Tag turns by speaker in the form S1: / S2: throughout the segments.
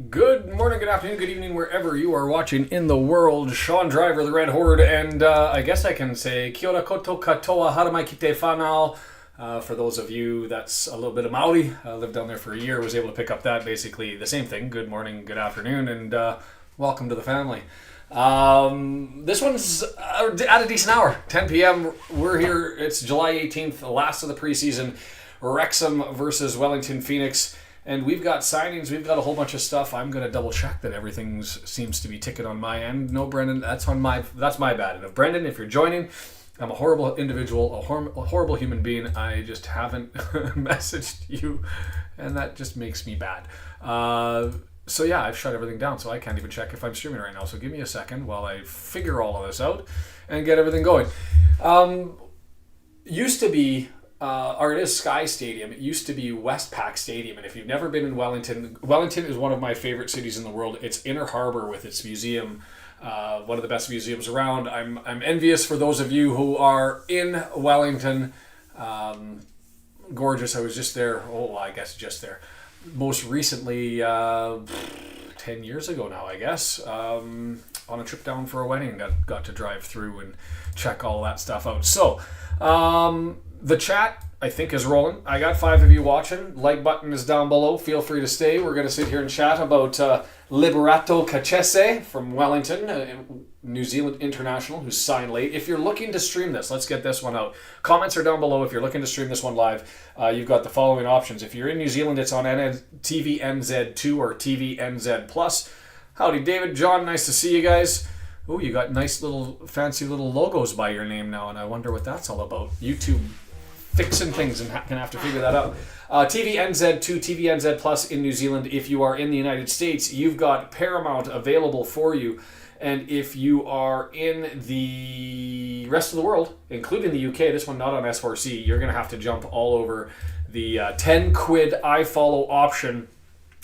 S1: Good morning, good afternoon, good evening, wherever you are watching in the world. Sean Driver, the Red Horde, and I guess I can say Kia ora koto katoa haramai ki te whanau. For those of you that's a little bit of Maori, I lived down there for a year, was able to pick up that, basically the same thing. Good morning, good afternoon, and welcome to the family. This one's at a decent hour, 10 p.m. We're here, it's July 18th, the last of the preseason. Wrexham versus Wellington Phoenix. And we've got signings, we've got a whole bunch of stuff. I'm going to double check that everything seems to be ticking on my end. No, Brendan, that's my bad. And if Brendan, if you're joining, I'm a horrible individual, a horrible human being. I just haven't messaged you, and that just makes me bad. So yeah, I've shut everything down, so I can't even check if I'm streaming right now. So give me a second while I figure all of this out and get everything going. Used to be... or it is Sky Stadium. It used to be Westpac Stadium, and if you've never been in Wellington, Wellington is one of my favorite cities in the world. It's Inner Harbor with its museum, one of the best museums around. I'm envious for those of you who are in Wellington. Gorgeous. I was just there. Oh, I guess just there. Most recently, 10 years ago now, I guess, on a trip down for a wedding. Got to drive through and check all that stuff out. So, the chat, I think, is rolling. I got 5 of you watching. Like button is down below. Feel free to stay. We're going to sit here and chat about Liberato Cachese from Wellington, New Zealand international, who's signed late. If you're looking to stream this, let's get this one out. Comments are down below. If you're looking to stream this one live, you've got the following options. If you're in New Zealand, it's on TVNZ2 or TVNZ+. Howdy, David, John, nice to see you guys. Oh, you got nice little, fancy little logos by your name now, and I wonder what that's all about. YouTube fixing things and gonna have to figure that out. TVNZ2, TVNZ Plus in New Zealand. If you are in the United States, you've got Paramount available for you. And if you are in the rest of the world, including the UK, this one not on S4C, you're gonna have to jump all over the 10 quid iFollow option.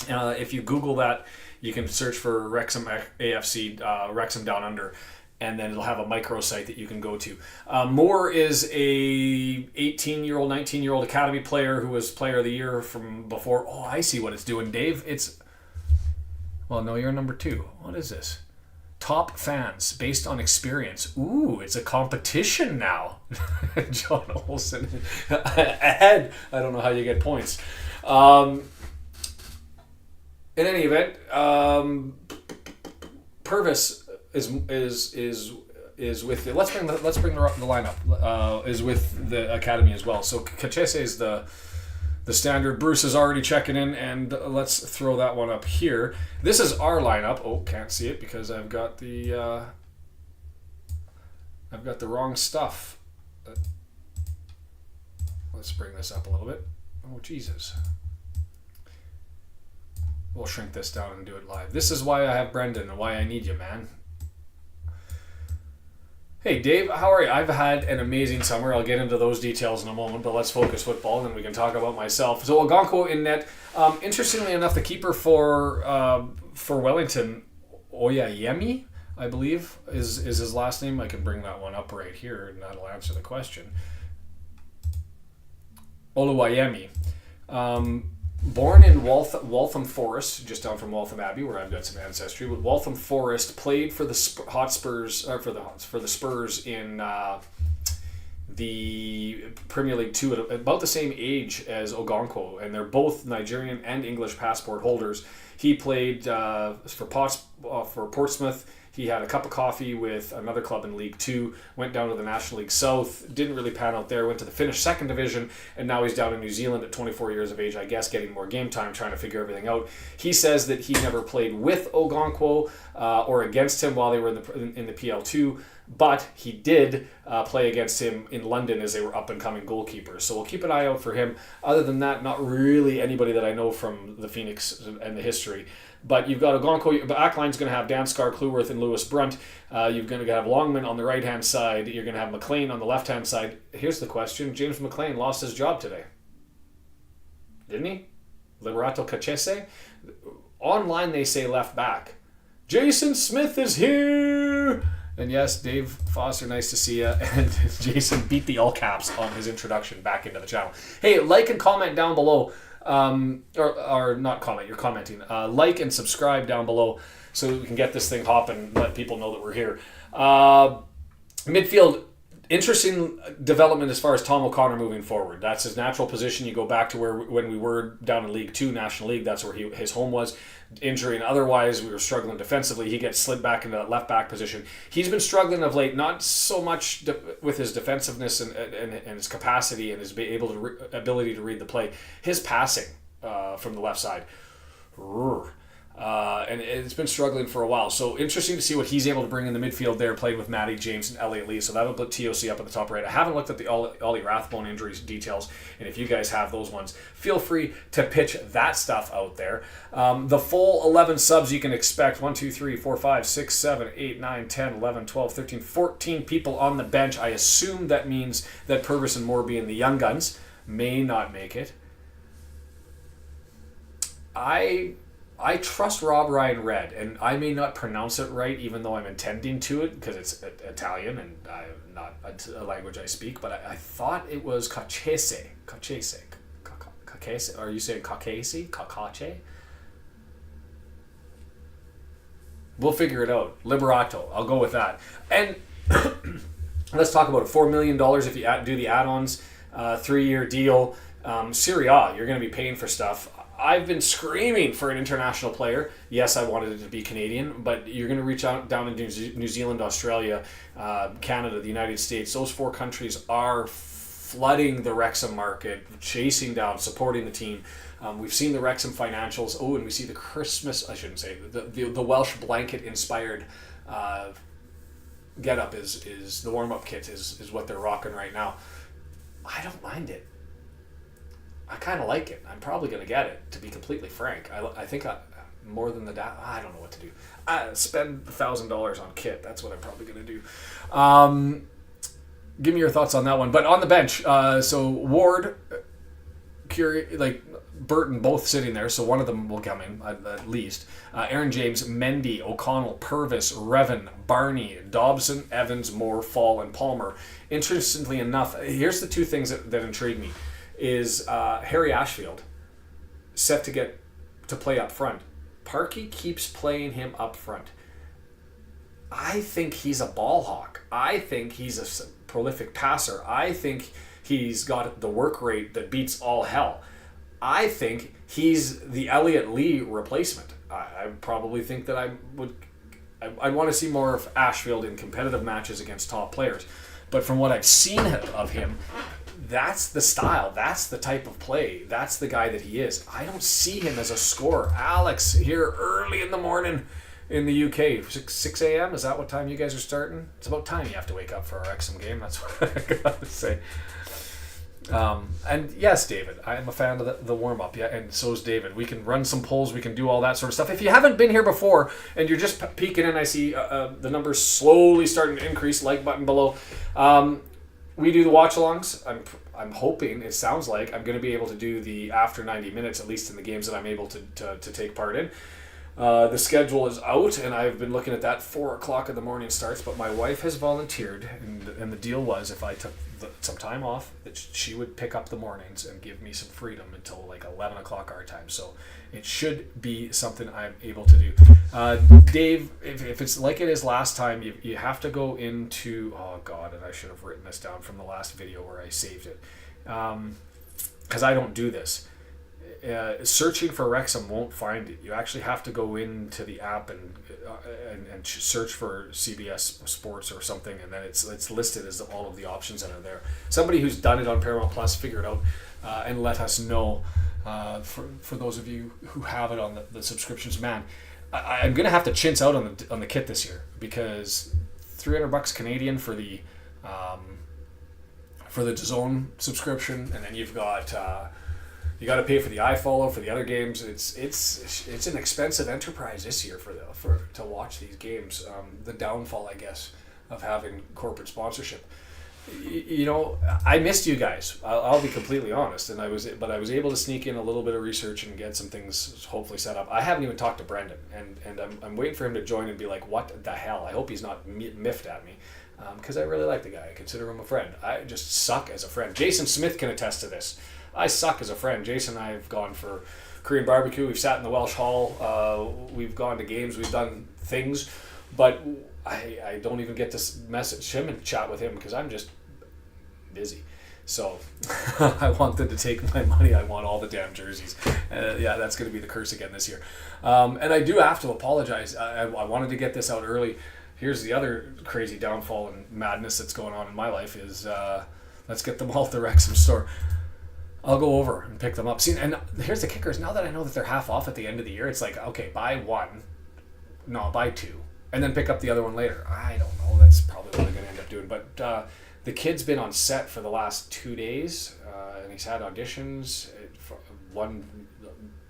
S1: If you Google that, you can search for Wrexham AFC, Wrexham Down Under, and then it'll have a microsite that you can go to. Moore is a 18-year-old, 19-year-old academy player who was player of the year from before. Oh, I see what it's doing, Dave. Well, no, you're number 2. What is this? Top fans based on experience. Ooh, it's a competition now. John Olsen ahead. I don't know how you get points. In any event, Purvis is with the, let's bring the lineup is with the academy as well. So Cachese is the standard. Bruce is already checking in, and let's throw that one up here. This is our lineup. Oh, can't see it because I've got the wrong stuff. Let's bring this up a little bit. Oh, Jesus. We'll shrink this down and do it live. This is why I have Brendan and why I need you, man. Hey, Dave, how are you? I've had an amazing summer. I'll get into those details in a moment, but let's focus football, and then we can talk about myself. So, Ogonko in net. Interestingly enough, the keeper for Wellington, Oyayemi, I believe, is his last name. I can bring that one up right here, and that'll answer the question. Oluwayemi. Born in Waltham Forest, just down from Waltham Abbey, where I've got some ancestry. But Waltham Forest, played for the Hotspurs, or for the Spurs in the Premier League 2 at about the same age as Ogonko, and they're both Nigerian and English passport holders. He played for Portsmouth. He had a cup of coffee with another club in League 2, went down to the National League South, didn't really pan out there, went to the Finnish second division, and now he's down in New Zealand at 24 years of age, I guess, getting more game time, trying to figure everything out. He says that he never played with Ogonkwo or against him while they were in the PL2, but he did play against him in London as they were up-and-coming goalkeepers. So we'll keep an eye out for him. Other than that, not really anybody that I know from the Phoenix and the history. But you've got Ogonko, the back line's going to have Dan Scar, Cluworth, and Lewis Brunt. You're going to have Longman on the right-hand side. You're going to have McLean on the left-hand side. Here's the question. James McLean lost his job today. Didn't he? Liberato Cachese? Online, they say left back. Jason Smith is here! And yes, Dave Foster, nice to see you. And Jason beat the all caps on his introduction back into the channel. Hey, like and comment down below. or not comment, you're commenting. Like and subscribe down below so we can get this thing hopping, let people know that we're here. Midfield, interesting development as far as Tom O'Connor moving forward. That's his natural position. You go back to when we were down in League 2, National League, that's where his home was. Injury and otherwise, we were struggling defensively. He gets slid back into that left back position. He's been struggling of late, not so much with his defensiveness and his capacity and his ability to read the play. His passing from the left side. And it's been struggling for a while. So interesting to see what he's able to bring in the midfield there, playing with Matty James and Elliot Lee. So that'll put TOC up at the top right. I haven't looked at the Ollie Rathbone injuries details, and if you guys have those ones, feel free to pitch that stuff out there. The full 11 subs you can expect: 1, 2, 3, 4, 5, 6, 7, 8, 9, 10, 11, 12, 13, 14 people on the bench. I assume that means that Purvis and Morby and the Young Guns may not make it. I trust Rob Ryan Red, and I may not pronounce it right, even though I'm intending to it, because it's Italian and not a language I speak, but I thought it was Cacese. Are you saying Cacese? Cacace? We'll figure it out. Liberato. I'll go with that. And let's talk about it. $4 million if you do the add-ons, 3-year deal. Serie A, you're going to be paying for stuff. I've been screaming for an international player. Yes, I wanted it to be Canadian, but you're going to reach out down into New Zealand, Australia, Canada, the United States. Those 4 countries are flooding the Wrexham market, chasing down, supporting the team. We've seen the Wrexham financials. Oh, and we see the Christmas, I shouldn't say, the Welsh blanket-inspired get-up is the warm-up kit is what they're rocking right now. I don't mind it. I kind of like it. I'm probably going to get it, to be completely frank. I think more than I don't know what to do. Spend $1,000 on kit. That's what I'm probably going to do. Give me your thoughts on that one. But on the bench, so Ward, Burton both sitting there, so one of them will come in at least. Aaron James, Mendy, O'Connell, Purvis, Revan, Barney, Dobson, Evans, Moore, Fall, and Palmer. Interestingly enough, here's the 2 things that intrigue me. Is Harry Ashfield set to play up front. Parkey keeps playing him up front. I think he's a ball hawk. I think he's a prolific passer. I think he's got the work rate that beats all hell. I think he's the Elliot Lee replacement. I probably think that I'd want to see more of Ashfield in competitive matches against top players. But from what I've seen of him, that's the style. That's the type of play. That's the guy that he is. I don't see him as a scorer. Alex, here early in the morning in the UK, 6 a.m. Is that what time you guys are starting? It's about time you have to wake up for our Wrexham game. That's what I got to say. And yes, David, I am a fan of the warm-up. Yeah, and so is David. We can run some polls. We can do all that sort of stuff. If you haven't been here before and you're just peeking in, I see the numbers slowly starting to increase. Like button below. We do the watch-alongs. I'm hoping, it sounds like, I'm going to be able to do the after 90 minutes, at least in the games that I'm able to take part in. The schedule is out, and I've been looking at that. 4 o'clock in the morning starts, but my wife has volunteered, and the deal was if I took some time off, that she would pick up the mornings and give me some freedom until like 11 o'clock our time. So it should be something I'm able to do. Dave, if it's like it is last time, you have to go into, oh God, and I should have written this down from the last video where I saved it, because I don't do this. Searching for Wrexham won't find it. You actually have to go into the app and search for CBS Sports or something, and then it's listed as all of the options that are there. Somebody who's done it on Paramount Plus, figure it out and let us know. For those of you who have it on the subscriptions, man, I'm gonna have to chintz out on the kit this year, because $300 Canadian for the DAZN subscription, and then you've got. You got to pay for the iFollow for the other games. It's an expensive enterprise this year to watch these games. The downfall, I guess, of having corporate sponsorship. I missed you guys. I'll be completely honest, and I was able to sneak in a little bit of research and get some things hopefully set up. I haven't even talked to Brendan, and I'm waiting for him to join and be like, "What the hell?" I hope he's not miffed at me, because I really like the guy. I consider him a friend. I just suck as a friend. Jason Smith can attest to this. I suck as a friend. Jason and I have gone for Korean barbecue. We've sat in the Welsh Hall. We've gone to games. We've done things. But I don't even get to message him and chat with him because I'm just busy. So I want them to take my money. I want all the damn jerseys. Yeah, that's going to be the curse again this year. And I do have to apologize. I wanted to get this out early. Here's the other crazy downfall and madness that's going on in my life is let's get them all at the Wrexham store. I'll go over and pick them up. See, and here's the kicker is now that I know that they're half off at the end of the year, it's like, okay, buy one. No, buy two. And then pick up the other one later. I don't know. That's probably what I'm going to end up doing. But the kid's been on set for the last 2 days, and he's had auditions. One,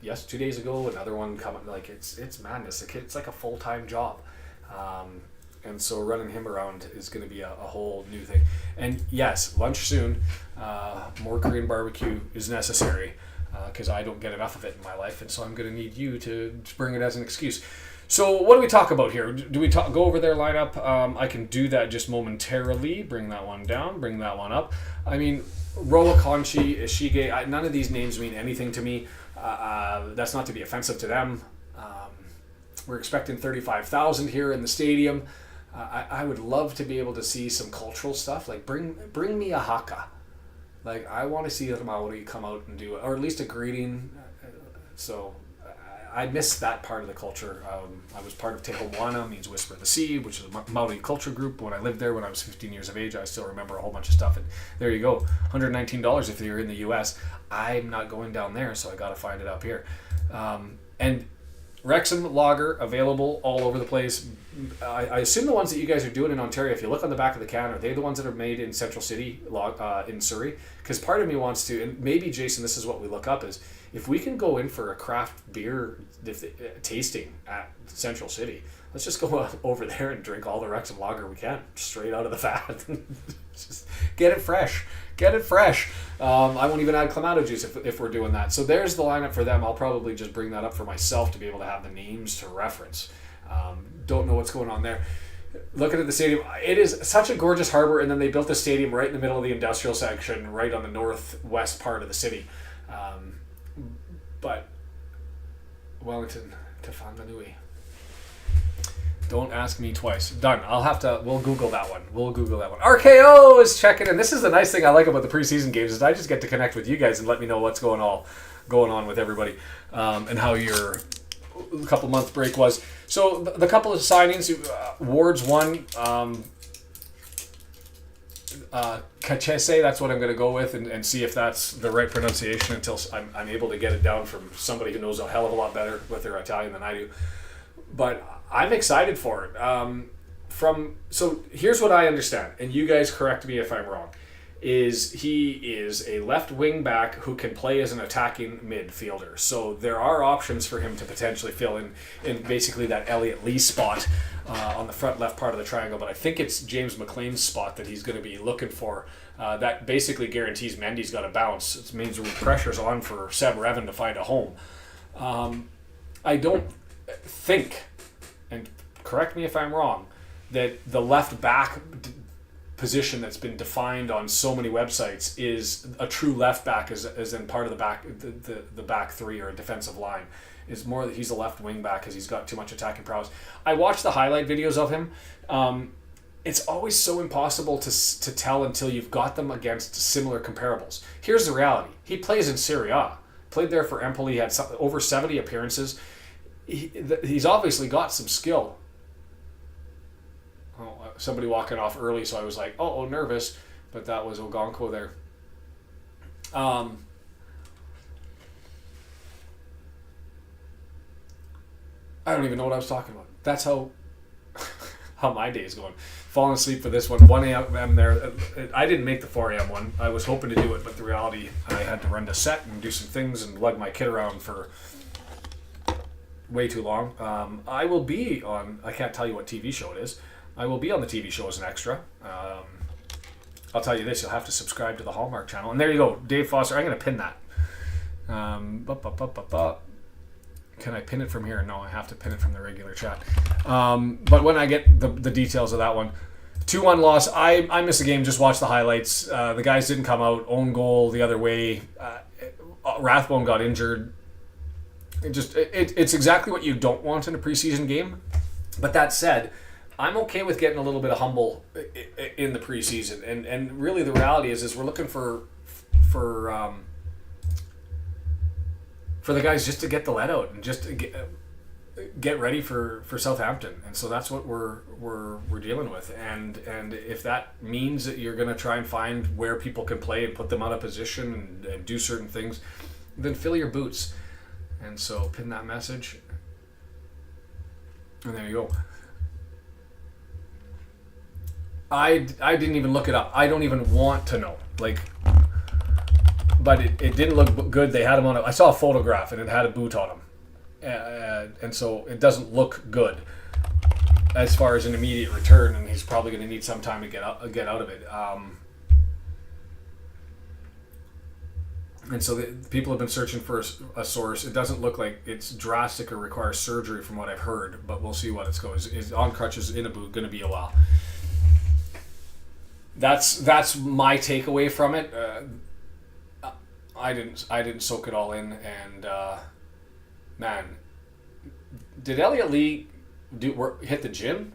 S1: 2 days ago, another one coming. Like it's madness. The kid, it's like a full-time job, and so running him around is going to be a whole new thing. And yes, lunch soon. More Korean barbecue is necessary because I don't get enough of it in my life, and so I'm going to need you to bring it as an excuse. So what do we talk about here? Do we go over their lineup? I can do that just momentarily. Bring that one down. Bring that one up. I mean, Roa Conchi, Ishige, none of these names mean anything to me. That's not to be offensive to them. We're expecting 35,000 here in the stadium. I would love to be able to see some cultural stuff. Like bring me a haka. Like I want to see the Maori come out and do it, or at least a greeting. So I missed that part of the culture. I was part of Te Homoana, means Whisper of the Sea, which is a Maori culture group. When I lived there when I was 15 years of age, I still remember a whole bunch of stuff. And there you go, $119 if you're in the U.S. I'm not going down there, so I got to find it up here. And Wrexham lager available all over the place. I assume the ones that you guys are doing in Ontario, if you look on the back of the can, are they the ones that are made in Central City, in Surrey? Because part of me wants to, and maybe, Jason, this is what we look up, is if we can go in for a craft beer tasting at Central City, let's just go over there and drink all the Wrexham lager we can, straight out of the vat. Just get it fresh. Get it fresh. I won't even add Clamato juice if we're doing that. So there's the lineup for them. I'll probably just bring that up for myself to be able to have the names to reference. Don't know what's going on there. Looking at the stadium, it is such a gorgeous harbor, and then they built the stadium right in the middle of the industrial section, right on the northwest part of the city. But Wellington to Whanganui. Don't ask me twice. Done. We'll Google that one. RKO is checking in. This is the nice thing I like about the preseason games is I just get to connect with you guys and let me know what's going on with everybody, and how your couple month break was. So the couple of signings, Ward's one, Kachese, that's what I'm going to go with and see if that's the right pronunciation until I'm able to get it down from somebody who knows a hell of a lot better with their Italian than I do. But I'm excited for it. So here's what I understand, and you guys correct me if I'm wrong, is he is a left wing back who can play as an attacking midfielder. So there are options for him to potentially fill in basically that Elliot Lee spot on the front left part of the triangle, but I think it's James McLean's spot that he's going to be looking for. That basically guarantees Mendy's got to bounce. It means pressure's on for Seb Revan to find a home. I don't think, and correct me if I'm wrong, that the left back position that's been defined on so many websites is a true left back as in part of the back three or a defensive line. Is more that he's a left wing back because he's got too much attacking prowess. I watched the highlight videos of him. It's always so impossible to tell until you've got them against similar comparables. Here's the reality. He plays in Serie A. Played there for Empoli, had over 70 appearances. He's obviously got some skill. Somebody walking off early, so I was like, nervous, but that was Ogonko there. I don't even know what I was talking about. That's how my day is going. Falling asleep for this one, 1 a.m. there. I didn't make the 4 a.m. one. I was hoping to do it, but the reality, I had to run to set and do some things and lug my kid around for way too long. I will be on, I can't tell you what TV show it is. I will be on the TV show as an extra. I'll tell you this, you'll have to subscribe to the Hallmark channel. And there you go, Dave Foster. I'm going to pin that. Can I pin it from here? No, I have to pin it from the regular chat. But when I get the details of that one, 2-1 loss. I missed the game. Just watched the highlights. The guys didn't come out. Own goal the other way. Rathbone got injured. It's exactly what you don't want in a preseason game. But that said, I'm okay with getting a little bit of humble in the preseason. And really the reality is we're looking for the guys just to get the let out and just to get ready for Southampton. And so that's what we're dealing with. And if that means that you're going to try and find where people can play and put them out of position and do certain things, then fill your boots. And so pin that message. And there you go. I didn't even look it up. I don't even want to know. But it didn't look good. They had him on I saw a photograph and it had a boot on him. And so it doesn't look good as far as an immediate return, and he's probably going to need some time to get out of it. And so the people have been searching for a source. It doesn't look like it's drastic or requires surgery from what I've heard, but we'll see what it goes. Is on crutches in a boot going to be a while? That's my takeaway from it. I didn't soak it all in, and man, did Elliot Lee hit the gym?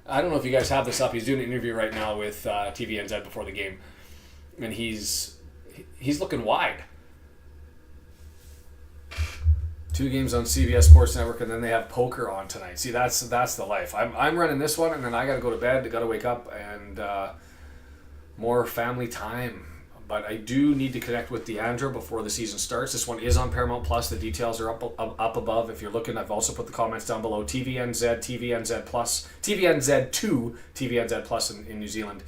S1: I don't know if you guys have this up. He's doing an interview right now with TVNZ before the game, and he's looking wide. 2 games on CBS Sports Network, and then they have poker on tonight. See, that's the life. I'm running this one, and then I got to go to bed. I got to wake up, and more family time. But I do need to connect with Deandra before the season starts. This one is on Paramount Plus. The details are up above if you're looking. I've also put the comments down below. TVNZ, TVNZ Plus, TVNZ2, TVNZ Plus in New Zealand.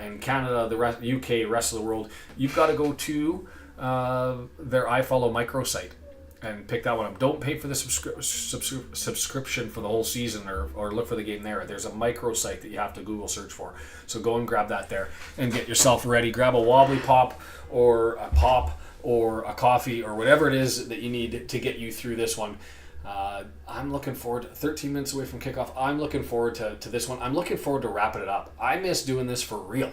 S1: In Canada, the UK, rest of the world. You've got to go to their iFollow microsite and pick that one up. Don't pay for the subscription for the whole season or look for the game there. There's a microsite that you have to Google search for. So go and grab that there and get yourself ready. Grab a wobbly pop or a coffee or whatever it is that you need to get you through this one. I'm looking forward to 13 minutes away from kickoff. I'm looking forward to this one. I'm looking forward to wrapping it up. I miss doing this for real,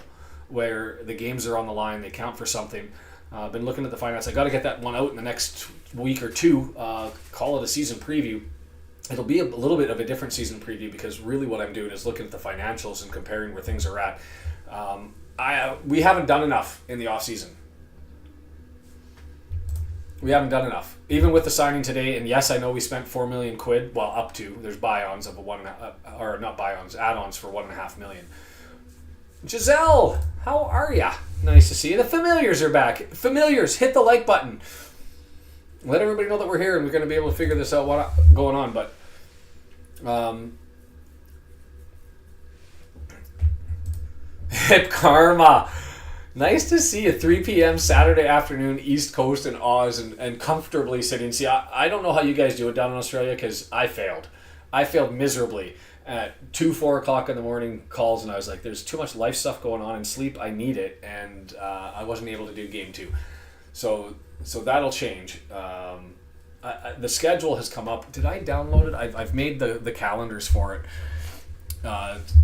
S1: where the games are on the line, they count for something. I've been looking at the finance. I got to get that one out in the next week or two. Call it a season preview. It'll be a little bit of a different season preview because really what I'm doing is looking at the financials and comparing where things are at. We haven't done enough in the off season. We haven't done enough, even with the signing today. And yes, I know we spent $4 million. Well, up to there's buy-ons of add-ons for $1.5 million. Giselle, how are ya? Nice to see you. The familiars are back. Familiars, hit the like button. Let everybody know that we're here and we're going to be able to figure this out, what's going on. But Hip Karma. Nice to see you. 3 p.m. Saturday afternoon, East Coast in Oz, and comfortably sitting. See, I don't know how you guys do it down in Australia because I failed. I failed miserably at 4 o'clock in the morning calls, and I was like, there's too much life stuff going on in sleep. I need it, and I wasn't able to do game 2. So that'll change. The schedule has come up. Did I download it? I've made the calendars for it.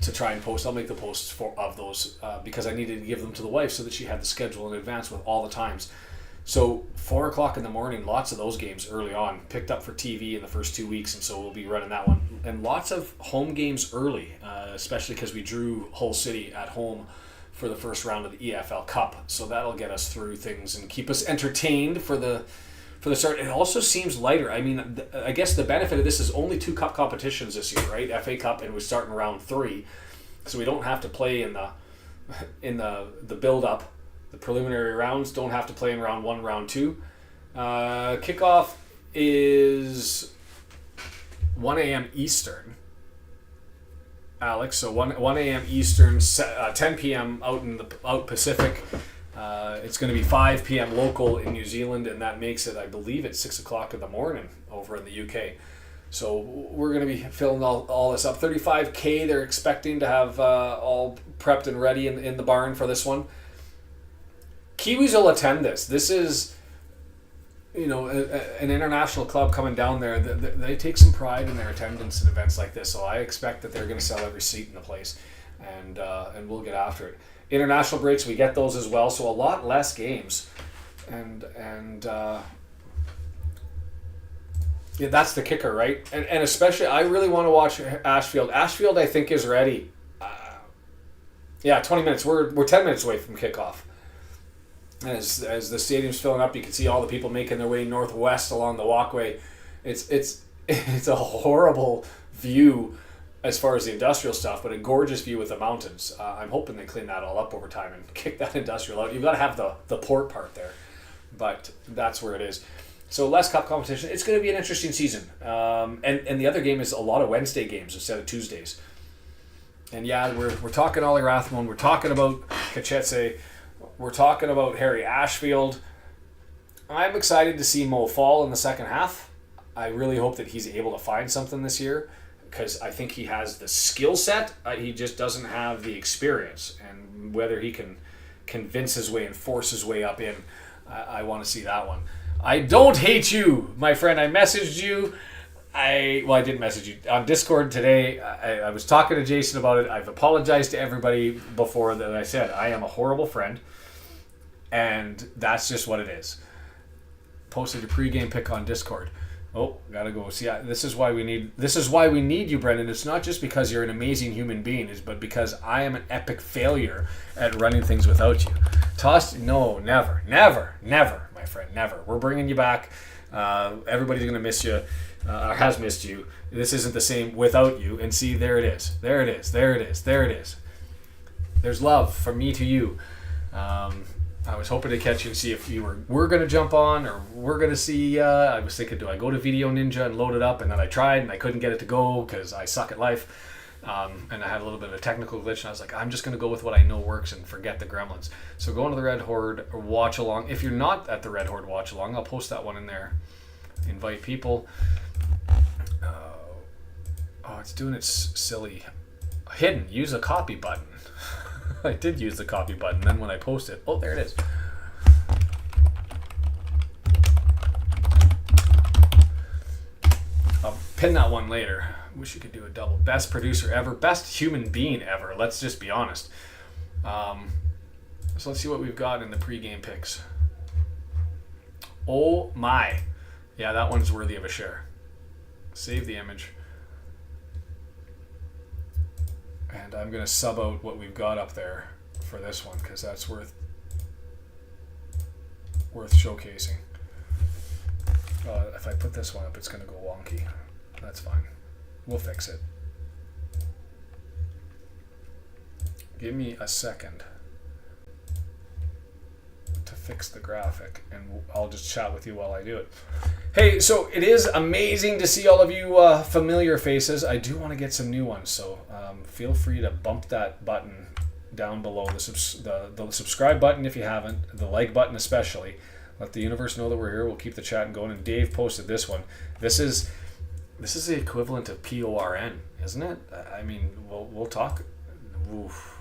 S1: To try and post. I'll make the posts of those because I needed to give them to the wife so that she had the schedule in advance with all the times. So 4 o'clock in the morning, lots of those games early on, picked up for TV in the first 2 weeks, and so we'll be running that one. And lots of home games early, especially because we drew Hull City at home for the first round of the EFL Cup. So that'll get us through things and keep us entertained for the start. It also seems lighter. I mean, I guess the benefit of this is only 2 cup competitions this year, right? FA Cup, and we're starting round 3, so we don't have to play in the build up. The preliminary rounds don't have to play in round 1, round 2. Kickoff is 1 a.m. Eastern, Alex. So 1 a.m. Eastern, 10 p.m. out Pacific. It's going to be 5 p.m. local in New Zealand, and that makes it, I believe, it's 6 o'clock in the morning over in the UK. So we're going to be filling all this up. 35K they're expecting to have all prepped and ready in the barn for this one. Kiwis will attend this. This is, an international club coming down there. They take some pride in their attendance at events like this, so I expect that they're going to sell every seat in the place. and we'll get after it. International breaks, we get those as well, so a lot less games, and yeah, that's the kicker, right? And especially, I really want to watch Ashfield. Ashfield, I think, is ready. 20 minutes. We're 10 minutes away from kickoff. As the stadium's filling up, you can see all the people making their way northwest along the walkway. It's a horrible view as far as the industrial stuff, but a gorgeous view with the mountains. I'm hoping they clean that all up over time and kick that industrial out. You've got to have the port part there, but that's where it is. So less cup competition. It's going to be an interesting season. And the other game is a lot of Wednesday games instead of Tuesdays. And yeah, we're talking Ollie Rathbone. We're talking about Kachetse. We're talking about Harry Ashfield. I'm excited to see Mo fall in the second half. I really hope that he's able to find something this year, because I think he has the skill set. He just doesn't have the experience. And whether he can convince his way and force his way up in, I want to see that one. I don't hate you, my friend. I messaged you. I didn't message you on Discord today. I was talking to Jason about it. I've apologized to everybody before that. I said I am a horrible friend, and that's just what it is. Posted a pregame pick on Discord. Oh, gotta go. See, this is why we need you, Brendan. It's not just because you're an amazing human being, but because I am an epic failure at running things without you. No, never, my friend, never. We're bringing you back. Everybody's gonna miss you. Has missed you. This isn't the same without you. And see, there it is. There's love from me to you. I was hoping to catch you and see if you were going to jump on, or we're going to see. I was thinking, do I go to Video Ninja and load it up? And then I tried and I couldn't get it to go because I suck at life. And I had a little bit of a technical glitch, and I was like, I'm just going to go with what I know works and forget the gremlins. So go into the Red Horde or watch along. If you're not at the Red Horde watch along, I'll post that one in there. Invite people. It's doing its silly hidden. Use a copy button. I did use the copy button. Then when I post it, oh, there it is. I'll pin that one later. Wish you could do a double. Best producer ever. Best human being ever. Let's just be honest. So let's see what we've got in the pregame picks. Oh my. Yeah, that one's worthy of a share. Save the image. And I'm going to sub out what we've got up there for this one, because that's worth showcasing. If I put this one up, it's going to go wonky. That's fine. We'll fix it. Give me a second to fix the graphic, and I'll just chat with you while I do it. Hey, so it is amazing to see all of you familiar faces. I do want to get some new ones, so feel free to bump that button down below, the subscribe button if you haven't, the like button especially. Let the universe know that we're here. We'll keep the chat going. And Dave posted this one. This is the equivalent of PORN, isn't it? I mean, we'll talk. Oof,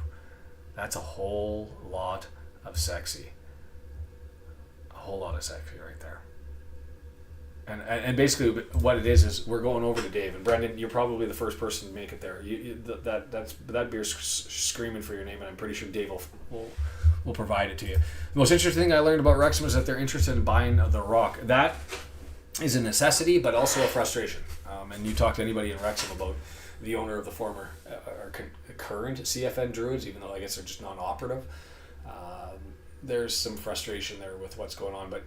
S1: that's a whole lot of sexy. A whole lot of sexy right there. And basically what it is we're going over to Dave. And Brendan, you're probably the first person to make it there. That beer's screaming for your name, and I'm pretty sure Dave will provide it to you. The most interesting thing I learned about Wrexham is that they're interested in buying the Rock. That is a necessity, but also a frustration. And you talk to anybody in Wrexham about the owner of the former or current CFN Druids, even though I guess they're just non-operative. There's some frustration there with what's going on, but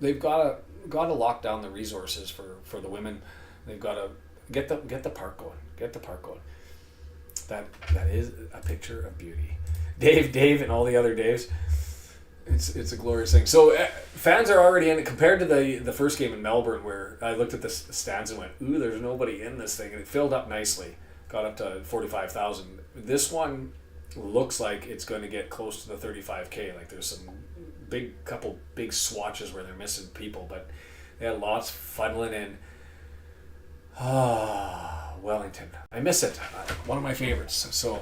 S1: they've got to lock down the resources for the women. They've got to get the park going. Get the park going. That is a picture of beauty. Dave, and all the other Daves. It's a glorious thing. So fans are already in it compared to the first game in Melbourne, where I looked at the stands and went, ooh, there's nobody in this thing, and it filled up nicely. Got up to 45,000. This one looks like it's going to get close to the 35K. Like there's some couple big swatches where they're missing people, but they had lots funneling in. Wellington. I miss it. One of my favorites. So,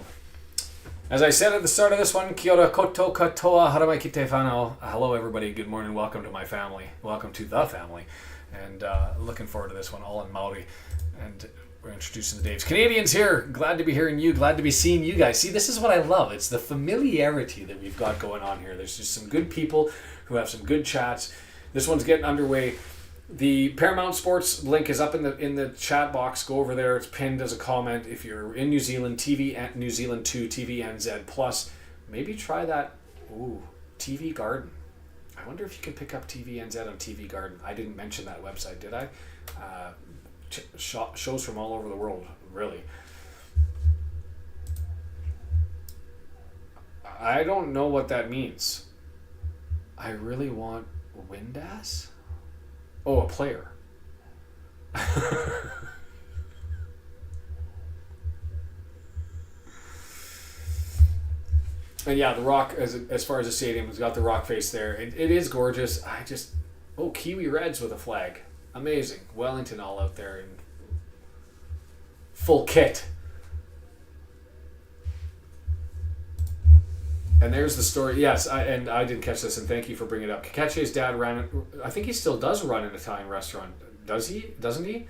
S1: as I said at the start of this one, kia ora koto katoa haramai ki te whanau. Hello everybody, good morning, welcome to my family. Welcome to the family. And looking forward to this one, all in Maori. And we're introducing the Daves. Canadians here. Glad to be hearing you. Glad to be seeing you guys. See, this is what I love. It's the familiarity that we've got going on here. There's just some good people who have some good chats. This one's getting underway. The Paramount Sports link is up in the chat box. Go over there. It's pinned as a comment. If you're in New Zealand, TVNZ2 TVNZ plus, maybe try that. Ooh, TV Garden. I wonder if you can pick up TVNZ on TV Garden. I didn't mention that website, did I? Shows from all over the world, really. I don't know what that means. I really want Windass? Oh, a player. And yeah, the Rock, as far as the stadium, has got the Rock face there. It is gorgeous. Kiwi Reds with a flag. Amazing. Wellington all out there in full kit. And there's the story. Yes, I didn't catch this, and thank you for bringing it up. Kakache's dad ran, I think he still does run an Italian restaurant. Does he? Doesn't he?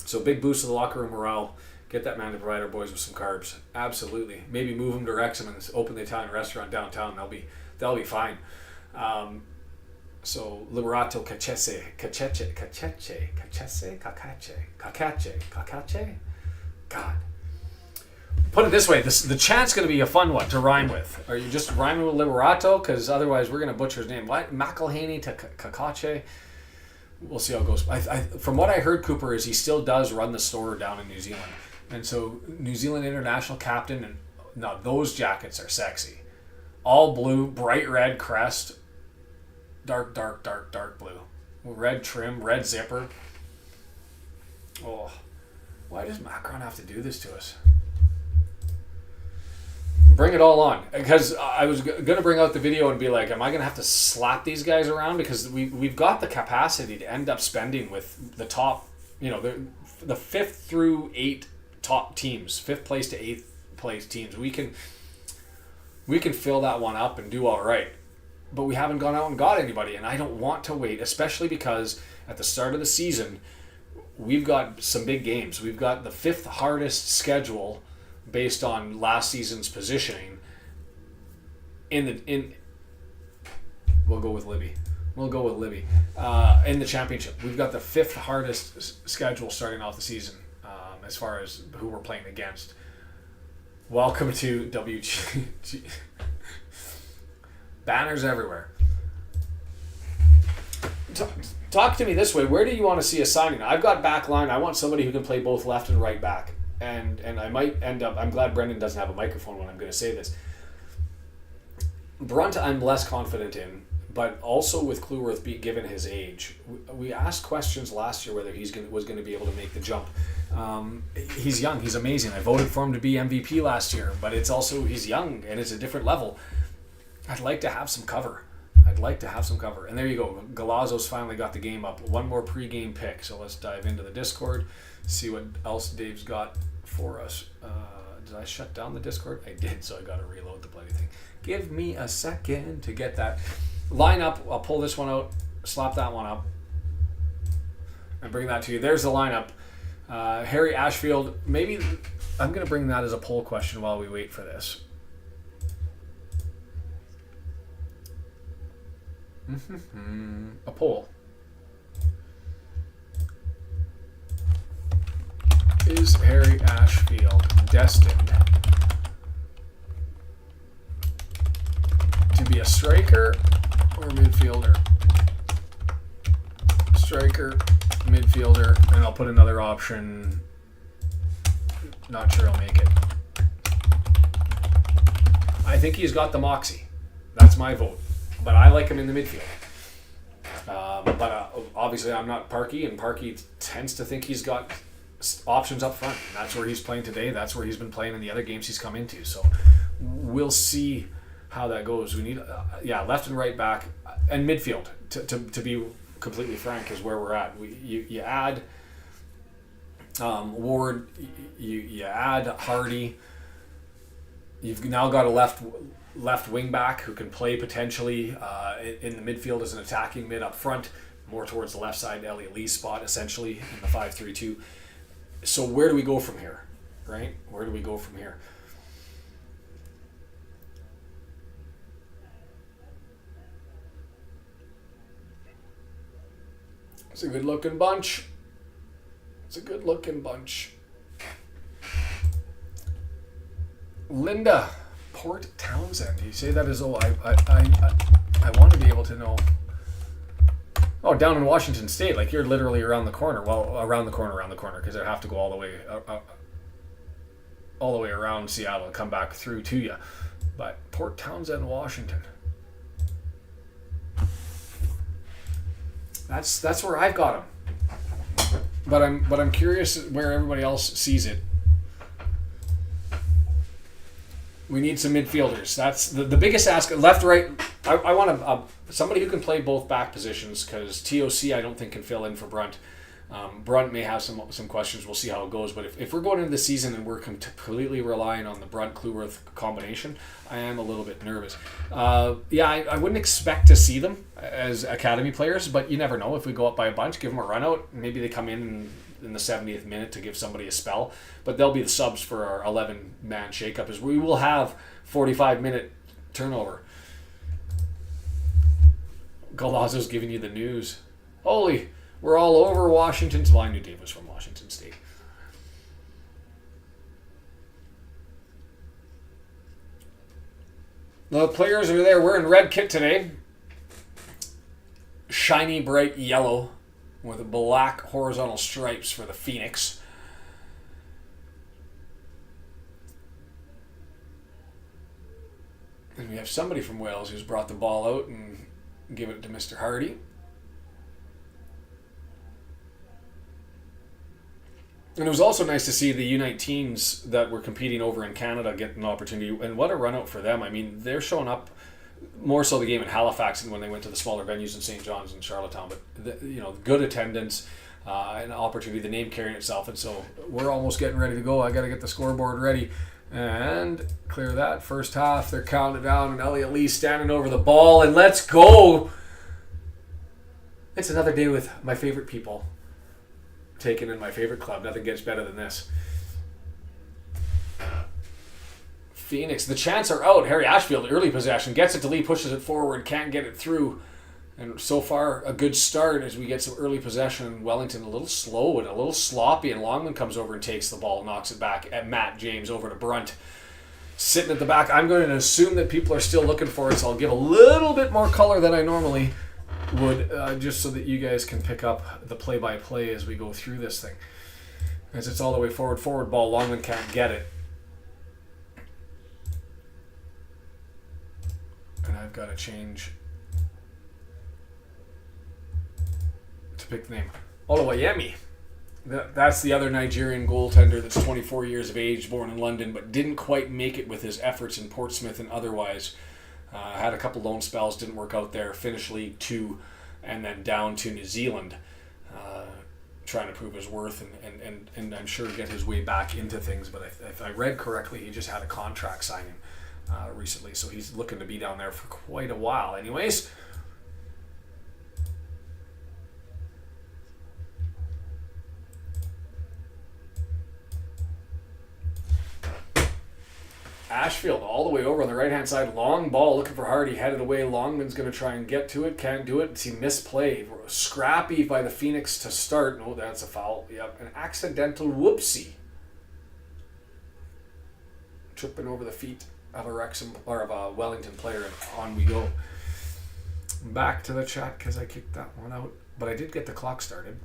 S1: So big boost to the locker room morale. Get that man to provide our boys with some carbs. Absolutely. Maybe move him to Wrexham and open the Italian restaurant downtown. They'll be fine. So Liberato Cacace. God. Put it this way, the chat's going to be a fun one to rhyme with. Are you just rhyming with Liberato? Because otherwise we're going to butcher his name. What? McElhaney to Cacace? We'll see how it goes. From what I heard, Cooper, is he still does run the store down in New Zealand. And so New Zealand international captain, and now those jackets are sexy. All blue, bright red crest, dark blue. Red trim, red zipper. Oh, why does Macron have to do this to us? Bring it all on. Because I was going to bring out the video and be like, am I going to have to slap these guys around? Because we've got the capacity to end up spending with the top, the 5th through 8 top teams, 5th place to 8th place teams. We can fill that one up and do all right. But we haven't gone out and got anybody, and I don't want to wait, especially because at the start of the season, we've got some big games. We've got the 5th hardest schedule based on last season's positioning. We'll go with Libby. In the championship, we've got the 5th hardest schedule starting off the season, as far as who we're playing against. Welcome to WG. Banners everywhere. Talk to me this way. Where do you want to see a signing? I've got back line. I want somebody who can play both left and right back. And I might end up... I'm glad Brendan doesn't have a microphone when I'm going to say this. Brunt, I'm less confident in, but also with Cleworth, given his age. We asked questions last year whether was going to be able to make the jump. He's young. He's amazing. I voted for him to be MVP last year, but it's also... He's young, and it's a different level. I'd like to have some cover. And there you go. Galazzo's finally got the game up. One more pregame pick. So let's dive into the Discord, see what else Dave's got for us. Did I shut down the Discord? I did, so I got to reload the bloody thing. Give me a second to get that lineup. I'll pull this one out, slap that one up, and bring that to you. There's the lineup. Harry Ashfield. Maybe I'm going to bring that as a poll question while we wait for this. A poll. Is Harry Ashfield destined to be a striker or midfielder? Striker, midfielder, and I'll put another option. Not sure I'll make it. I think he's got the moxie. That's my vote. But I like him in the midfield. But obviously I'm not Parky, and Parky tends to think he's got options up front. And that's where he's playing today. That's where he's been playing in the other games he's come into. So we'll see how that goes. We need, left and right back and midfield. To be completely frank, is where we're at. You add Ward, you add Hardy. You've now got a left wing back who can play potentially in the midfield as an attacking mid up front. more towards the left side, Elliot Lee's spot, essentially, in the 5-3-2. So where do we go from here, right? Where do we go from here? It's a good-looking bunch. It's a good-looking bunch. Linda, Port Townsend. You say that as though I want to be able to know. Oh, down in Washington State, like you're literally around the corner. Well, around the corner, because I have to go all the way around Seattle and come back through to you. But Port Townsend, Washington. That's where I've got him. But I'm curious where everybody else sees it. We need some midfielders. That's the biggest ask. Left, right. I want somebody who can play both back positions, because TOC I don't think can fill in for Brunt. Brunt may have some questions. We'll see how it goes. But if we're going into the season and we're completely relying on the Brunt-Kluwerth combination, I am a little bit nervous. I wouldn't expect to see them as academy players, but you never know. If we go up by a bunch, give them a run out. Maybe they come in the 70th minute to give somebody a spell. But they'll be the subs for our 11-man shakeup, as we will have 45-minute turnover. Galazzo's giving you the news. Holy, we're all over Washington. Well, I knew Dave was from Washington State. The players are there wearing red kit today. Shiny, bright yellow with black horizontal stripes for the Phoenix. And we have somebody from Wales who's brought the ball out and give it to Mr. Hardy. And it was also nice to see the U19s that were competing over in Canada get an opportunity. And what a run out for them. I mean, they're showing up more so the game in Halifax than when they went to the smaller venues in St. John's and Charlottetown. But, good attendance, an opportunity, the name carrying itself. And so we're almost getting ready to go. I got to get the scoreboard ready. And clear that. First half, they're counting down, and Elliot Lee standing over the ball, and let's go. It's another day with my favorite people taken in my favorite club. Nothing gets better than this. Phoenix, the chants are out. Harry Ashfield, early possession, gets it to Lee, pushes it forward, can't get it through. And so far, a good start as we get some early possession. Wellington a little slow and a little sloppy, and Longman comes over and takes the ball, knocks it back at Matt James over to Brunt. Sitting at the back, I'm going to assume that people are still looking for it, so I'll give a little bit more color than I normally would, just so that you guys can pick up the play-by-play as we go through this thing. As it's all the way forward ball, Longman can't get it. And I've got to change to pick the name. Oluwayemi. That's the other Nigerian goaltender that's 24 years of age, born in London, but didn't quite make it with his efforts in Portsmouth and otherwise. Had a couple loan spells, didn't work out there. Finished League 2 and then down to New Zealand, trying to prove his worth and I'm sure get his way back into things. But if I read correctly, he just had a contract signing recently, so he's looking to be down there for quite a while. Anyways, Ashfield all the way over on the right-hand side. Long ball looking for Hardy. Headed away. Longman's going to try and get to it. Can't do it. See, misplay. Scrappy by the Phoenix to start. No, that's a foul. Yep, an accidental whoopsie. Tripping over the feet of a Wrexham or of a Wellington player, and on we go. Back to the chat because I kicked that one out, but I did get the clock started,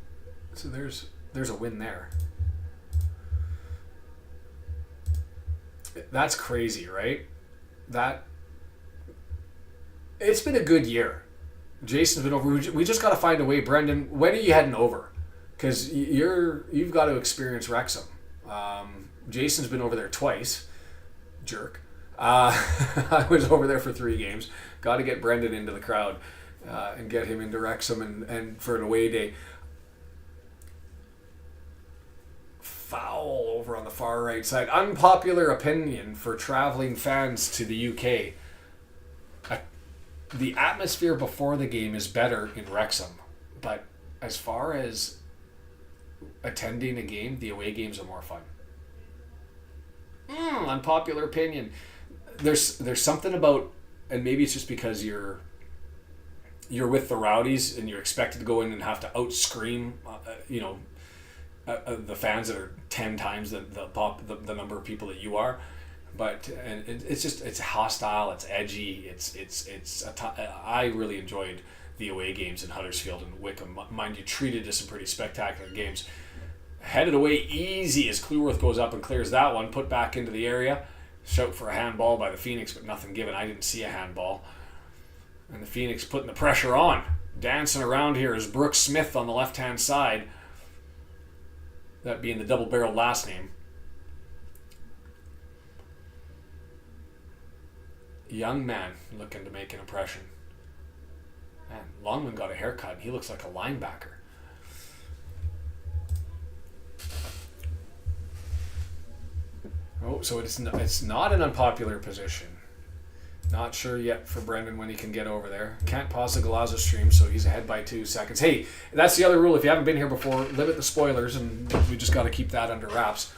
S1: so there's a win there. That's crazy, right? It's been a good year. Jason's been over. We just got to find a way. Brendan, when are you heading over? Because you've got to experience Wrexham. Jason's been over there twice. Jerk. I was over there for 3 games. Got to get Brendan into the crowd and get him into Wrexham and for an away day. Foul over on the far right side. Unpopular opinion for traveling fans to the UK. The atmosphere before the game is better in Wrexham But as far as attending a game, the away games are more fun. Unpopular opinion. There's something about, and maybe it's just because you're with the Rowdies and you're expected to go in and have to out scream, the fans that are 10 times the number of people that you are. But and it's hostile, it's edgy, I really enjoyed the away games in Huddersfield and Wickham. Mind you, treated as some pretty spectacular games. Headed away easy as Cleworth goes up and clears that one, put back into the area. Shout for a handball by the Phoenix, but nothing given. I didn't see a handball. And the Phoenix putting the pressure on. Dancing around here is Brooke Smith on the left-hand side. That being the double-barreled last name. Young man looking to make an impression. Man, Longman got a haircut and he looks like a linebacker. Oh, so it's not an unpopular position. Not sure yet for Brendan when he can get over there. Can't pause the Galazzo stream, so he's ahead by 2 seconds. Hey, that's the other rule. If you haven't been here before, limit the spoilers, and we just got to keep that under wraps.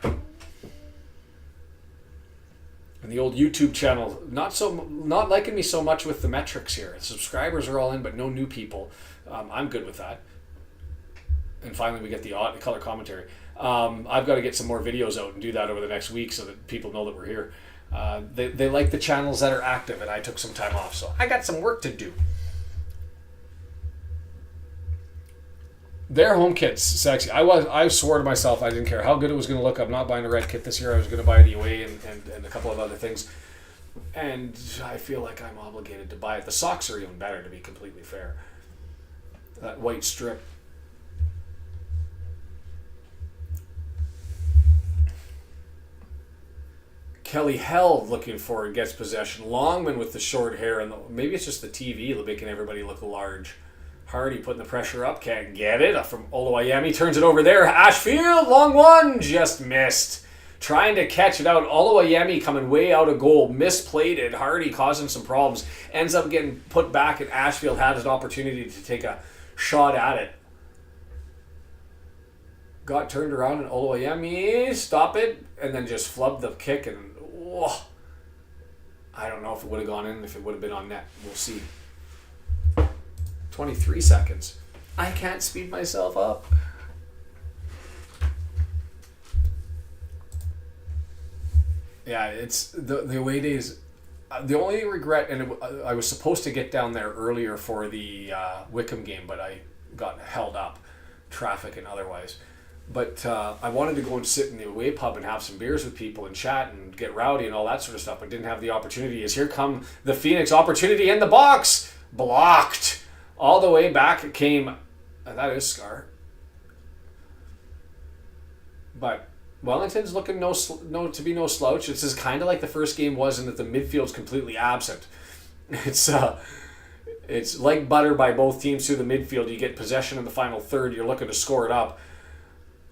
S1: And the old YouTube channel, not liking me so much with the metrics here. Subscribers are all in, but no new people. I'm good with that. And finally, we get the color commentary. I've got to get some more videos out and do that over the next week so that people know that we're here. They like the channels that are active, and I took some time off, so I got some work to do. Their home kit's sexy. I swore to myself I didn't care how good it was going to look. I'm not buying a red kit this year. I was going to buy the away and a couple of other things. And I feel like I'm obligated to buy it. The socks are even better, to be completely fair. That white strip. Kelly Held looking for it, gets possession. Longman with the short hair, and maybe it's just the TV making everybody look large. Hardy putting the pressure up, can't get it. From Oluwayemi, turns it over there. Ashfield, long one, just missed. Trying to catch it out. Oluwayemi coming way out of goal, misplayed it. Hardy causing some problems. Ends up getting put back, and Ashfield had an opportunity to take a shot at it. Got turned around, and Oluwayemi stop it, and then just flubbed the kick, and I don't know if it would have gone in, if it would have been on net. We'll see. 23 seconds. I can't speed myself up. Yeah, it's the away days. The only regret, and I was supposed to get down there earlier for the Wickham game, but I got held up, traffic and otherwise. But I wanted to go and sit in the away pub and have some beers with people and chat and get rowdy and all that sort of stuff, but didn't have the opportunity. As here come the Phoenix opportunity in the box. Blocked. All the way back it came. That is Scar. But Wellington's looking to be no slouch. This is kind of like the first game was in that the midfield's completely absent. It's like butter by both teams through the midfield. You get possession in the final third. You're looking to score it up.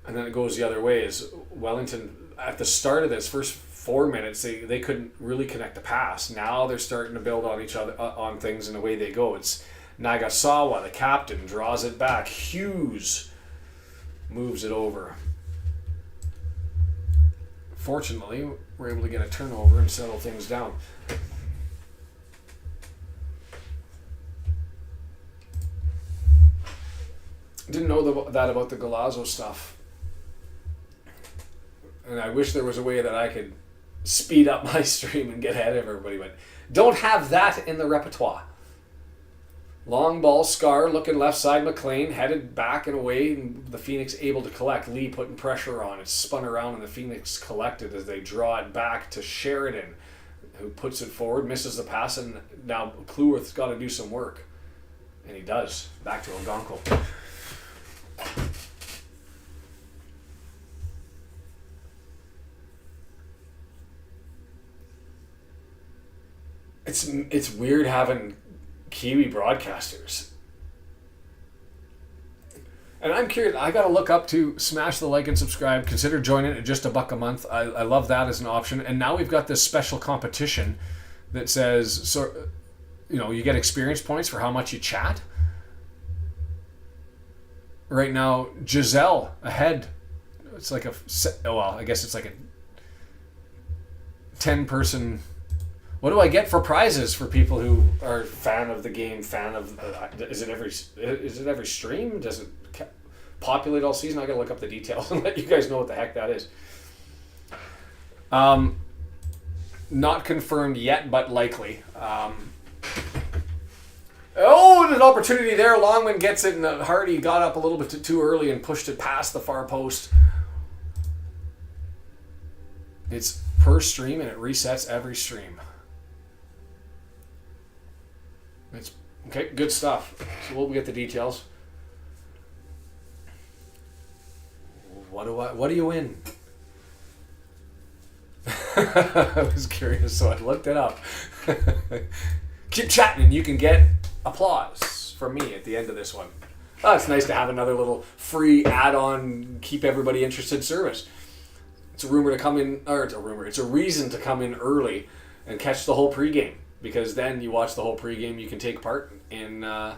S1: And then it goes the other way. Is Wellington, at the start of this first 4 minutes, they couldn't really connect the pass. Now they're starting to build on each other, on things, and away they go. It's Nagasawa, the captain, draws it back. Hughes moves it over. Fortunately, we're able to get a turnover and settle things down. Didn't know that about the Galazzo stuff. And I wish there was a way that I could speed up my stream and get ahead of everybody, but don't have that in the repertoire. Long ball, Scar looking left side, McLean headed back and away, and the Phoenix able to collect. Lee putting pressure on. It's spun around, and the Phoenix collected as they draw it back to Sheridan, who puts it forward, misses the pass, and now Cleworth's got to do some work. And he does. Back to Ogonko. It's weird having Kiwi broadcasters. And I'm curious, I gotta look up to smash the like and subscribe, consider joining at just $1 a month. I love that as an option. And now we've got this special competition that says, so you get experience points for how much you chat. right now, Giselle ahead. It's like I guess it's like a 10-person. What do I get for prizes for people who are fan of the game? Fan of is it every stream? Does it populate all season? I gotta look up the details and let you guys know what the heck that is. Not confirmed yet, but likely. There's an opportunity there. Longman gets it, and Hardy got up a little bit too early and pushed it past the far post. It's per stream, and it resets every stream. It's okay. Good stuff. So we'll get the details. What do you win? I was curious, so I looked it up. Keep chatting, and you can get applause from me at the end of this one. Oh, it's nice to have another little free add-on, keep everybody interested service. It's a rumor to come in, or it's a reason to come in early and catch the whole pregame, because then you watch the whole pregame, you can take part in the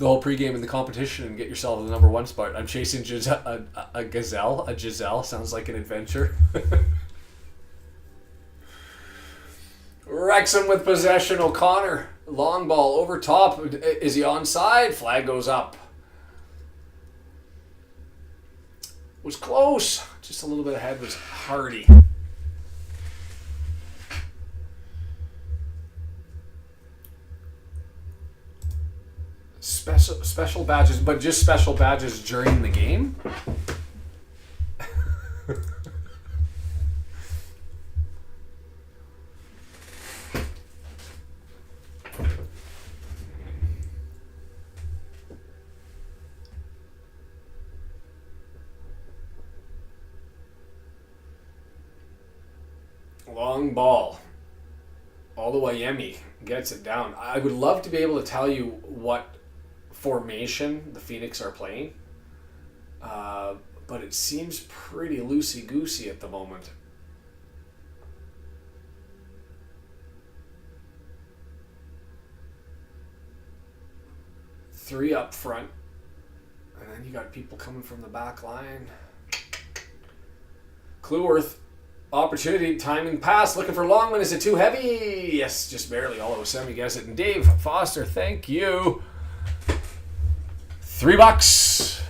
S1: whole pregame in the competition and get yourself the number one spot. I'm chasing a gazelle. Sounds like an adventure. Wrexham with possession. O'Connor. Long ball over top. Is he onside? Flag goes up. Was close. Just a little bit ahead was Hardy. Special badges, but just special badges during the game? Long ball. Oluwayemi gets it down. I would love to be able to tell you what formation the Phoenix are playing, but it seems pretty loosey-goosey at the moment. Three up front, and then you got people coming from the back line. Clueworth, opportunity, timing pass, looking for Longman. Is it too heavy? Yes, just barely. Oluwayemi gets it, and Dave Foster, thank you. $3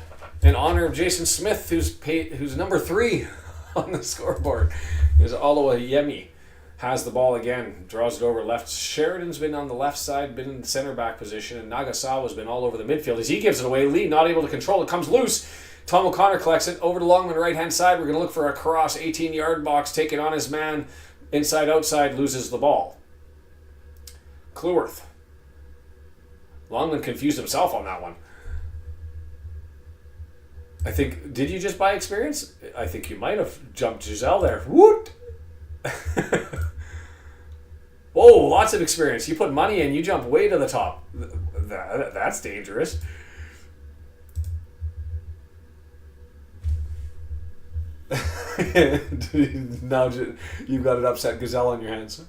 S1: in honor of Jason Smith, who's number 3 on the scoreboard. Is Oluwayemi has the ball again, draws it over left. Sheridan's been on the left side, been in the center back position, and Nagasawa's been all over the midfield as he gives it away. Lee not able to control it, comes loose. Tom O'Connor collects it over to Longman, right hand side. We're going to look for a cross, 18-yard box, taking on his man, inside outside, loses the ball. Clueworth. Longman confused himself on that one. I think, did you just buy experience? I think you might have jumped Giselle there. Woot! Whoa, lots of experience. You put money in, you jump way to the top. That's dangerous. Now you've got an upset gazelle on your hands.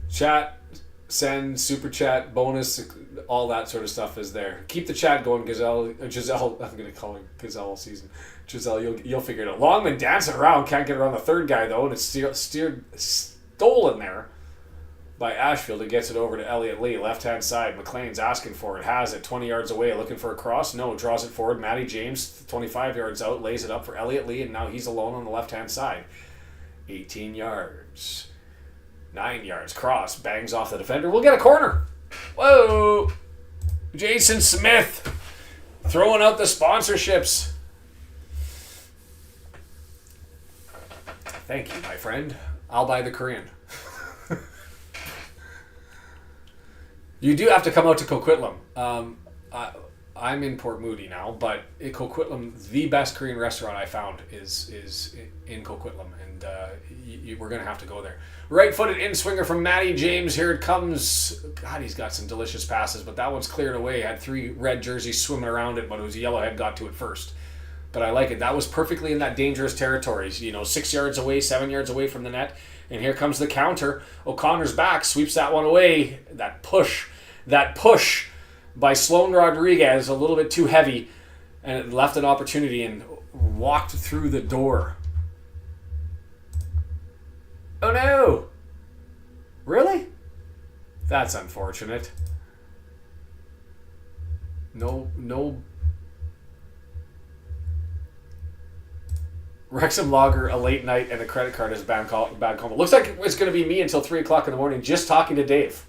S1: Chat, send, super chat, bonus, all that sort of stuff is there. Keep the chat going, Giselle. I'm going to call it Gazelle all season. Giselle, you'll figure it out. Longman dancing around, can't get around the third guy though, and it's stolen there by Ashfield. It gets it over to Elliot Lee, left-hand side. McLean's asking for it, has it, 20 yards away, looking for a cross. No, draws it forward. Matty James, 25 yards out, lays it up for Elliot Lee, and now he's alone on the left-hand side. 18 yards. 9 yards. Cross, bangs off the defender. We'll get a corner. Whoa! Jason Smith throwing out the sponsorships. Thank you, my friend. I'll buy the Korean. You do have to come out to Coquitlam. I'm in Port Moody now, but in Coquitlam, the best Korean restaurant I found is in Coquitlam, and we're going to have to go there. Right-footed in-swinger from Matty James. Here it comes. God, he's got some delicious passes, but that one's cleared away. Had 3 red jerseys swimming around it, but it was Yellowhead got to it first. But I like it. That was perfectly in that dangerous territory. 6 yards away, 7 yards away from the net. And here comes the counter. O'Connor's back, sweeps that one away. That push by Sloan Rodriguez, a little bit too heavy. And it left an opportunity and walked through the door. Oh no! Really? That's unfortunate. No. Wrexham Lager, a late night, and a credit card is bad coma. Looks like it's going to be me until 3 o'clock in the morning just talking to Dave.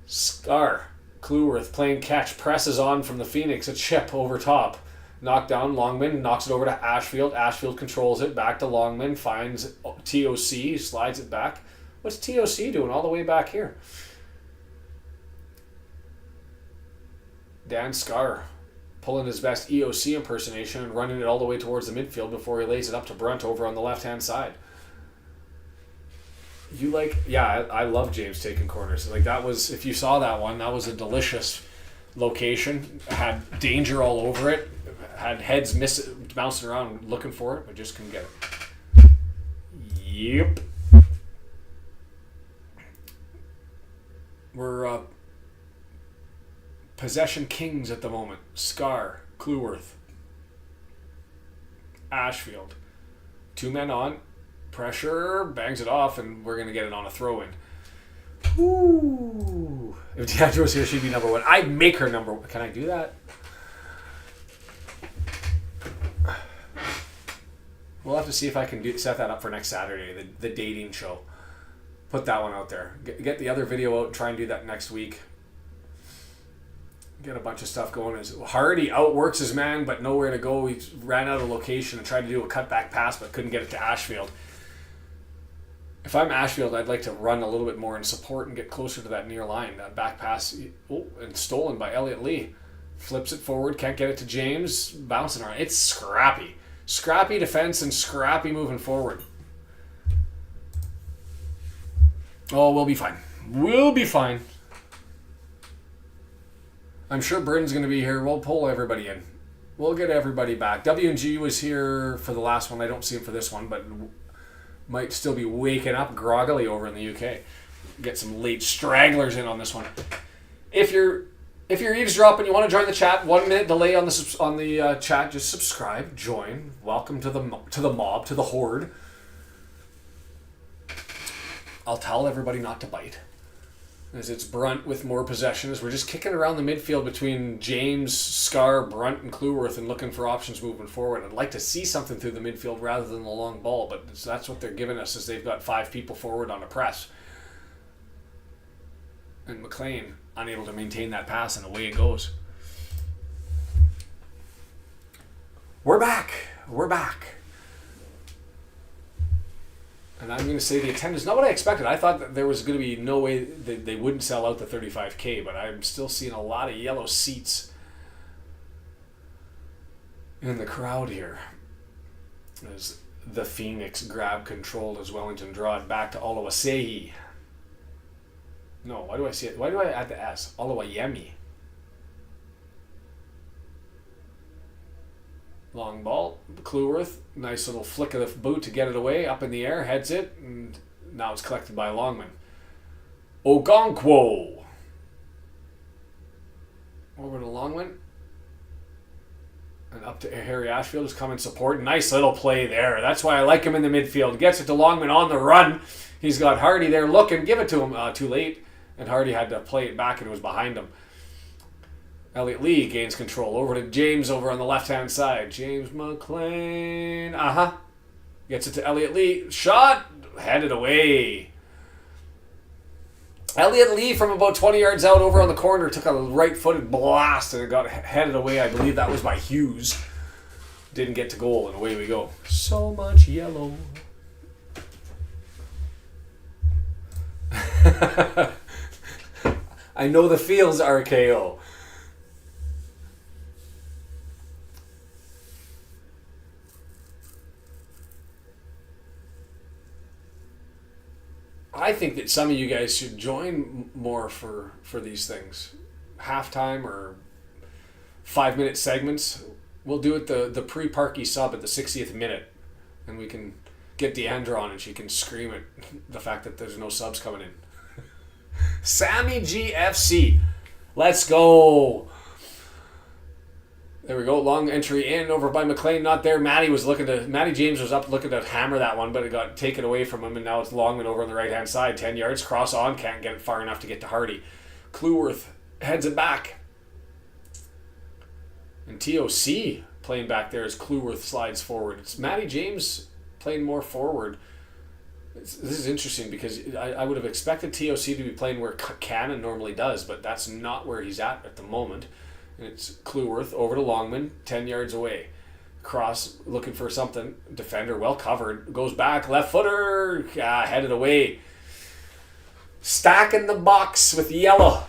S1: Scar. Clueworth playing catch, presses on from the Phoenix. A chip over top. Knocked down. Longman knocks it over to Ashfield. Ashfield controls it. Back to Longman. Finds TOC. Slides it back. What's TOC doing all the way back here? Dan Scar pulling his best EOC impersonation and running it all the way towards the midfield before he lays it up to Brunt over on the left-hand side. I love James taking corners. That was, if you saw that one, that was a delicious location. Had danger all over it. Had heads bouncing around looking for it, but just couldn't get it. Yep. We're possession kings at the moment. Scar, Clueworth, Ashfield. 2 men on. Pressure, bangs it off, and we're going to get it on a throw-in. Ooh. If Deandra was here, she'd be number 1. I'd make her number 1. Can I do that? We'll have to see if I can set that up for next Saturday, the dating show. Put that one out there. Get the other video out and try and do that next week. Get a bunch of stuff going. Hardy outworks his man, but nowhere to go. He ran out of location and tried to do a cutback pass, but couldn't get it to Ashfield. If I'm Ashfield, I'd like to run a little bit more in support and get closer to that near line. That back pass, and stolen by Elliot Lee. Flips it forward, can't get it to James. Bouncing around. It's scrappy. Scrappy defense and scrappy moving forward. Oh, we'll be fine. We'll be fine. I'm sure Burton's going to be here. We'll pull everybody in. We'll get everybody back. W&G was here for the last one. I don't see him for this one, but might still be waking up groggily over in the UK. Get some late stragglers in on this one. If you're eavesdropping, you want to join the chat. 1 minute delay on the chat. Just subscribe, join. Welcome to the mob, to the horde. I'll tell everybody not to bite, as it's Brunt with more possession, as we're just kicking around the midfield between James, Scar, Brunt, and Clueworth and looking for options moving forward. I'd like to see something through the midfield rather than the long ball, but that's what they're giving us, is they've got 5 people forward on a press. And McLean unable to maintain that pass, and away it goes. We're back. And I'm going to say the attendance, not what I expected. I thought that there was going to be no way that they wouldn't sell out the 35K, but I'm still seeing a lot of yellow seats in the crowd here. As the Phoenix grab control as Wellington draw it back to Oluwaseyi. No, why do I see it? Why do I add the S? Oluwayemi. Long ball, Clueworth, nice little flick of the boot to get it away, up in the air, heads it, and now it's collected by Longman. Ogonkwo. Over to Longman. And up to Harry Ashfield, who's come in support. Nice little play there. That's why I like him in the midfield. Gets it to Longman on the run. He's got Hardy there looking. Give it to him. Too late. And Hardy had to play it back, and it was behind him. Elliot Lee gains control. Over to James over on the left-hand side. James McLean. Gets it to Elliot Lee. Shot. Headed away. Elliot Lee from about 20 yards out over on the corner took a right-footed blast, and it got headed away. I believe that was by Hughes. Didn't get to goal, and away we go. So much yellow. I know the feels, RKO. I think that some of you guys should join more for these things. Halftime or 5-minute segments. We'll do it the pre-Parky sub at the 60th minute, and we can get Deandra on and she can scream at the fact that there's no subs coming in. Sammy GFC. Let's go. There we go. Long entry in over by McLean. Not there. Matty James was up looking to hammer that one, but it got taken away from him, and now it's Longman over on the right-hand side. 10 yards. Cross on. Can't get it far enough to get to Hardy. Clueworth heads it back. And TOC playing back there as Clueworth slides forward. It's Matty James playing more forward. This is interesting because I would have expected TOC to be playing where Cannon normally does, but that's not where he's at the moment. And it's Clueworth over to Longman, 10 yards away. Cross looking for something. Defender well covered. Goes back, left footer. Headed away. Stacking the box with yellow.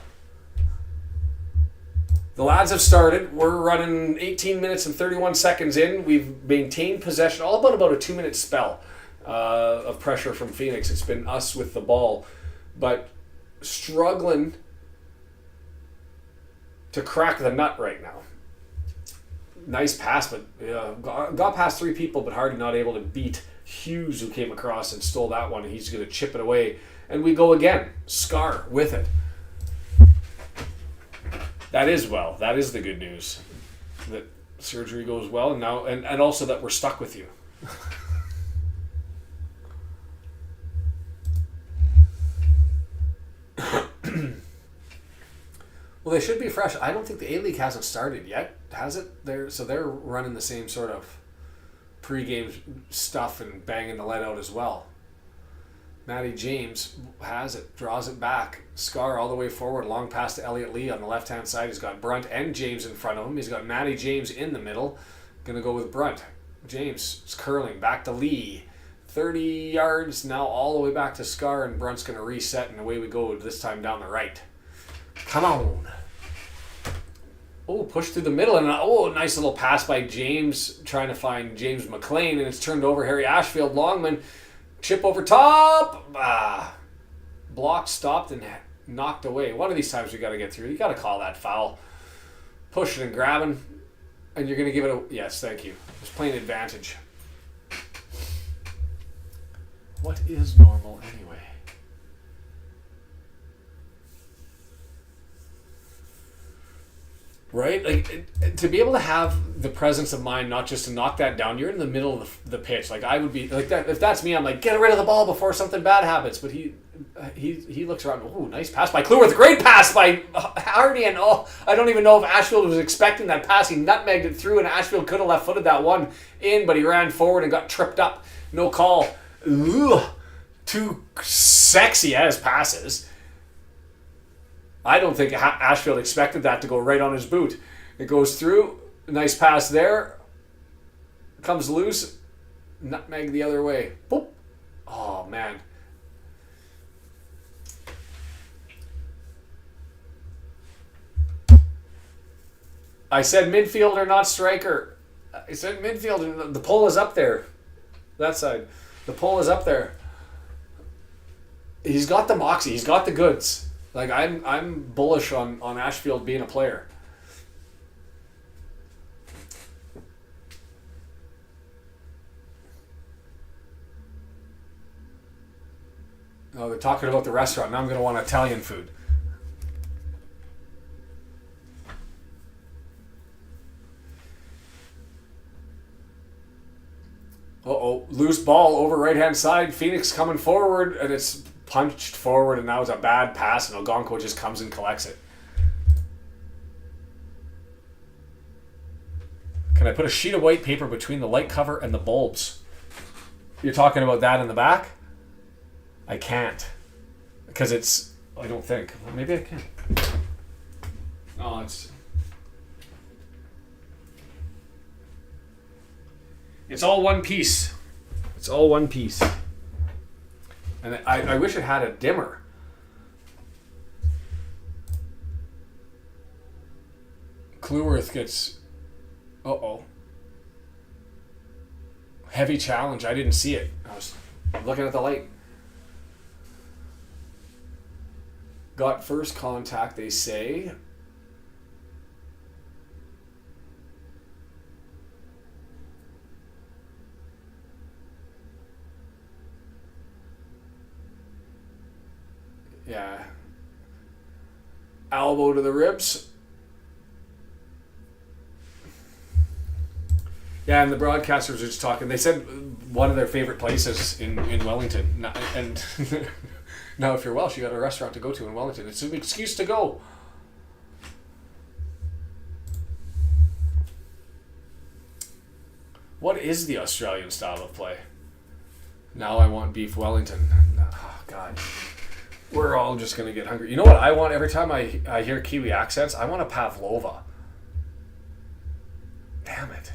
S1: The lads have started. We're running 18 minutes and 31 seconds in. We've maintained possession all about a 2-minute spell of pressure from Phoenix. It's been us with the ball, but struggling to crack the nut right now. Nice pass, but got past 3 people, but Hardy not able to beat Hughes, who came across and stole that one. And he's going to chip it away. And we go again. Scar with it. That is the good news. That surgery goes well, and now and also that we're stuck with you. Well, they should be fresh. I don't think the A-League hasn't started yet, has it? They're running the same sort of pre-game stuff and banging the lead out as well. Matty James has it, draws it back. Scar all the way forward, long pass to Elliot Lee on the left-hand side. He's got Brunt and James in front of him. He's got Matty James in the middle. Going to go with Brunt. James is curling, back to Lee. 30 yards, now all the way back to Scar, and Brunt's going to reset, and away we go, this time down the right. Come on. Oh, push through the middle, and nice little pass by James, trying to find James McLean, and it's turned over. Harry Ashfield, Longman. Chip over top. Blocked, stopped, and knocked away. One of these times we got to get through. You got to call that foul. Pushing and grabbing. And you're going to give it a... Yes, thank you. Just playing advantage. What is normal anyway? Right? Like, to be able to have the presence of mind, not just to knock that down, you're in the middle of the pitch. Like, I would be, like that. If that's me, I'm like, get rid of the ball before something bad happens. But he looks around, nice pass by Clueworth, great pass by Hardy, and I don't even know if Ashfield was expecting that pass. He nutmegged it through, and Ashfield could have left-footed that one in, but he ran forward and got tripped up. No call. Ugh. Too sexy as passes. I don't think Ashfield expected that to go right on his boot. It goes through. Nice pass there. Comes loose. Nutmeg the other way. Boop. Oh, man. I said midfielder, not striker. I said midfielder. The pole is up there. That side. The pole is up there. He's got the moxie. He's got the goods. Like, I'm bullish on Ashfield being a player. Oh, they're talking about the restaurant. Now I'm going to want Italian food. Loose ball over right-hand side. Phoenix coming forward, and it's punched forward, and now it's a bad pass, and Ogonko just comes and collects it. Can I put a sheet of white paper between the light cover and the bulbs? You're talking about that in the back? I can't. Because it's... I don't think. Well, maybe I can. Oh, it's... It's all one piece. It's all one piece. And I wish it had a dimmer. Clueworth gets... Heavy challenge. I didn't see it. I was looking at the light. Got first contact, they say. Yeah. Elbow to the ribs. Yeah, and the broadcasters were just talking. They said one of their favorite places in Wellington. And now if you're Welsh, you got a restaurant to go to in Wellington. It's an excuse to go. What is the Australian style of play? Now I want beef Wellington. Oh, God. We're all just going to get hungry. You know what I want every time I hear Kiwi accents? I want a pavlova. Damn it.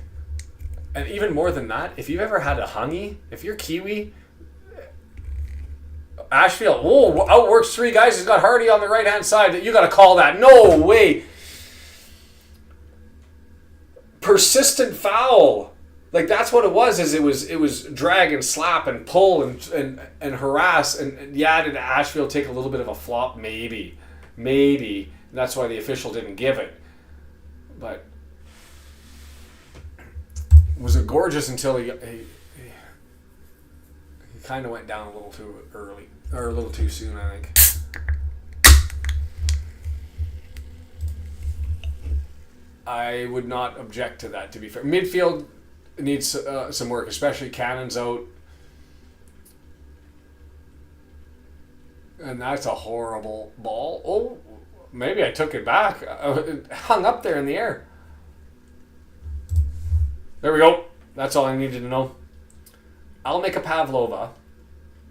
S1: And even more than that, if you've ever had a hungy, if you're Kiwi, Ashfield, outworks three guys. He's got Hardy on the right-hand side. You got to call that. No way. Persistent foul. Like, that's what it was. Is it was drag and slap and pull and harass. And yeah, did Ashfield take a little bit of a flop? Maybe. That's why the official didn't give it. But was it gorgeous until he kind of went down a little too early, or a little too soon, I think. I would not object to that, to be fair. Midfield needs some work, especially Cannon's out. And that's a horrible ball. Oh, maybe I took it back. It hung up there in the air. There we go. That's all I needed to know. I'll make a pavlova.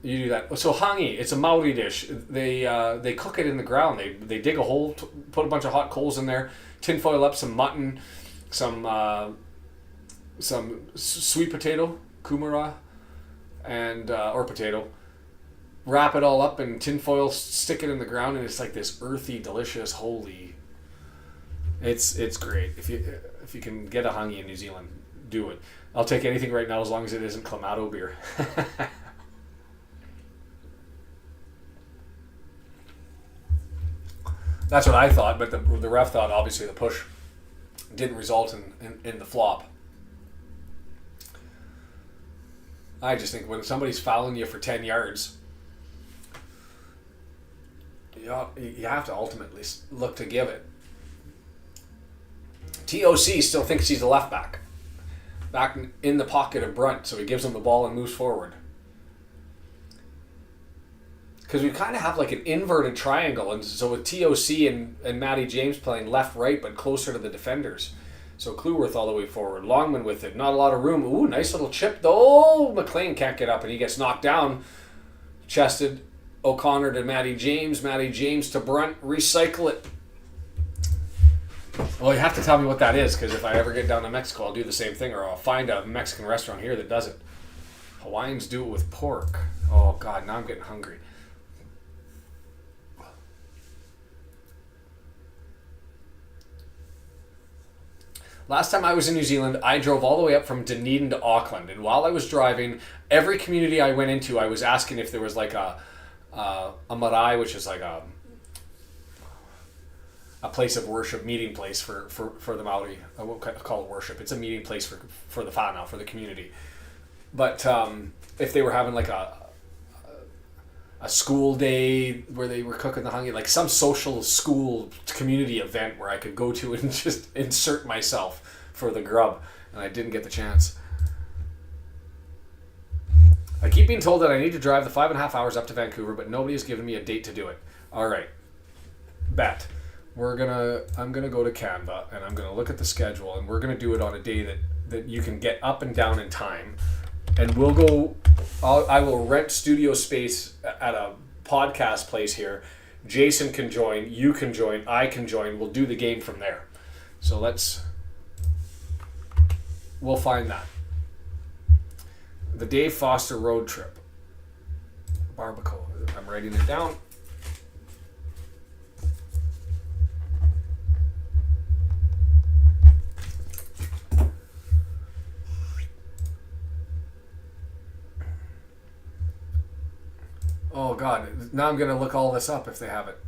S1: You do that. So hangi, it's a Maori dish. They cook it in the ground. They dig a hole, put a bunch of hot coals in there, tinfoil up some mutton, some sweet potato, kumara, and or potato. Wrap it all up in tinfoil, stick it in the ground, and it's like this earthy, delicious, holy. It's great. If you can get a hangi in New Zealand, do it. I'll take anything right now as long as it isn't Clamato beer. That's what I thought, but the ref thought obviously the push didn't result in the flop. I just think when somebody's fouling you for 10 yards, you have to ultimately look to give it. TOC still thinks he's a left back in the pocket of Brunt, so he gives him the ball and moves forward. Because we kind of have like an inverted triangle, and so with TOC and Matty James playing left-right, but closer to the defenders. So Clueworth all the way forward, Longman with it, not a lot of room. Ooh, nice little chip though. McLean can't get up, and he gets knocked down. Chested, O'Connor to Matty James to Brunt, recycle it. Well, you have to tell me what that is, because if I ever get down to Mexico, I'll do the same thing, or I'll find a Mexican restaurant here that does it. Hawaiians do it with pork. Oh, God, now I'm getting hungry. Last time I was in New Zealand, I drove all the way up from Dunedin to Auckland, and while I was driving, every community I went into, I was asking if there was like a marae, which is like a place of worship, meeting place for the Maori. I won't call it worship. It's a meeting place for the whānau, for the community. But if they were having like a school day where they were cooking the hangi, like some social school community event where I could go to and just insert myself for the grub, and I didn't get the chance. I keep being told that I need to drive the 5.5 hours up to Vancouver, but nobody has given me a date to do it. All right, bet. I'm gonna go to Canva, and I'm gonna look at the schedule, and we're gonna do it on a day that you can get up and down in time, and we'll go. I will rent studio space at a podcast place here. Jason can join, you can join, I can join. We'll do the game from there. So we'll find that. The Dave Foster road trip. Barbacoa. I'm writing it down. Oh God! Now I'm gonna look all this up if they have it.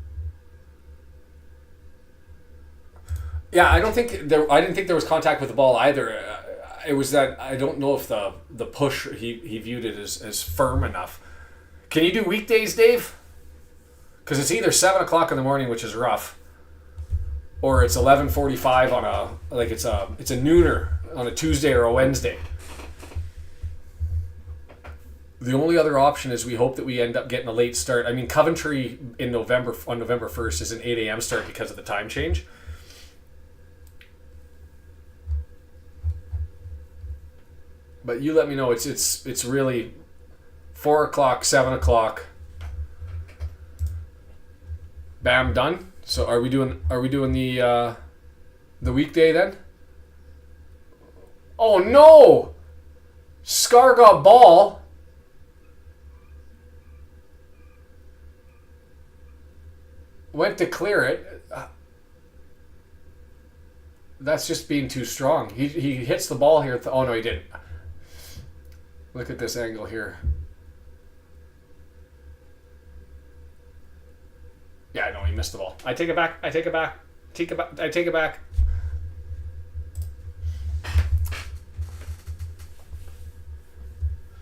S1: Yeah, I didn't think there was contact with the ball either. It was that I don't know if the push he viewed it as firm enough. Can you do weekdays, Dave? Because it's either 7 o'clock in the morning, which is rough, or it's 11:45 on it's a nooner on a Tuesday or a Wednesday. The only other option is we hope that we end up getting a late start. I mean, Coventry on November 1st is an 8 a.m. start because of the time change. But you let me know. It's really 4 o'clock, 7 o'clock. Bam, done. So are we doing the weekday then? Oh no! Scar got ball. Went to clear it. That's just being too strong. He hits the ball here. Oh no, he didn't. Look at this angle here. Yeah, I know he missed the ball. I take it back. I take it back. I take it back.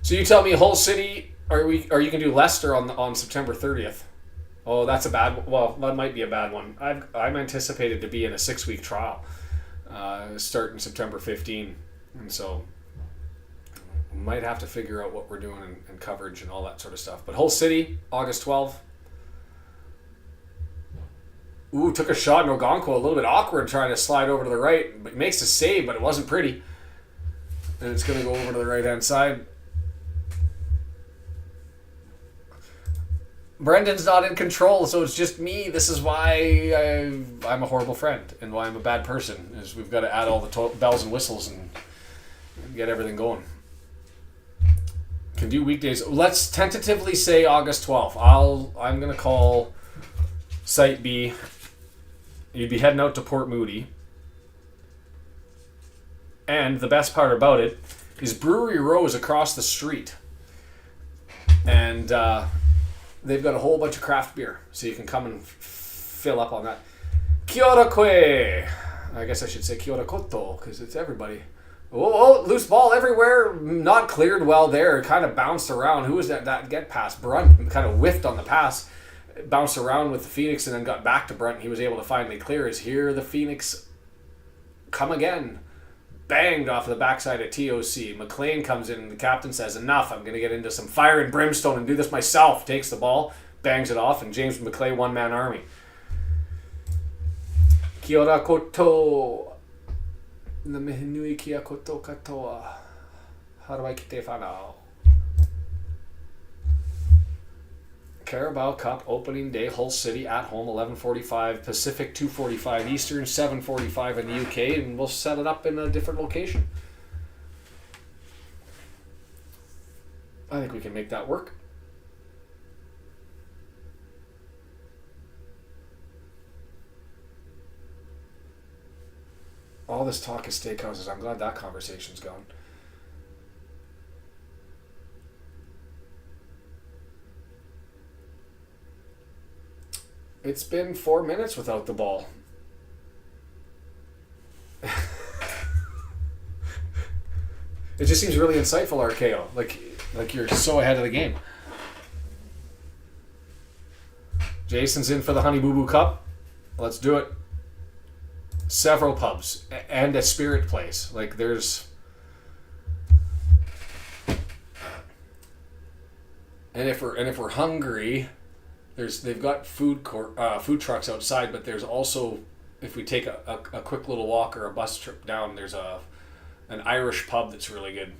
S1: So you tell me, Hull City, are you gonna do Leicester on September 30th? Oh, that's a bad. Well, that might be a bad one. I'm anticipated to be in a 6-week trial, starting September 15, and so might have to figure out what we're doing and coverage and all that sort of stuff. But Hull City, August 12th. Ooh, took a shot in Ogonko, a little bit awkward trying to slide over to the right, but makes a save, but it wasn't pretty. And it's going to go over to the right-hand side. Brendan's not in control, so it's just me. This is why I'm a horrible friend and why I'm a bad person, is we've got to add all the bells and whistles and get everything going. Can do weekdays. Let's tentatively say August 12th. I'm going to call Site B. You'd be heading out to Port Moody. And the best part about it is Brewery Row is across the street. And they've got a whole bunch of craft beer, so you can come and fill up on that. Kia ora koe. I guess I should say kia ora koto, because it's everybody. Oh, loose ball everywhere. Not cleared well there. It kind of bounced around. Who was that get past? Brunt kind of whiffed on the pass. Bounced around with the Phoenix and then got back to Brunt. He was able to finally clear. Is here the Phoenix come again. Banged off the backside of TOC. McLean comes in and the captain says, enough. I'm going to get into some fire and brimstone and do this myself. Takes the ball, bangs it off, and James McLean one-man army. Kia ora koto. Na mihinui kia koto katoa. Harawai ki te whanau. Carabao Cup opening day, Hull City at home, 11:45 Pacific, 2:45 Eastern, 7:45 in the UK, and we'll set it up in a different location. I think we can make that work. All this talk is steakhouses. I'm glad that conversation's gone. It's been 4 minutes without the ball. It just seems really insightful, RKO. Like you're so ahead of the game. Jason's in for the Honey Boo Boo Cup. Let's do it. Several pubs and a spirit place. Like there's... And if we're hungry... They've got food trucks outside, but there's also, if we take a quick little walk or a bus trip down, there's an Irish pub that's really good.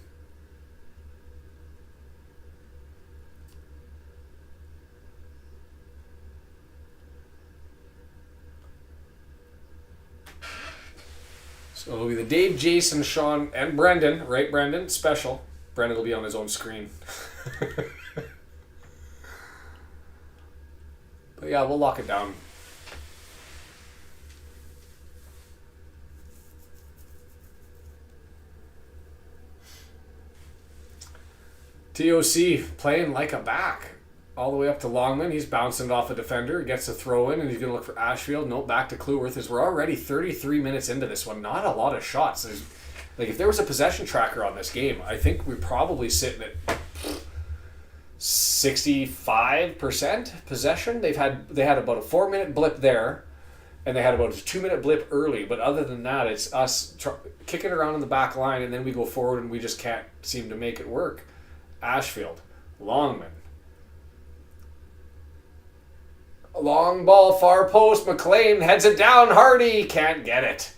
S1: So it'll be the Dave, Jason, Sean, and Brendan, right, Brendan? Special. Brendan will be on his own screen. But yeah, we'll lock it down. TOC playing like a back. All the way up to Longman. He's bouncing it off a defender. Gets a throw in and he's going to look for Ashfield. Nope, back to Cleworth. As we're already 33 minutes into this one. Not a lot of shots. If there was a possession tracker on this game, I think we're probably sitting at 65% possession. They had about a 4-minute blip there, and they had about a 2-minute blip early. But other than that, it's us kicking around in the back line, and then we go forward, and we just can't seem to make it work. Ashfield, Longman. Long ball, far post, McLean heads it down, Hardy can't get it.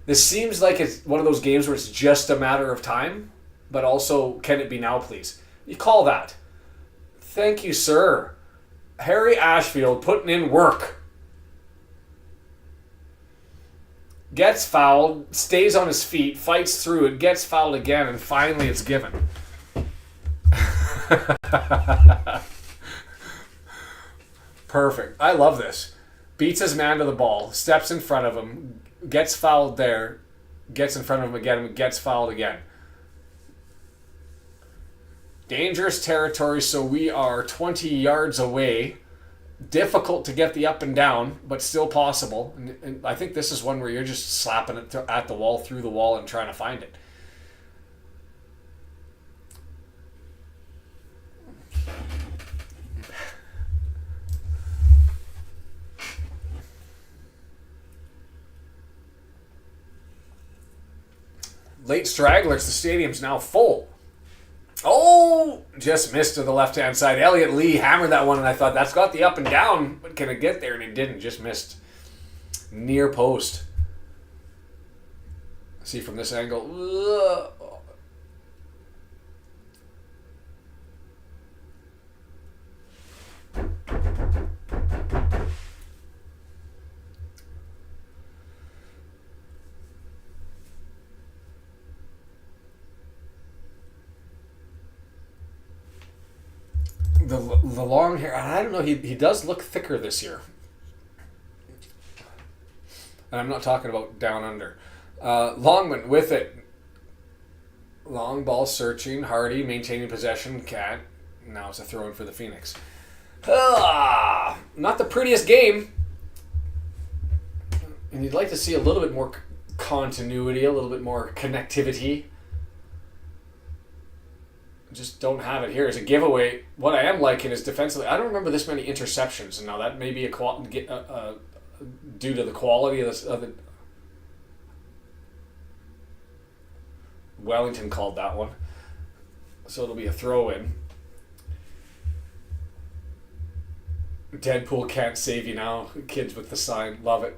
S1: This seems like it's one of those games where it's just a matter of time, but also, can it be now, please? You call that. Thank you, sir. Harry Ashfield putting in work. Gets fouled, stays on his feet, fights through it, gets fouled again, and finally it's given. Perfect. I love this. Beats his man to the ball, steps in front of him, gets fouled there, gets in front of him again, gets fouled again. Dangerous territory, so we are 20 yards away. Difficult to get the up and down, but still possible. And I think this is one where you're just slapping it at the wall, through the wall, and trying to find it. Late stragglers, the stadium's now full. Oh, just missed to the left-hand side. Elliot Lee hammered that one, and I thought, that's got the up and down, but can it get there? And it didn't, just missed. Near post. See from this angle. The long hair, I don't know, he does look thicker this year. And I'm not talking about down under. Longman with it. Long ball searching. Hardy maintaining possession. Can't. Now it's a throw in for the Phoenix. Not the prettiest game. And you'd like to see a little bit more continuity, a little bit more connectivity. Just don't have it here as a giveaway. What I am liking is defensively, I don't remember this many interceptions. And now that may be due to the quality of the Wellington called that one. So it'll be a throw-in. Deadpool can't save you now. Kids with the sign. Love it.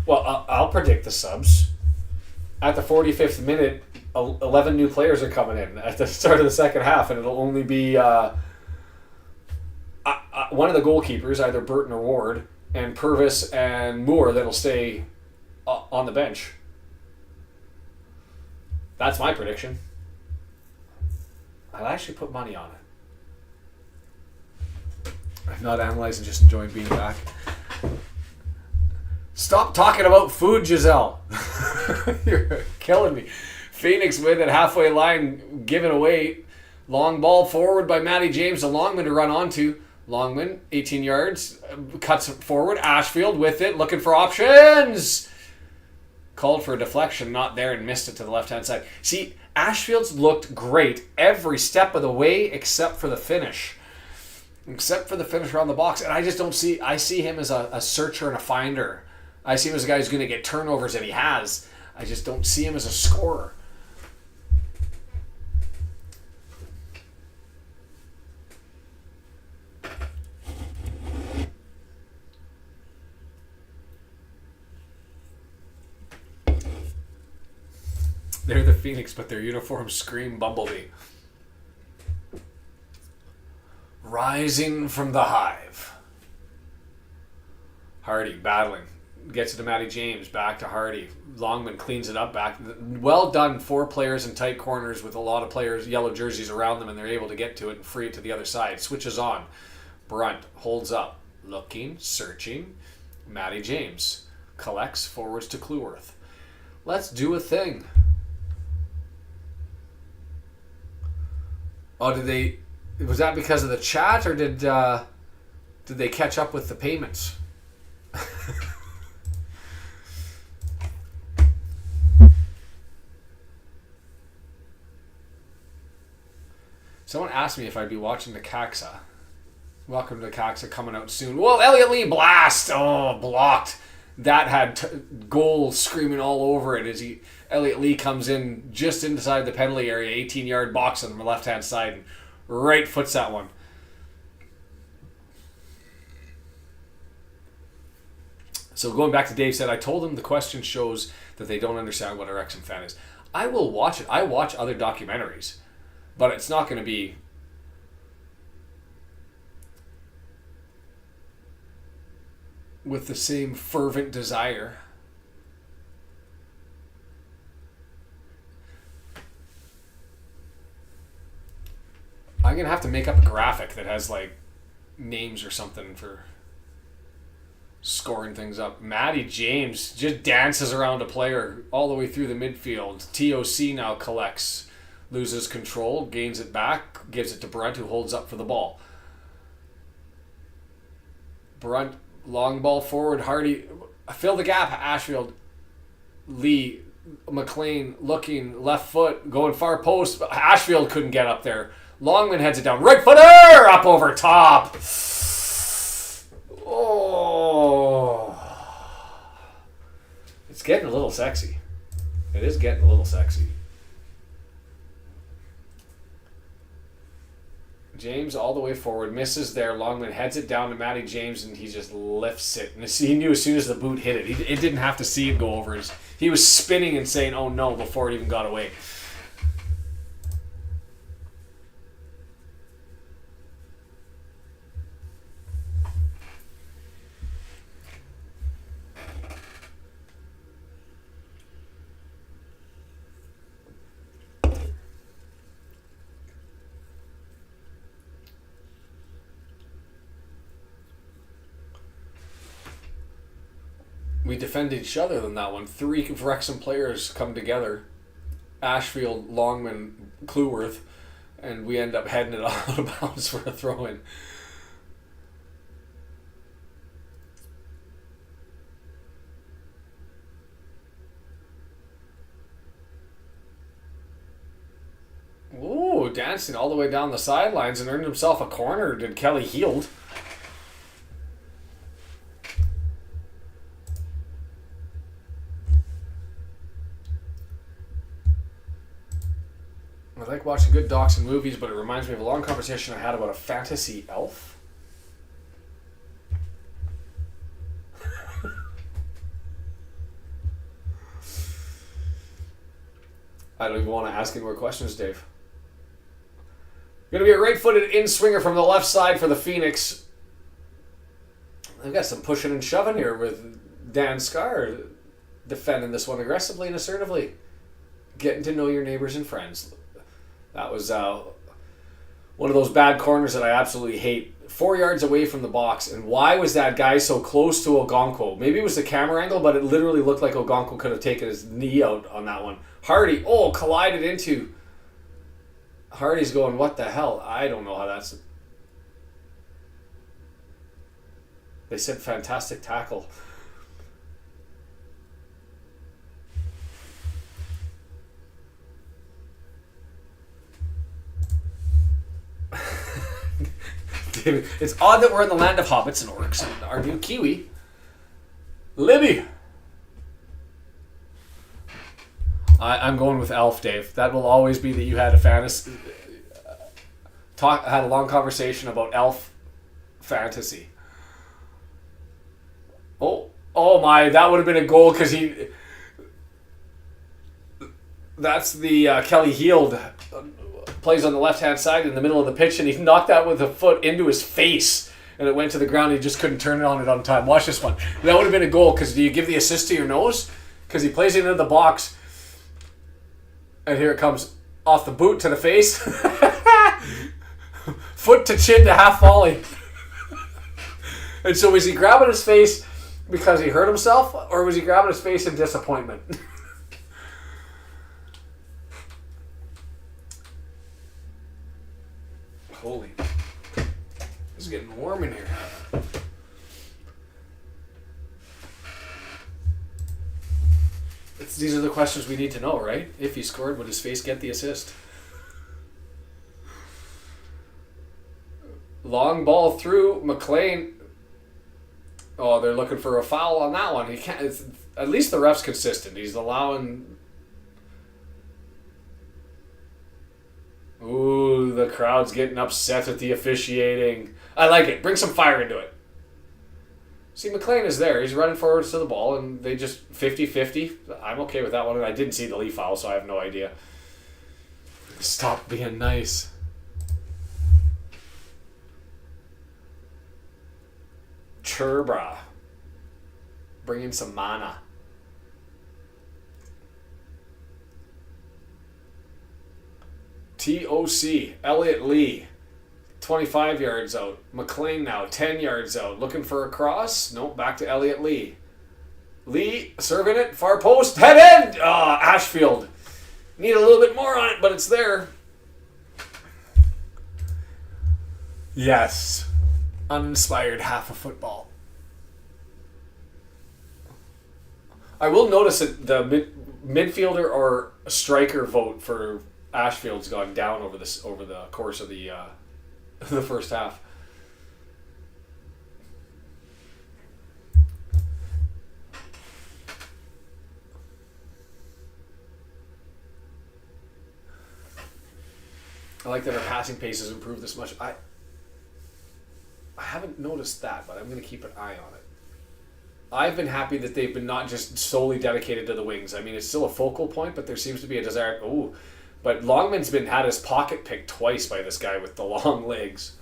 S1: Well, I'll predict the subs. At the 45th minute, 11 new players are coming in at the start of the second half, and it'll only be one of the goalkeepers, either Burton or Ward, and Purvis and Moore that'll stay on the bench. That's my prediction. I'll actually put money on it. I'm not analyzing, just enjoying being back. Stop talking about food, Giselle. You're killing me. Phoenix with it, halfway line, giving away. Long ball forward by Matty James to Longman to run onto. Longman, 18 yards, cuts forward. Ashfield with it, looking for options. Called for a deflection, not there, and missed it to the left-hand side. See, Ashfield's looked great every step of the way except for the finish. Except for the finish around the box. And I just don't see... I see him as a searcher and a finder. I see him as a guy who's going to get turnovers, and he has. I just don't see him as a scorer. They're the Phoenix, but their uniforms scream Bumblebee. Rising from the hive. Hardy battling. Gets it to Matty James. Back to Hardy. Longman cleans it up back. Well done. 4 players in tight corners with a lot of players, yellow jerseys around them, and they're able to get to it and free it to the other side. Switches on. Brunt holds up. Looking. Searching. Matty James. Collects. Forwards to Clueworth. Let's do a thing. Oh, was that because of the chat, or did they catch up with the payments? Someone asked me if I'd be watching the Caxa. Welcome to the Caxa coming out soon. Well, Elliot Lee blast! Oh, blocked. That had goal screaming all over it as Elliot Lee comes in just inside the penalty area, 18-yard box on the left-hand side, and right foots that one. So going back to Dave said, I told him the question shows that they don't understand what a Wrexham fan is. I will watch it. I watch other documentaries, but it's not going to be with the same fervent desire. I'm going to have to make up a graphic that has like names or something for scoring things up. Matty James just dances around a player all the way through the midfield. TOC now collects, loses control, gains it back, gives it to Brunt, who holds up for the ball. Brunt, long ball forward, Hardy, fill the gap, Ashfield, Lee, McLean looking, left foot, going far post, but Ashfield couldn't get up there. Longman heads it down, right footer, up over top. Oh, it's getting a little sexy. It is getting a little sexy. James all the way forward, misses there. Longman heads it down to Matty James, and he just lifts it. And he knew as soon as the boot hit it, it didn't have to see it go over. He was spinning and saying, oh no, before it even got away. We defended each other in that one. 3 Wrexham players come together. Ashfield, Longman, Clueworth, and we end up heading it out of bounds for a throw-in. Ooh, dancing all the way down the sidelines and earned himself a corner. Did Kelly Heald. I like watching good docs and movies, but it reminds me of a long conversation I had about a fantasy elf. I don't even want to ask any more questions, Dave. Going to be a right-footed in-swinger from the left side for the Phoenix. They've got some pushing and shoving here with Dan Scarr defending this one aggressively and assertively. Getting to know your neighbors and friends. That was one of those bad corners that I absolutely hate. 4 yards away from the box. And why was that guy so close to Ogonko? Maybe it was the camera angle, but it literally looked like Ogonko could have taken his knee out on that one. Hardy, collided into. Hardy's going, what the hell? I don't know how that's... They said fantastic tackle. It's odd that we're in the land of hobbits and orcs and our new Kiwi, Libby. I'm going with Elf, Dave. That will always be that you had a fantasy. Had a long conversation about Elf fantasy. Oh my! That would have been a goal because he. That's the Kelly Heald. Plays on the left-hand side in the middle of the pitch, and he knocked that with a foot into his face, and it went to the ground. He just couldn't turn it on time. Watch this one. That would have been a goal, because do you give the assist to your nose? Because he plays it into the box, and here it comes off the boot to the face. Foot to chin to half volley. And so was he grabbing his face because he hurt himself, or was he grabbing his face in disappointment? Holy. It's getting warm in here. These are the questions we need to know, right? If he scored, would his face get the assist? Long ball through. McLean. Oh, they're looking for a foul on that one. He can't. At least the ref's consistent. He's allowing. Ooh, the crowd's getting upset at the officiating. I like it. Bring some fire into it. See, McLean is there. He's running forwards to the ball, and they just 50-50. I'm okay with that one, and I didn't see the leaf foul, so I have no idea. Stop being nice. Churba. Bring in some mana. TOC. Elliot Lee. 25 yards out. McLean now 10 yards out. Looking for a cross. Nope, back to Elliot Lee. Lee serving it. Far post. Head end. Ashfield. Need a little bit more on it, but it's there. Yes. Uninspired half of football. I will notice that the midfielder or striker vote for Ashfield's gone down over the course of the first half. I like that our passing pace has improved this much. I haven't noticed that, but I'm going to keep an eye on it. I've been happy that they've been not just solely dedicated to the wings. I mean, it's still a focal point, but there seems to be a desire. Ooh, but Longman's had his pocket picked twice by this guy with the long legs.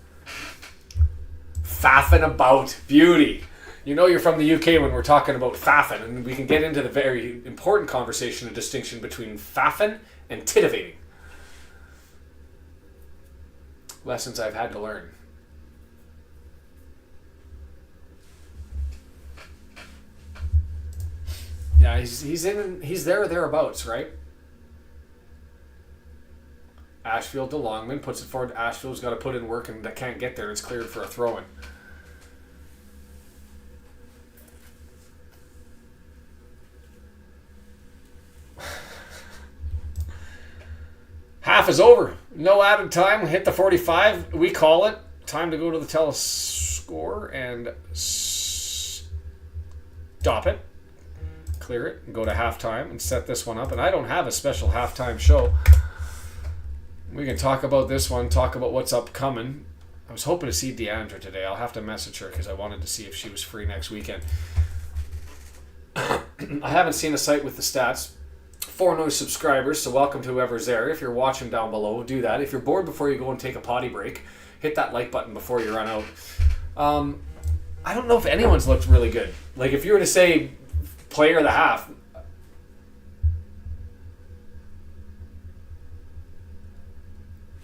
S1: Faffing about. Beauty. You know you're from the UK when we're talking about faffing, and we can get into the very important conversation and distinction between faffing and titivating. Lessons I've had to learn. Yeah, he's there or thereabouts, right? Ashfield to Longman, puts it forward. Ashfield's got to put in work and that can't get there. It's cleared for a throw-in. Half is over. No added time. Hit the 45. We call it. Time to go to the telescore and stop it. Clear it and go to halftime and set this one up. And I don't have a special halftime show. We can talk about this one, talk about what's upcoming. I was hoping to see Deandra today. I'll have to message her because I wanted to see if she was free next weekend. I haven't seen a site with the stats. 4 new subscribers, so welcome to whoever's there. If you're watching down below, do that. If you're bored before you go and take a potty break, hit that like button before you run out. I don't know if anyone's looked really good. Like, if you were to say player of the half,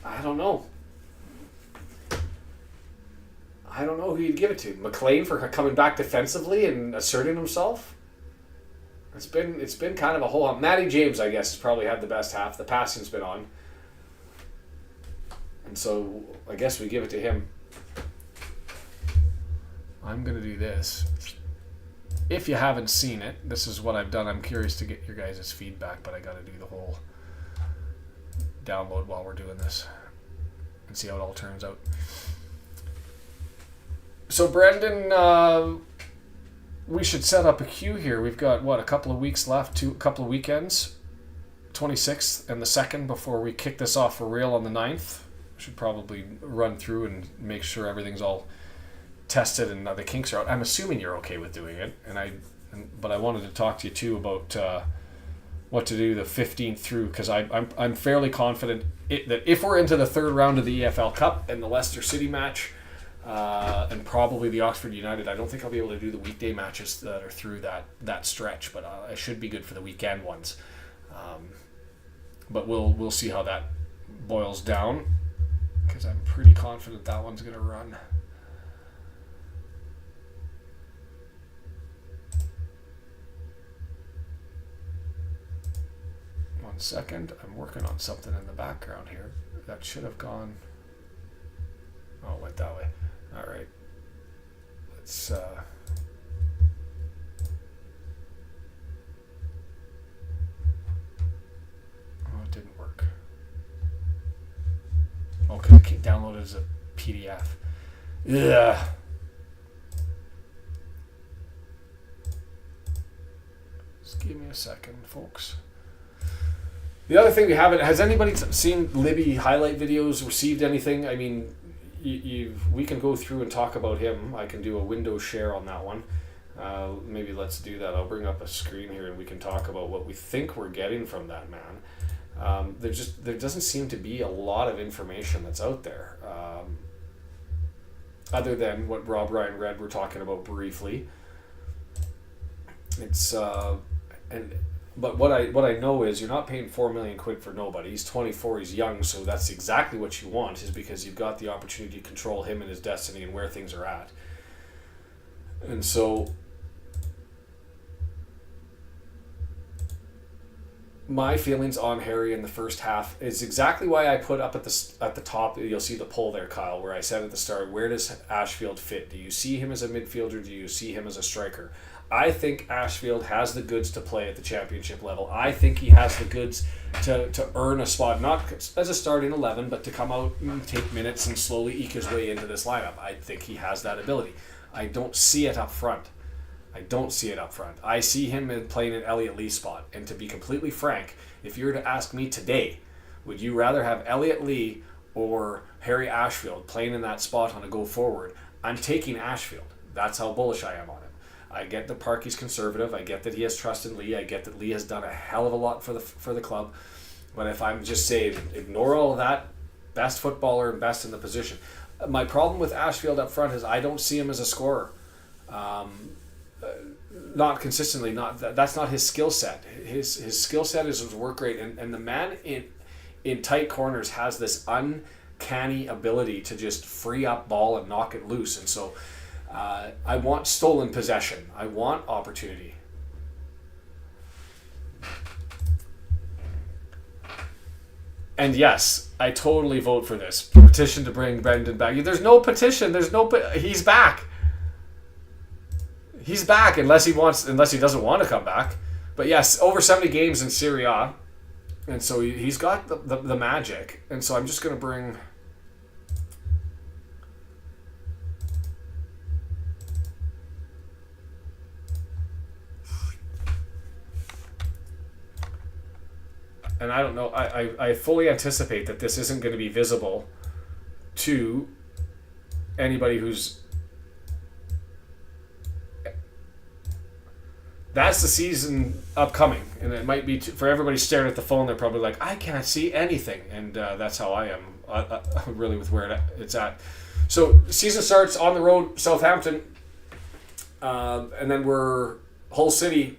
S1: I don't know. I don't know who you'd give it to. McLean for coming back defensively and asserting himself. It's been kind of a whole. Matty James, I guess, has probably had the best half. The passing's been on, and so I guess we give it to him. I'm gonna do this. If you haven't seen it, this is what I've done. I'm curious to get your guys' feedback, but I got to do the whole download while we're doing this and see how it all turns out. So Brendan, we should set up a queue here. We've got, a couple of weeks left, a couple of weekends, 26th and the 2nd before we kick this off for real on the 9th. Should probably run through and make sure everything's all tested and the kinks are out. I'm assuming you're okay with doing it, but I wanted to talk to you too about what to do the 15th through, because I'm fairly confident that if we're into the 3rd round of the EFL Cup and the Leicester City match, and probably the Oxford United, I don't think I'll be able to do the weekday matches that are through that stretch, but I should be good for the weekend ones. But we'll see how that boils down, because I'm pretty confident that one's going to run. One second, I'm working on something in the background here. That should have gone. Oh, it went that way. All right. Let's. Oh, it didn't work. Okay, download it as a PDF. Yeah. Just give me a second, folks. The other thing we haven't... Has anybody seen Libby highlight videos, received anything? I mean, we can go through and talk about him. I can do a window share on that one. Maybe let's do that. I'll bring up a screen here and we can talk about what we think we're getting from that man. There doesn't seem to be a lot of information that's out there. Other than what Rob, Ryan, Red were talking about briefly. But what I know is you're not paying £4 million for nobody. He's 24, he's young, so that's exactly what you want, is because you've got the opportunity to control him and his destiny and where things are at. And so my feelings on Harry in the first half is exactly why I put up at the top. You'll see the poll there, Kyle, where I said at the start, where does Ashfield fit? Do you see him as a midfielder? Do you see him as a striker? I think Ashfield has the goods to play at the championship level. I think he has the goods to earn a spot, not as a starting 11, but to come out and take minutes and slowly eke his way into this lineup. I think he has that ability. I don't see it up front. I see him playing an Elliot Lee spot. And to be completely frank, if you were to ask me today, would you rather have Elliot Lee or Harry Ashfield playing in that spot on a go forward? I'm taking Ashfield. That's how bullish I am on him. I get that Parky's conservative. I get that he has trust in Lee. I get that Lee has done a hell of a lot for the club. But if I'm just saying, ignore all of that, best footballer and best in the position. My problem with Ashfield up front is I don't see him as a scorer. Not consistently. That's not his skill set. His skill set is his work rate, and the man in tight corners has this uncanny ability to just free up ball and knock it loose. And so I want stolen possession. I want opportunity. And yes, I totally vote for this petition to bring Brendan back. There's no petition. He's back. He's back unless he doesn't want to come back. But yes, over 70 games in Serie A, and so he's got the magic. And so I'm just going to bring. And I don't know, I fully anticipate that this isn't going to be visible to anybody who's... That's the season upcoming. And it might be, for everybody staring at the phone, they're probably like, I can't see anything. And that's how I am, really, with where it's at. So, season starts on the road, Southampton. And then we're Hull City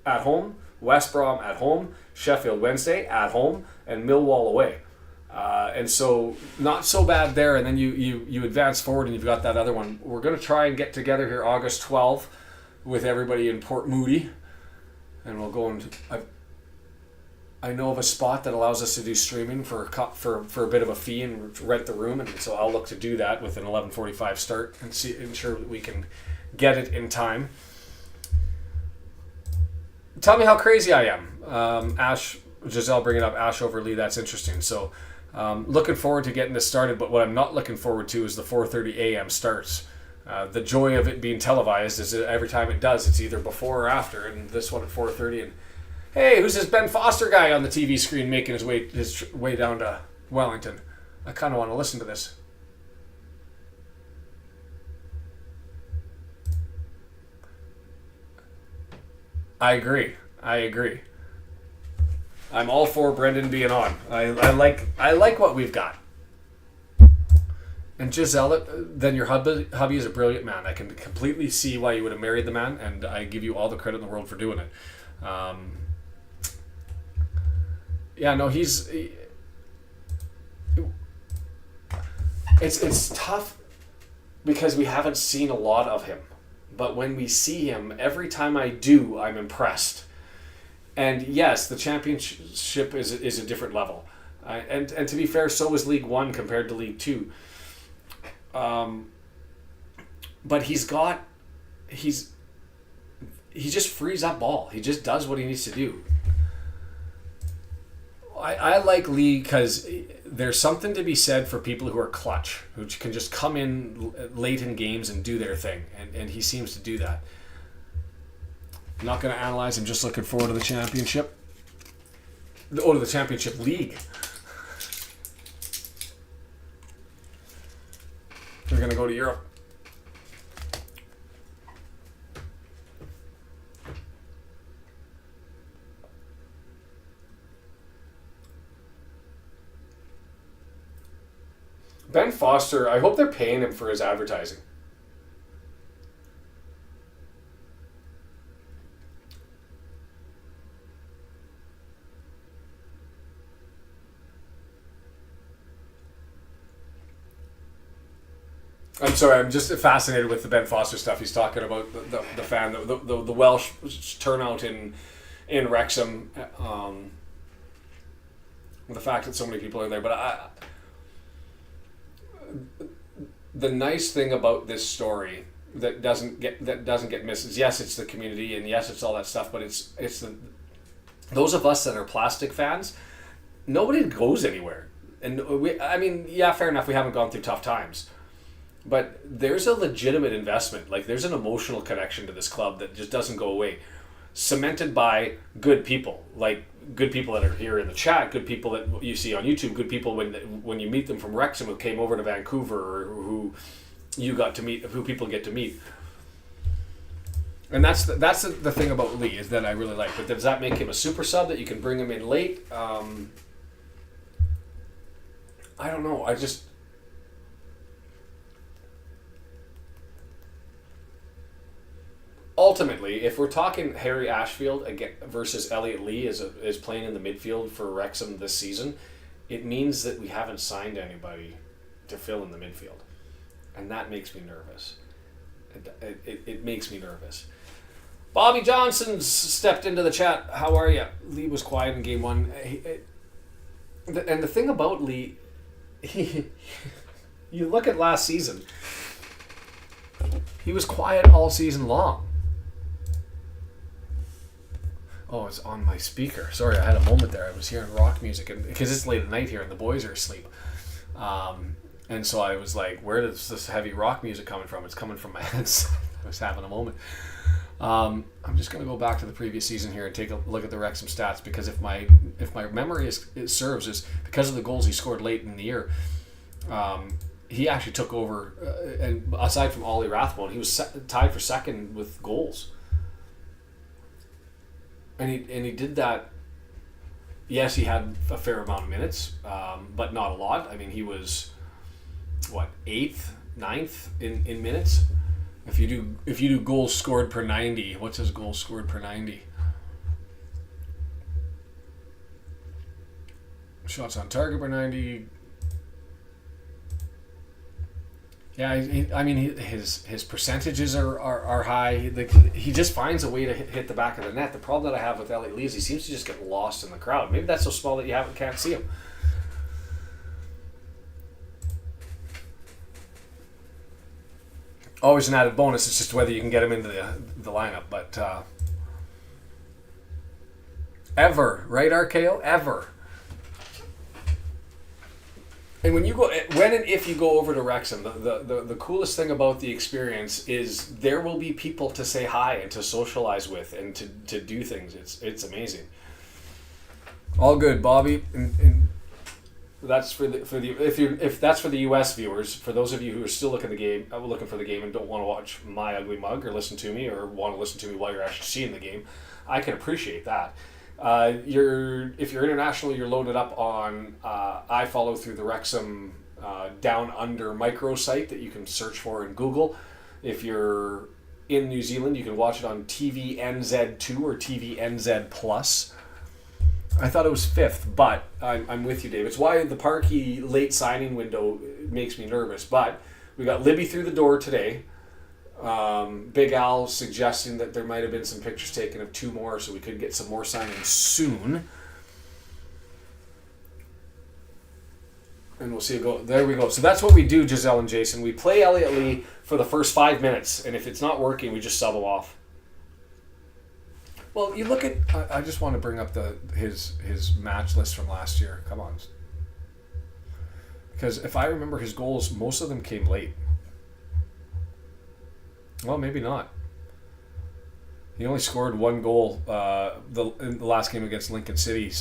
S1: at home, West Brom at home, Sheffield Wednesday at home, and Millwall away. And so not so bad there. And then you advance forward and you've got that other one. We're going to try and get together here August 12th with everybody in Port Moody. And we'll go and... I know of a spot that allows us to do streaming for a bit of a fee and rent the room. And so I'll look to do that with an 11:45 start and ensure that we can get it in time. Tell me how crazy I am. Giselle bringing up Ash over Lee, that's interesting. So looking forward to getting this started, but what I'm not looking forward to is the 4:30 a.m. starts. The joy of it being televised is that every time it does, it's either before or after, and this one at 4:30. And hey, who's this Ben Foster guy on the TV screen making his way down to Wellington? I kind of want to listen to this. I agree. I'm all for Brendan being on. I like what we've got. And Giselle, then your hubby is a brilliant man. I can completely see why you would have married the man, and I give you all the credit in the world for doing it. It's tough because we haven't seen a lot of him. But when we see him, every time I do, I'm impressed. And yes, the championship is a different level. And to be fair, so is League One compared to League Two. But he just frees up ball. He just does what he needs to do. I like Lee because there's something to be said for people who are clutch, who can just come in late in games and do their thing, and he seems to do that. I'm not going to analyze him, just looking forward to the championship. To the championship league. They're going to go to Europe. Ben Foster, I hope they're paying him for his advertising. I'm sorry, I'm just fascinated with the Ben Foster stuff. He's talking about the fan, the Welsh turnout in Wrexham, the fact that so many people are there. But the nice thing about this story that doesn't get missed is, yes, it's the community, and yes, it's all that stuff, but it's those of us that are plastic fans. Nobody goes anywhere, and fair enough, we haven't gone through tough times. But there's a legitimate investment. Like, there's an emotional connection to this club that just doesn't go away. Cemented by good people. Like, good people that are here in the chat, good people that you see on YouTube, good people when you meet them from Wrexham who came over to Vancouver, or who you got to meet, who people get to meet. And that's the thing about Lee, is that I really like. But does that make him a super sub that you can bring him in late? I don't know. Ultimately, if we're talking Harry Ashfield again versus Elliot Lee is playing in the midfield for Wrexham this season, it means that we haven't signed anybody to fill in the midfield, and that makes me nervous. It makes me nervous. Bobby Johnson's stepped into the chat. How are you? Lee was quiet in game one, and the thing about Lee, you look at last season. He was quiet all season long. Oh, it's on my speaker. Sorry, I had a moment there. I was hearing rock music, and because it's late at night here and the boys are asleep. And so I was like, where does this heavy rock music coming from? It's coming from my headset. I was having a moment. I'm just going to go back to the previous season here and take a look at the Wrexham stats, because if my memory serves, is because of the goals he scored late in the year, he actually took over, and aside from Ollie Rathbone, he was tied for second with goals. And he did that. Yes, he had a fair amount of minutes, but not a lot. I mean, he was what, 8th, 9th in minutes. If you do goals scored per 90, what's his goals scored per 90? Shots on target per 90. Yeah, his percentages are high. He just finds a way to hit the back of the net. The problem that I have with Elliot Lee is he seems to just get lost in the crowd. Maybe that's so small that you can't see him. Always an added bonus. It's just whether you can get him into the lineup. But ever, right, RKO? Ever. And when and if you go over to Wrexham, the coolest thing about the experience is there will be people to say hi and to socialize with and to do things. It's amazing. All good, Bobby. And that's if that's for the US viewers. For those of you who are still looking for the game and don't want to watch my ugly mug or listen to me, or want to listen to me while you're actually seeing the game, I can appreciate that. If you're international, you're loaded up on iFollow through the Wrexham Down Under microsite that you can search for in Google. If you're in New Zealand, you can watch it on TVNZ2 or TVNZ Plus. I thought it was 5th, but I'm with you, Dave. It's why the Parkey late signing window makes me nervous. But we got Libby through the door today. Big Al suggesting that there might have been some pictures taken of 2 more, so we could get some more signings soon. And we'll see it go. There we go. So that's what we do, Giselle and Jason. We play Elliot Lee for the first 5 minutes, and if it's not working, we just sub him off. Well, you look at. I just want to bring up his match list from last year. Come on. Because if I remember his goals, most of them came late. Well, maybe not. He only scored one goal in the last game against Lincoln City,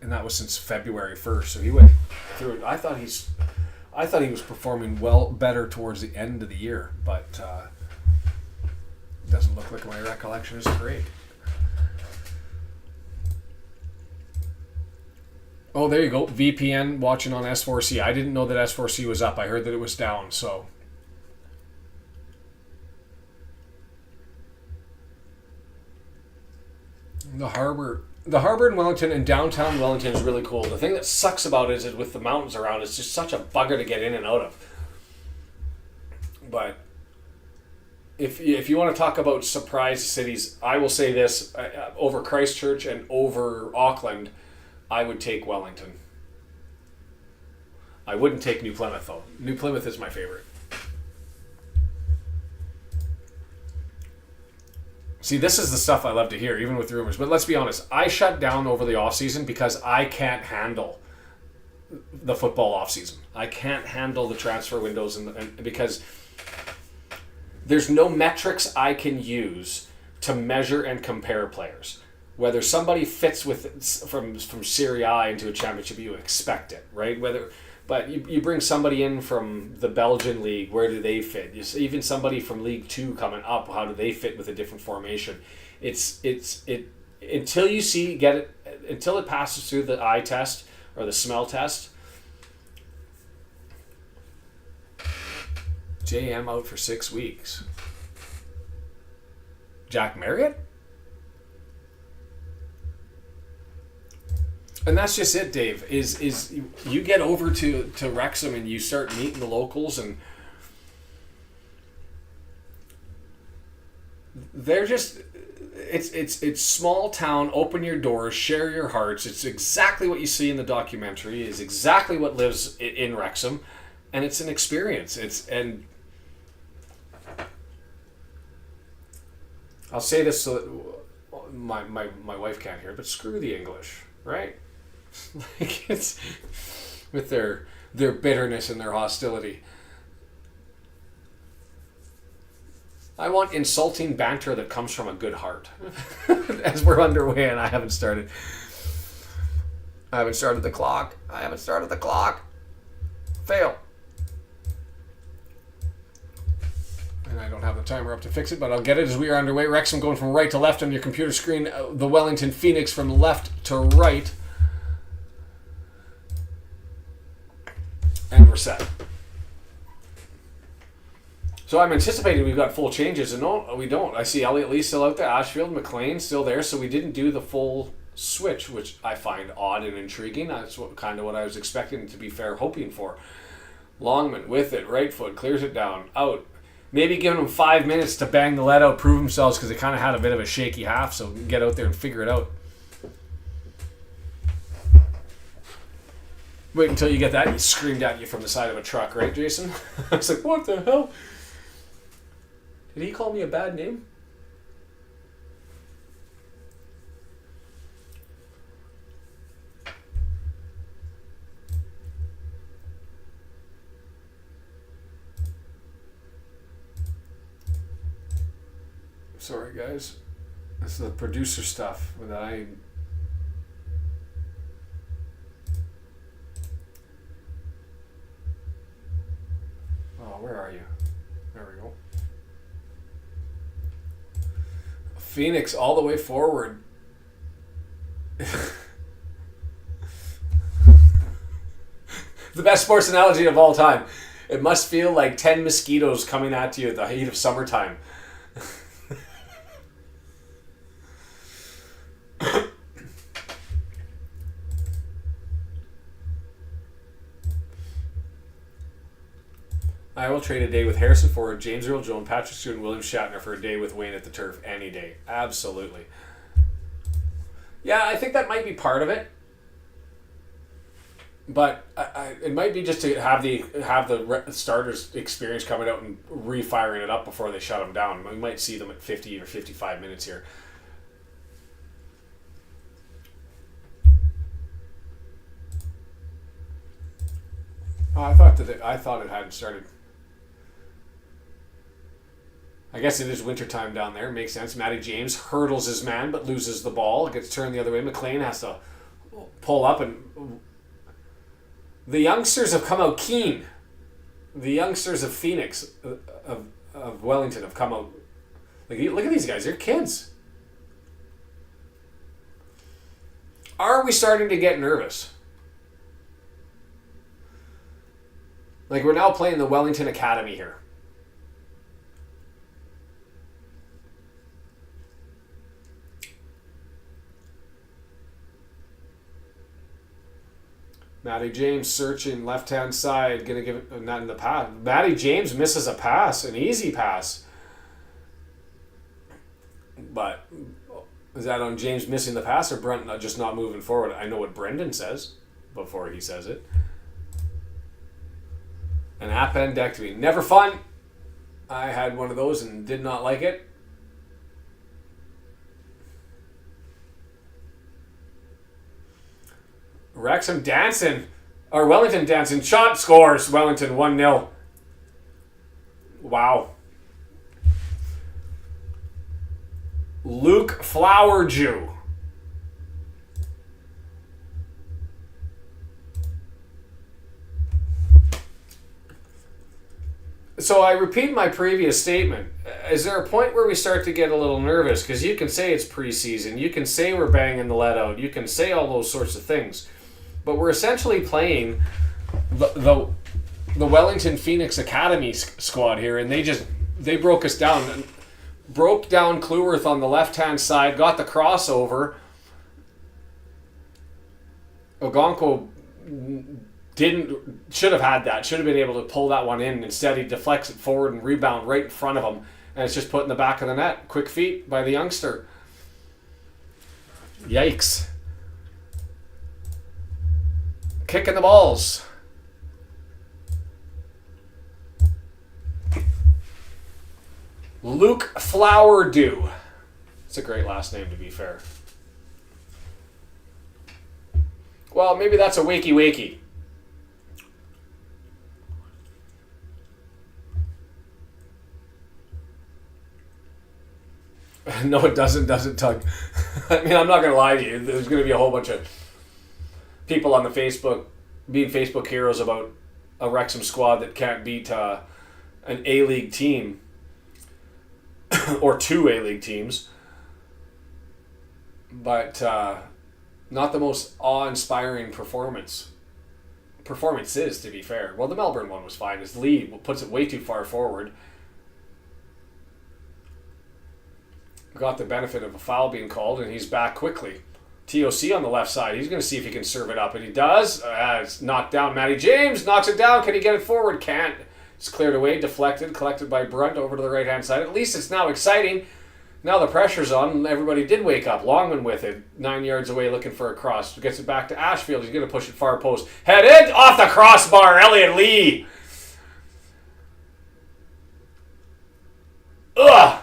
S1: and that was since February 1st. So he went through it. I thought he was performing better towards the end of the year, but doesn't look like my recollection is great. Oh, there you go. VPN watching on S4C. I didn't know that S4C was up. I heard that it was down, so. The harbor in Wellington and downtown Wellington is really cool. The thing that sucks about it is with the mountains around, it's just such a bugger to get in and out of. But if you want to talk about surprise cities, I will say this, over Christchurch and over Auckland, I would take Wellington. I wouldn't take New Plymouth, though. New Plymouth is my favorite. See, this is the stuff I love to hear, even with rumors. But let's be honest. I shut down over the offseason because I can't handle the football offseason. I can't handle the transfer windows and because there's no metrics I can use to measure and compare players. Whether somebody fits from Serie A into a championship, you expect it, right? But you bring somebody in from the Belgian league, where do they fit? Even somebody from League 2 coming up, how do they fit with a different formation? It until it passes through the eye test or the smell test. JM out for 6 weeks. Jack Marriott? And that's just it, Dave, is you get over to Wrexham and you start meeting the locals, and they're just, it's small town, open your doors, share your hearts. It's exactly what you see in the documentary. It's exactly what lives in Wrexham, and it's an experience. And I'll say this so that my wife can't hear, but screw the English, right? Like, it's with their bitterness and their hostility. I want insulting banter that comes from a good heart. As we're underway, and I haven't started the clock. Fail. And I don't have the timer up to fix it, but I'll get it as we are underway. Wrexham going from right to left on your computer screen. The Wellington Phoenix from left to right. And we're set. So I'm anticipating we've got full changes, and no, we don't. I see Elliot Lee still out there, Ashfield, McLean still there, so we didn't do the full switch, which I find odd and intriguing. That's kind of what I was expecting, to be fair, hoping for. Longman with it, right foot, clears it down, out. Maybe giving them 5 minutes to bang the lead out, prove themselves, because they kind of had a bit of a shaky half, so get out there and figure it out. Wait until you get that, and he screamed at you from the side of a truck, right, Jason? I was like, what the hell? Did he call me a bad name? Sorry, guys. This is the producer stuff that I... Oh, where are you? There we go. Phoenix all the way forward. The best sports analogy of all time. It must feel like 10 mosquitoes coming at you at the heat of summertime. I will trade a day with Harrison Ford, James Earl Jones, Patrick Stewart, and William Shatner for a day with Wayne at the Turf any day. Absolutely. Yeah, I think that might be part of it. But it might be just to have the starters experience coming out and refiring it up before they shut them down. We might see them at 50 or 55 minutes here. Oh, I thought it hadn't started. I guess it is wintertime down there. Makes sense. Matty James hurdles his man but loses the ball. It gets turned the other way. McLean has to pull up, and the youngsters have come out keen. The youngsters of Phoenix, of Wellington, have come out. Like, look at these guys. They're kids. Are we starting to get nervous? Like, we're now playing the Wellington Academy here. Matty James searching left-hand side, gonna give it, not in the pass. Matty James misses a pass, an easy pass. But is that on James missing the pass or Brent just not moving forward? I know what Brendan says before he says it. An appendectomy. Never fun. I had one of those and did not like it. Wrexham dancing. Or Wellington dancing. Shot scores. Wellington 1-0. Wow. Luke Flowerdew. So I repeat my previous statement. Is there a point where we start to get a little nervous? Because you can say it's preseason. You can say we're banging the let out. You can say all those sorts of things. But we're essentially playing the Wellington Phoenix Academy squad here, and they broke us down. Broke down Cleworth on the left-hand side, got the crossover. Ogonko should have had that, should have been able to pull that one in. Instead, he deflects it forward and rebound right in front of him, and it's just put in the back of the net. Quick feet by the youngster. Yikes. Kicking the balls. Luke Flowerdew. It's a great last name, to be fair. Well, maybe that's a wakey. No, it doesn't tug. I mean, I'm not going to lie to you. There's going to be a whole bunch of people on the Facebook being Facebook heroes about a Wrexham squad that can't beat an A-League team. Or two A-League teams. But not the most awe-inspiring performances, to be fair. Well, the Melbourne one was fine. His lead puts it way too far forward. Got the benefit of a foul being called, and he's back quickly. TOC on the left side. He's going to see if he can serve it up, and he does. It's knocked down. Matty James knocks it down. Can he get it forward? Can't. It's cleared away, deflected, collected by Brunt over to the right-hand side. At least it's now exciting. Now the pressure's on. Everybody did wake up. Longman with it. 9 yards away looking for a cross. Gets it back to Ashfield. He's going to push it far post. Headed off the crossbar. Elliot Lee. Ugh.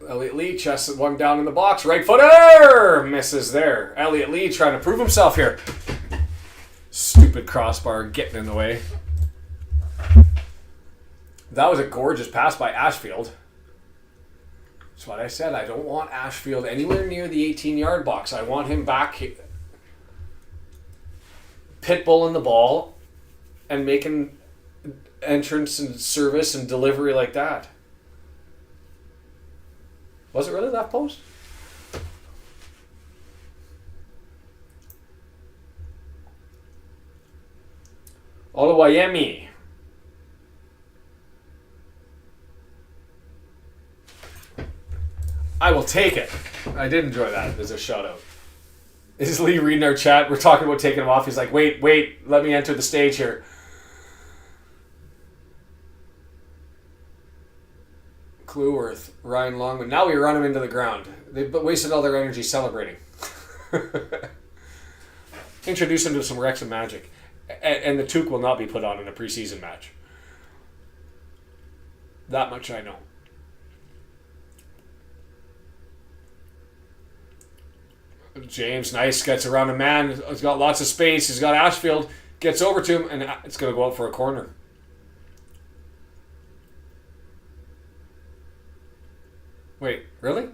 S1: Elliot Lee chests one down in the box. Right footer! Misses there. Elliot Lee trying to prove himself here. Stupid crossbar getting in the way. That was a gorgeous pass by Ashfield. That's what I said. I don't want Ashfield anywhere near the 18-yard box. I want him back pitbulling the ball and making entrance and service and delivery like that. Was it really left post? Oluwayemi. I will take it. I did enjoy that as a shout out. Is Lee reading our chat? We're talking about taking him off. He's like, wait, let me enter the stage here. Cleworth, Ryan Longman. Now we run him into the ground. They've wasted all their energy celebrating. Introduce him to some Wrexham magic. And the toque will not be put on in a preseason match. That much I know. James, nice, gets around a man. He's got lots of space. He's got Ashfield. Gets over to him, and it's going to go out for a corner. Wait, really?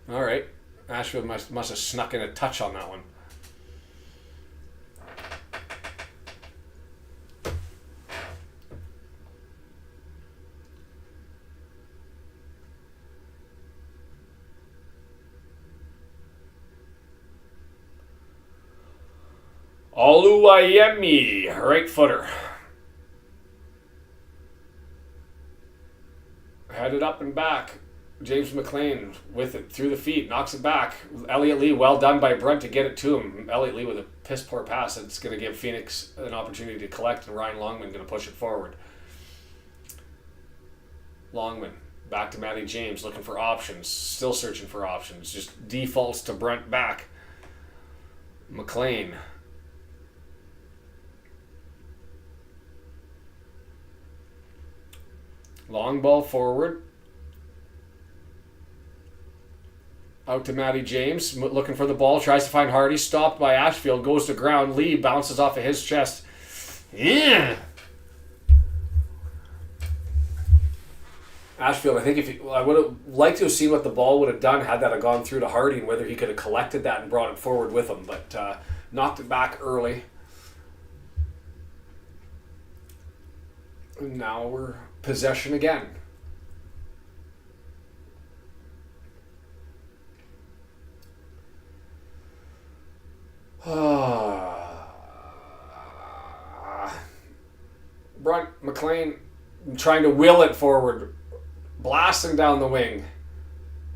S1: All right. Ashfield must have snuck in a touch on that one. Oluwayemi, right footer. Headed up and back. James McLean with it through the feet, knocks it back. Elliot Lee, well done by Brunt to get it to him. Elliot Lee with a piss poor pass that's going to give Phoenix an opportunity to collect, and Ryan Longman going to push it forward. Longman back to Matty James, looking for options, still searching for options, just defaults to Brunt back. McLean. Long ball forward. Out to Matty James, looking for the ball, tries to find Hardy, stopped by Ashfield, goes to ground. Lee bounces off of his chest. Yeah. Ashfield, I think I would have liked to have seen what the ball would have done had that have gone through to Hardy and whether he could have collected that and brought it forward with him, but knocked it back early. And now we're possession again. Brunt, McLean trying to will it forward, blasting down the wing.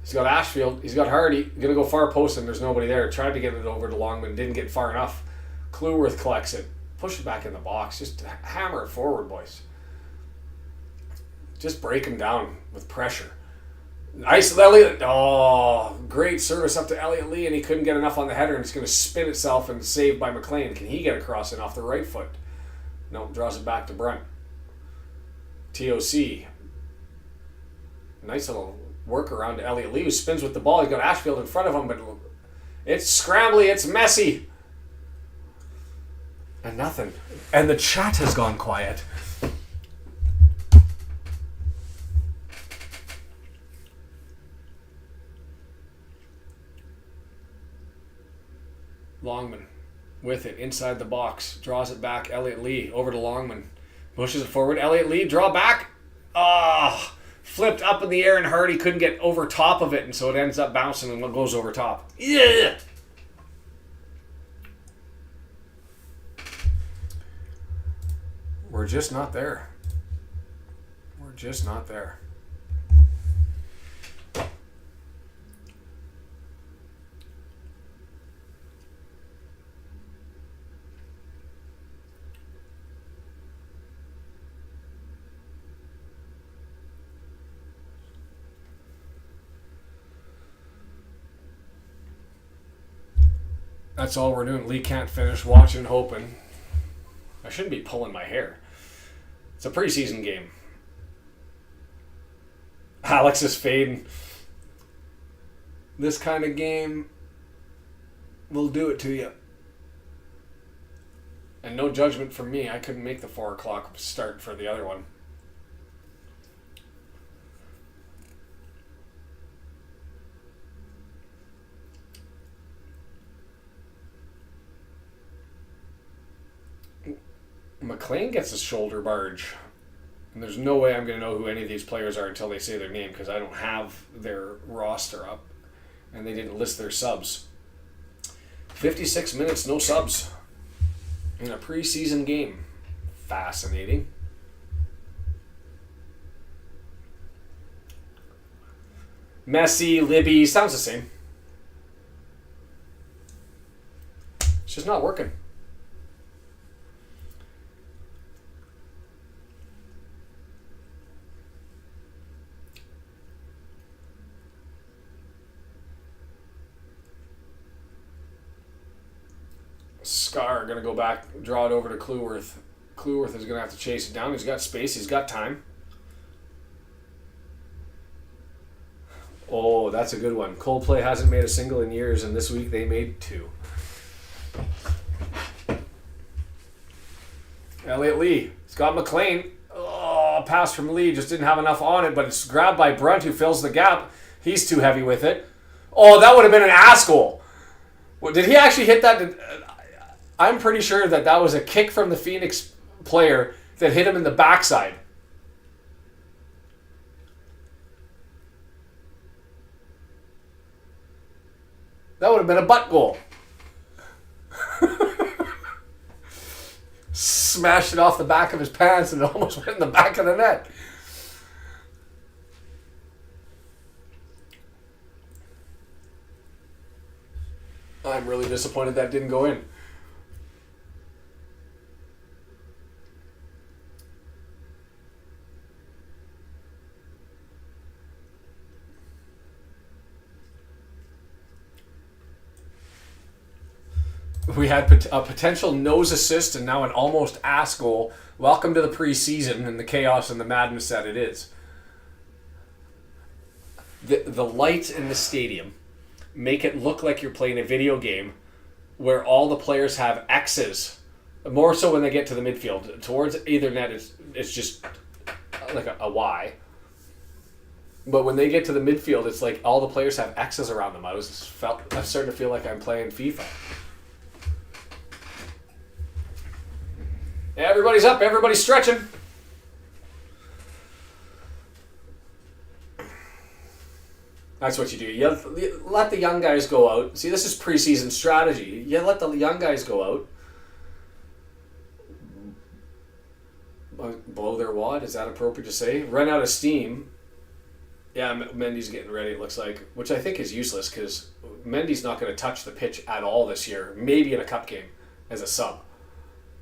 S1: He's got Ashfield, he's got Hardy, gonna go far post and there's nobody there. Tried to get it over to Longman, didn't get far enough. Clueworth collects it, push it back in the box, just hammer it forward, boys. Just break him down with pressure. Nice Elliot. Oh, great service up to Elliot Lee, and he couldn't get enough on the header, and it's going to spin itself and saved by McLean. Can he get across it off the right foot? No, draws it back to Brunt. TOC. Nice little work around to Elliot Lee, who spins with the ball. He's got Ashfield in front of him, but it's scrambly, it's messy. And nothing. And the chat has gone quiet. Longman with it inside the box, draws it back. Elliot Lee over to Longman, pushes it forward. Elliot Lee, draw back. Flipped up in the air, and Hardy couldn't get over top of it, and so it ends up bouncing and goes over top. Yeah. We're just not there. We're just not there. That's all we're doing. Lee can't finish. Watching, hoping. I shouldn't be pulling my hair. It's a preseason game. Alex is fading. This kind of game will do it to you. And no judgment from me. I couldn't make the 4 o'clock start for the other one. McLean gets his shoulder barge. And there's no way I'm going to know who any of these players are until they say their name, because I don't have their roster up. And they didn't list their subs. 56 minutes, no subs. In a preseason game. Fascinating. Messi, Libby, sounds the same. It's just not working. Scar going to go back, draw it over to Clueworth. Clueworth is going to have to chase it down. He's got space. He's got time. Oh, that's a good one. Coldplay hasn't made a single in years, and this week they made 2. Elliot Lee. Scott McLean. Oh, pass from Lee. Just didn't have enough on it, but it's grabbed by Brunt, who fills the gap. He's too heavy with it. Oh, that would have been an ass goal. Did he actually hit that? I'm pretty sure that was a kick from the Phoenix player that hit him in the backside. That would have been a butt goal. Smashed it off the back of his pants and it almost went in the back of the net. I'm really disappointed that didn't go in. We had a potential nose assist and now an almost ass goal. Welcome to the preseason and the chaos and the madness that it is. The lights in the stadium make it look like you're playing a video game where all the players have X's. More so when they get to the midfield. Towards either net, it's just like a Y. But when they get to the midfield, it's like all the players have X's around them. I'm starting to feel like I'm playing FIFA. Everybody's up. Everybody's stretching. That's what you do. You let the young guys go out. See, this is preseason strategy. You let the young guys go out. Blow their wad. Is that appropriate to say? Run out of steam. Yeah, Mendy's getting ready, it looks like. Which I think is useless because Mendy's not going to touch the pitch at all this year. Maybe in a cup game as a sub.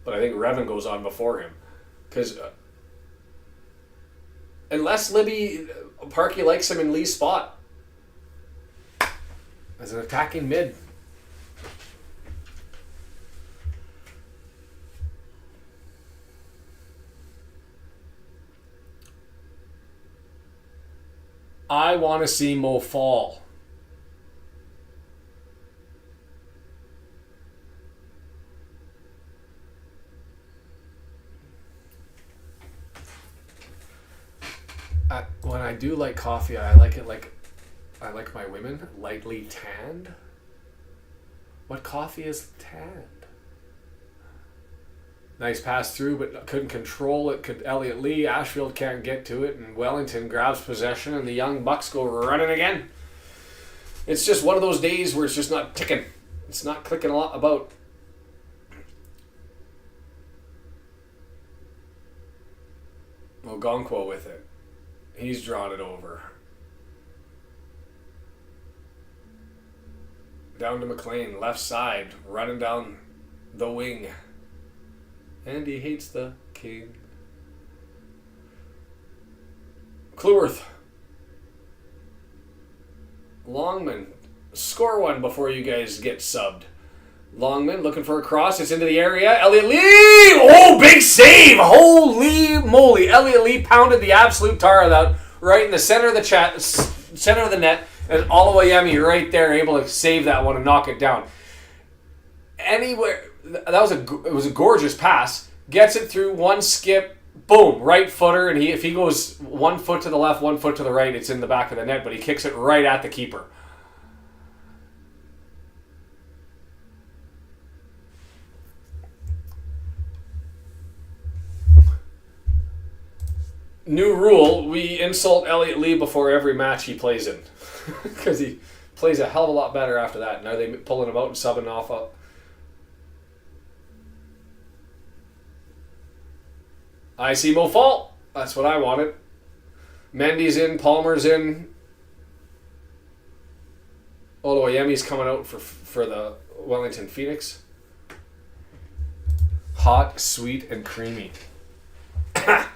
S1: But I think Revan goes on before him. Because unless Parkey likes him in Lee's spot. As an attacking mid. I want to see Mo fall. When I do like coffee, I like it like I like my women lightly tanned. What coffee is tanned? Nice pass through, but couldn't control it. Elliot Lee, Ashfield can't get to it, and Wellington grabs possession, and the Young Bucks go running again. It's just one of those days where it's just not ticking. It's not clicking a lot about. Ogonkwo with it. He's drawn it over. Down to McLean, left side, running down the wing. And he hates the king. Kluwerth. Longman. Score one before you guys get subbed. Longman looking for a cross. It's into the area. Elliot Lee! Oh, big save! Holy moly. Elliot Lee pounded the absolute tar of that right in the center of the center of the net. And Aotearoa right there able to save that one and knock it down. Anywhere... It was a gorgeous pass. Gets it through one skip, boom, right footer, and if he goes 1 foot to the left, 1 foot to the right, it's in the back of the net, but he kicks it right at the keeper. New rule, we insult Elliot Lee before every match he plays in. Because he plays a hell of a lot better after that. Now they pulling him out and subbing off up. I see Mo fall. That's what I wanted. Mendy's in. Palmer's in. Oluwayemi's coming out for the Wellington Phoenix. Hot, sweet, and creamy. I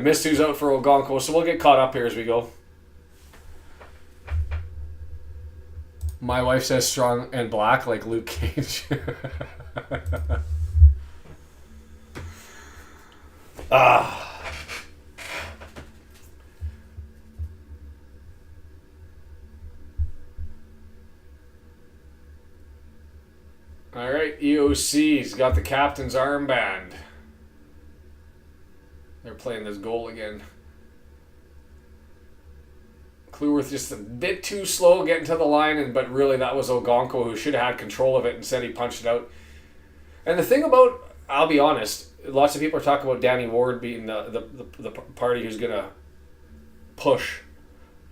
S1: missed who's out for Ogonkwo, so we'll get caught up here as we go. My wife says strong and black like Luke Cage. All right, EOC's got the captain's armband. They're playing this goal again. Kluwerth just a bit too slow getting to the line, but really that was Ogonko who should have had control of it. Instead, he punched it out. And the thing about, I'll be honest, lots of people are talking about Danny Ward being the party who's going to push.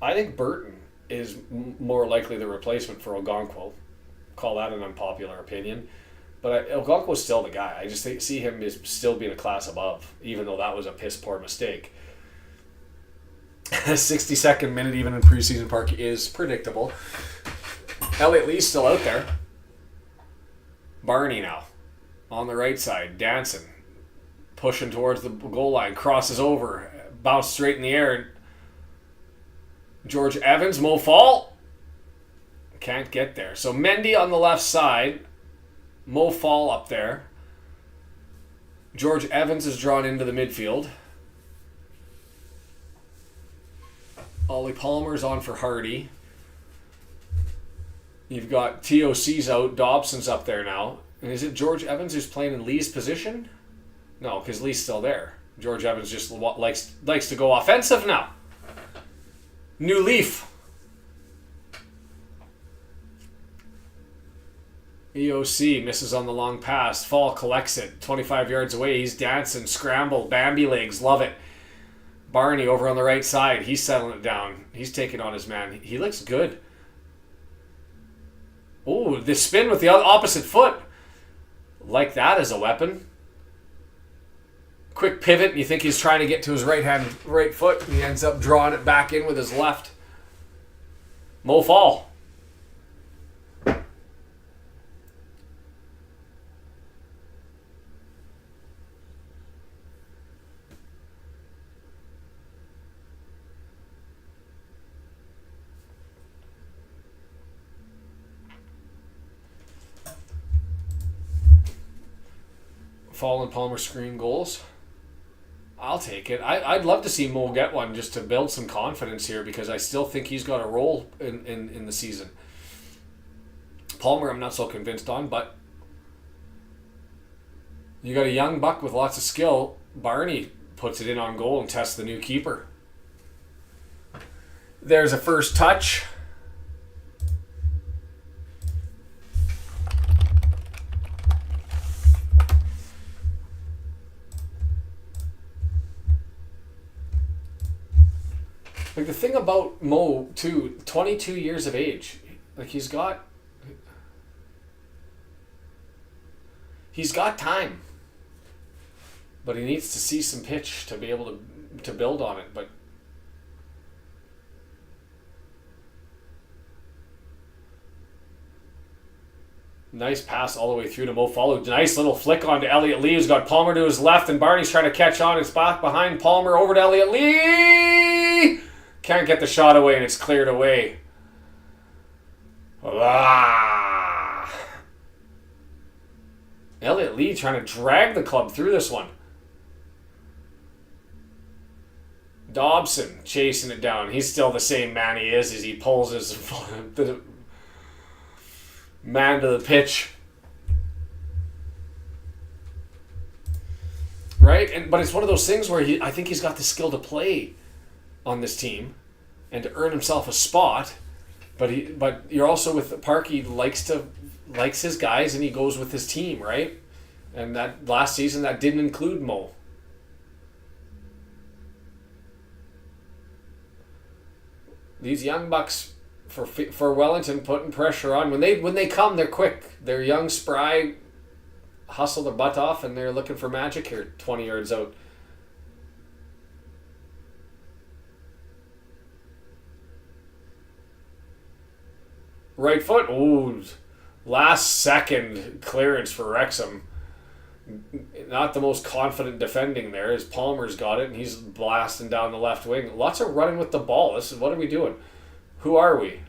S1: I think Burton is more likely the replacement for Ogonko. Call that an unpopular opinion. But Ogonko's still the guy. I just see him as still being a class above, even though that was a piss poor mistake. 62nd minute, even in preseason park, is predictable. Elliot Lee's still out there. Barney now on the right side, dancing, pushing towards the goal line, crosses over, bounced straight in the air. George Evans, Mo Fall, can't get there. So Mendy on the left side, Mo Fall up there. George Evans is drawn into the midfield. Ollie Palmer's on for Hardy. You've got TOC's out. Dobson's up there now. And is it George Evans who's playing in Lee's position? No, because Lee's still there. George Evans just likes to go offensive now. New leaf. EOC misses on the long pass. Fall collects it. 25 yards away. He's dancing. Scramble. Bambi legs. Love it. Barney over on the right side. He's settling it down. He's taking on his man. He looks good. Oh, the spin with the opposite foot. Like that as a weapon. Quick pivot, and you think he's trying to get to his right foot, and he ends up drawing it back in with his left. Mo Fall. Fall and Palmer screen goals. I'll take it. I'd love to see Mo get one just to build some confidence here, because I still think he's got a role in the season. Palmer I'm not so convinced on, but you got a young buck with lots of skill. Barney puts it in on goal and tests the new keeper. There's a first touch. Like, the thing about Mo, too, 22 years of age, like, he's got time, but he needs to see some pitch to be able to build on it. But nice pass all the way through to Mo Follow. Nice little flick on to Elliot Lee, who's got Palmer to his left, and Barney's trying to catch on. It's back behind Palmer, over to Elliot Lee. Can't get the shot away, and it's cleared away. Elliot Lee trying to drag the club through this one. Dobson chasing it down. He's still the same man he is as he pulls his man to the pitch. Right? But it's one of those things where I think he's got the skill to play on this team and to earn himself a spot, but you're also with Parky likes his guys, and he goes with his team, right? And that last season that didn't include Mo. These young bucks for Wellington putting pressure on. When they come, they're quick. They're young, spry, hustle their butt off, and they're looking for magic here 20 yards out. Right foot. Ooh. Last second clearance for Wrexham. Not the most confident defending there, as Palmer's got it, and he's blasting down the left wing. Lots of running with the ball. What are we doing? Who are we?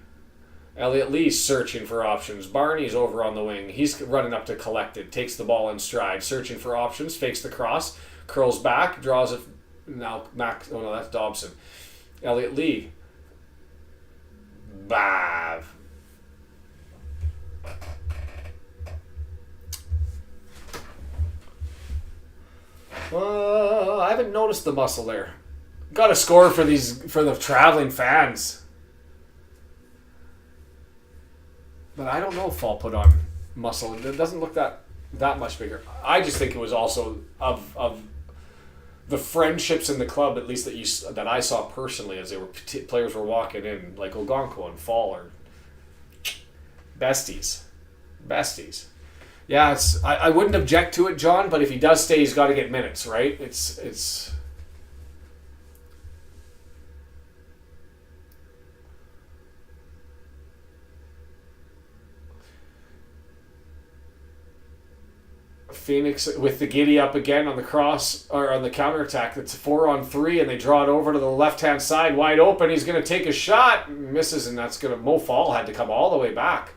S1: Elliot Lee's searching for options. Barney's over on the wing. He's running up to collect it. Takes the ball in stride. Searching for options. Fakes the cross. Curls back. Draws it. Now Max. Oh no, that's Dobson. Elliot Lee. Bav. I haven't noticed the muscle there. Got to score for the traveling fans. But I don't know if Fall put on muscle. It doesn't look that much bigger. I just think it was also of the friendships in the club, at least that I saw personally, as players were walking in, like Ogonko and Fall are besties. Yeah, I wouldn't object to it, John, but if he does stay, he's got to get minutes, right? It's Phoenix with the giddy up again on the cross or on the counterattack. It's 4-on-3 and they draw it over to the left-hand side, wide open. He's going to take a shot, misses, and that's going to Mo Fall had to come all the way back.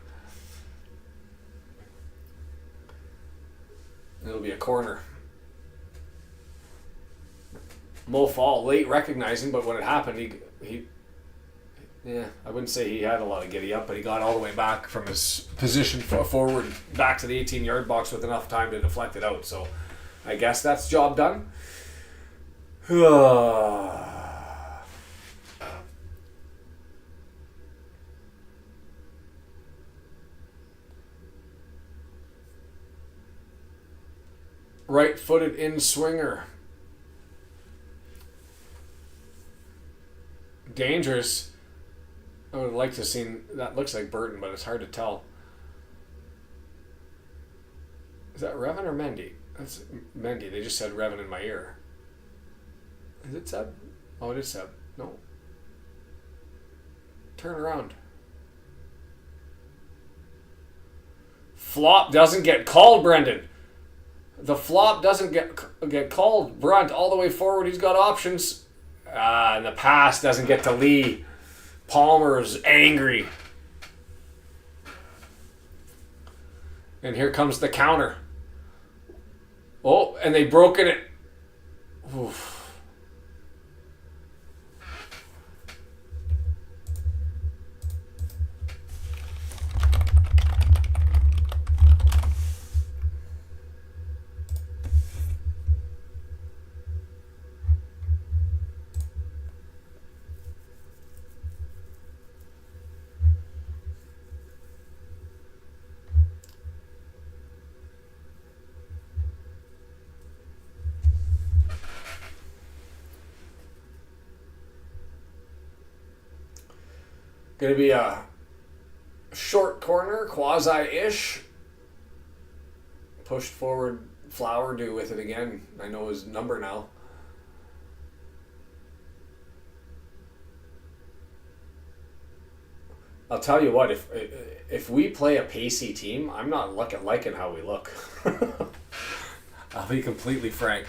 S1: It'll be a corner. Mo Fall late recognizing, but when it happened, he I wouldn't say he had a lot of giddy up, but he got all the way back from his position forward back to the 18-yard box with enough time to deflect it out. So I guess that's job done. Right-footed in-swinger. Dangerous. I would like to have seen, that looks like Burton, but it's hard to tell. Is that Revan or Mendy? That's Mendy. They just said Revan in my ear. Is it Seb? Oh, it is Seb. No. Turn around. Flop doesn't get called, Brendan. The flop doesn't get called. Brunt all the way forward. He's got options. And the pass doesn't get to Lee. Palmer's angry. And here comes the counter. Oh, and they broken it. Oof. Going to be a short corner, quasi-ish. Pushed forward, Flower do with it again. I know his number now. I'll tell you what, if we play a pacey team, I'm not liking how we look. I'll be completely frank.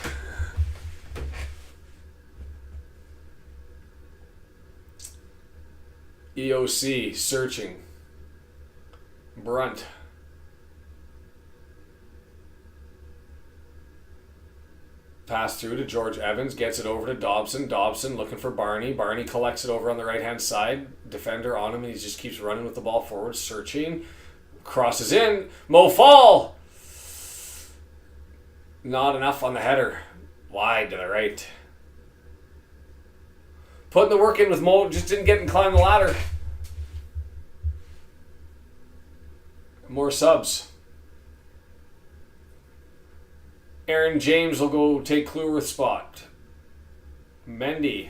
S1: EOC searching. Brunt. Pass through to George Evans. Gets it over to Dobson. Dobson looking for Barney. Barney collects it over on the right-hand side. Defender on him, and he just keeps running with the ball forward. Searching. Crosses in. Mo Fall! Not enough on the header. Wide to the right. Putting the work in with Mo, just didn't get and climb the ladder. More subs. Aaron James will go take Kluwer's spot. Mendy.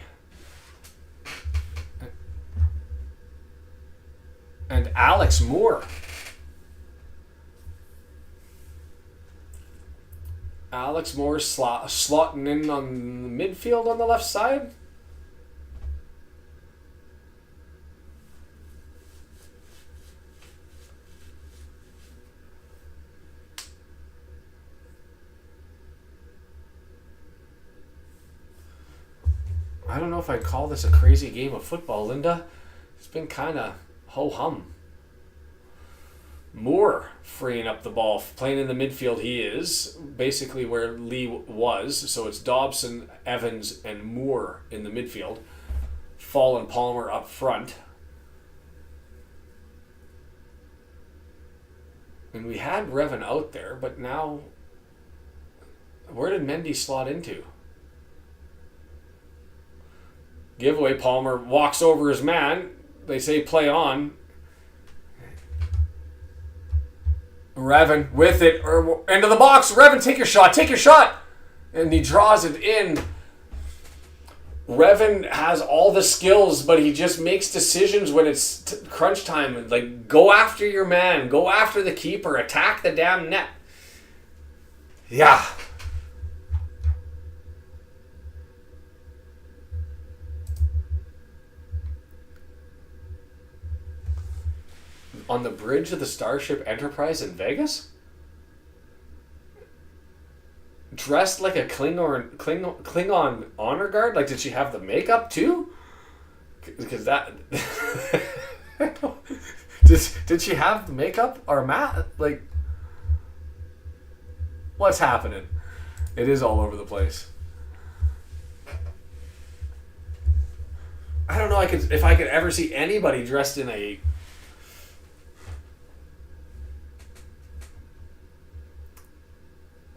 S1: And Alex Moore. Alex Moore slotting in on the midfield on the left side. I don't know if I'd call this a crazy game of football, Linda. It's been kind of ho-hum. Moore freeing up the ball, playing in the midfield. He is basically where Lee was. So it's Dobson, Evans, and Moore in the midfield. Fall and Palmer up front. And we had Revan out there, but now Where did Mendy slot into? Giveaway. Palmer walks over his man. They say play on. Revan with it, or into the box. Revan, take your shot. Take your shot. And he draws it in. Revan has all the skills, but he just makes decisions when it's crunch time. Like, go after your man. Go after the keeper. Attack the damn net. Yeah. On the bridge of the Starship Enterprise in Vegas? Dressed like a Klingon honor guard? Like, did she have the makeup too? Because that... did she have the makeup or matte? Like, what's happening? It is all over the place. I don't know if I could ever see anybody dressed in a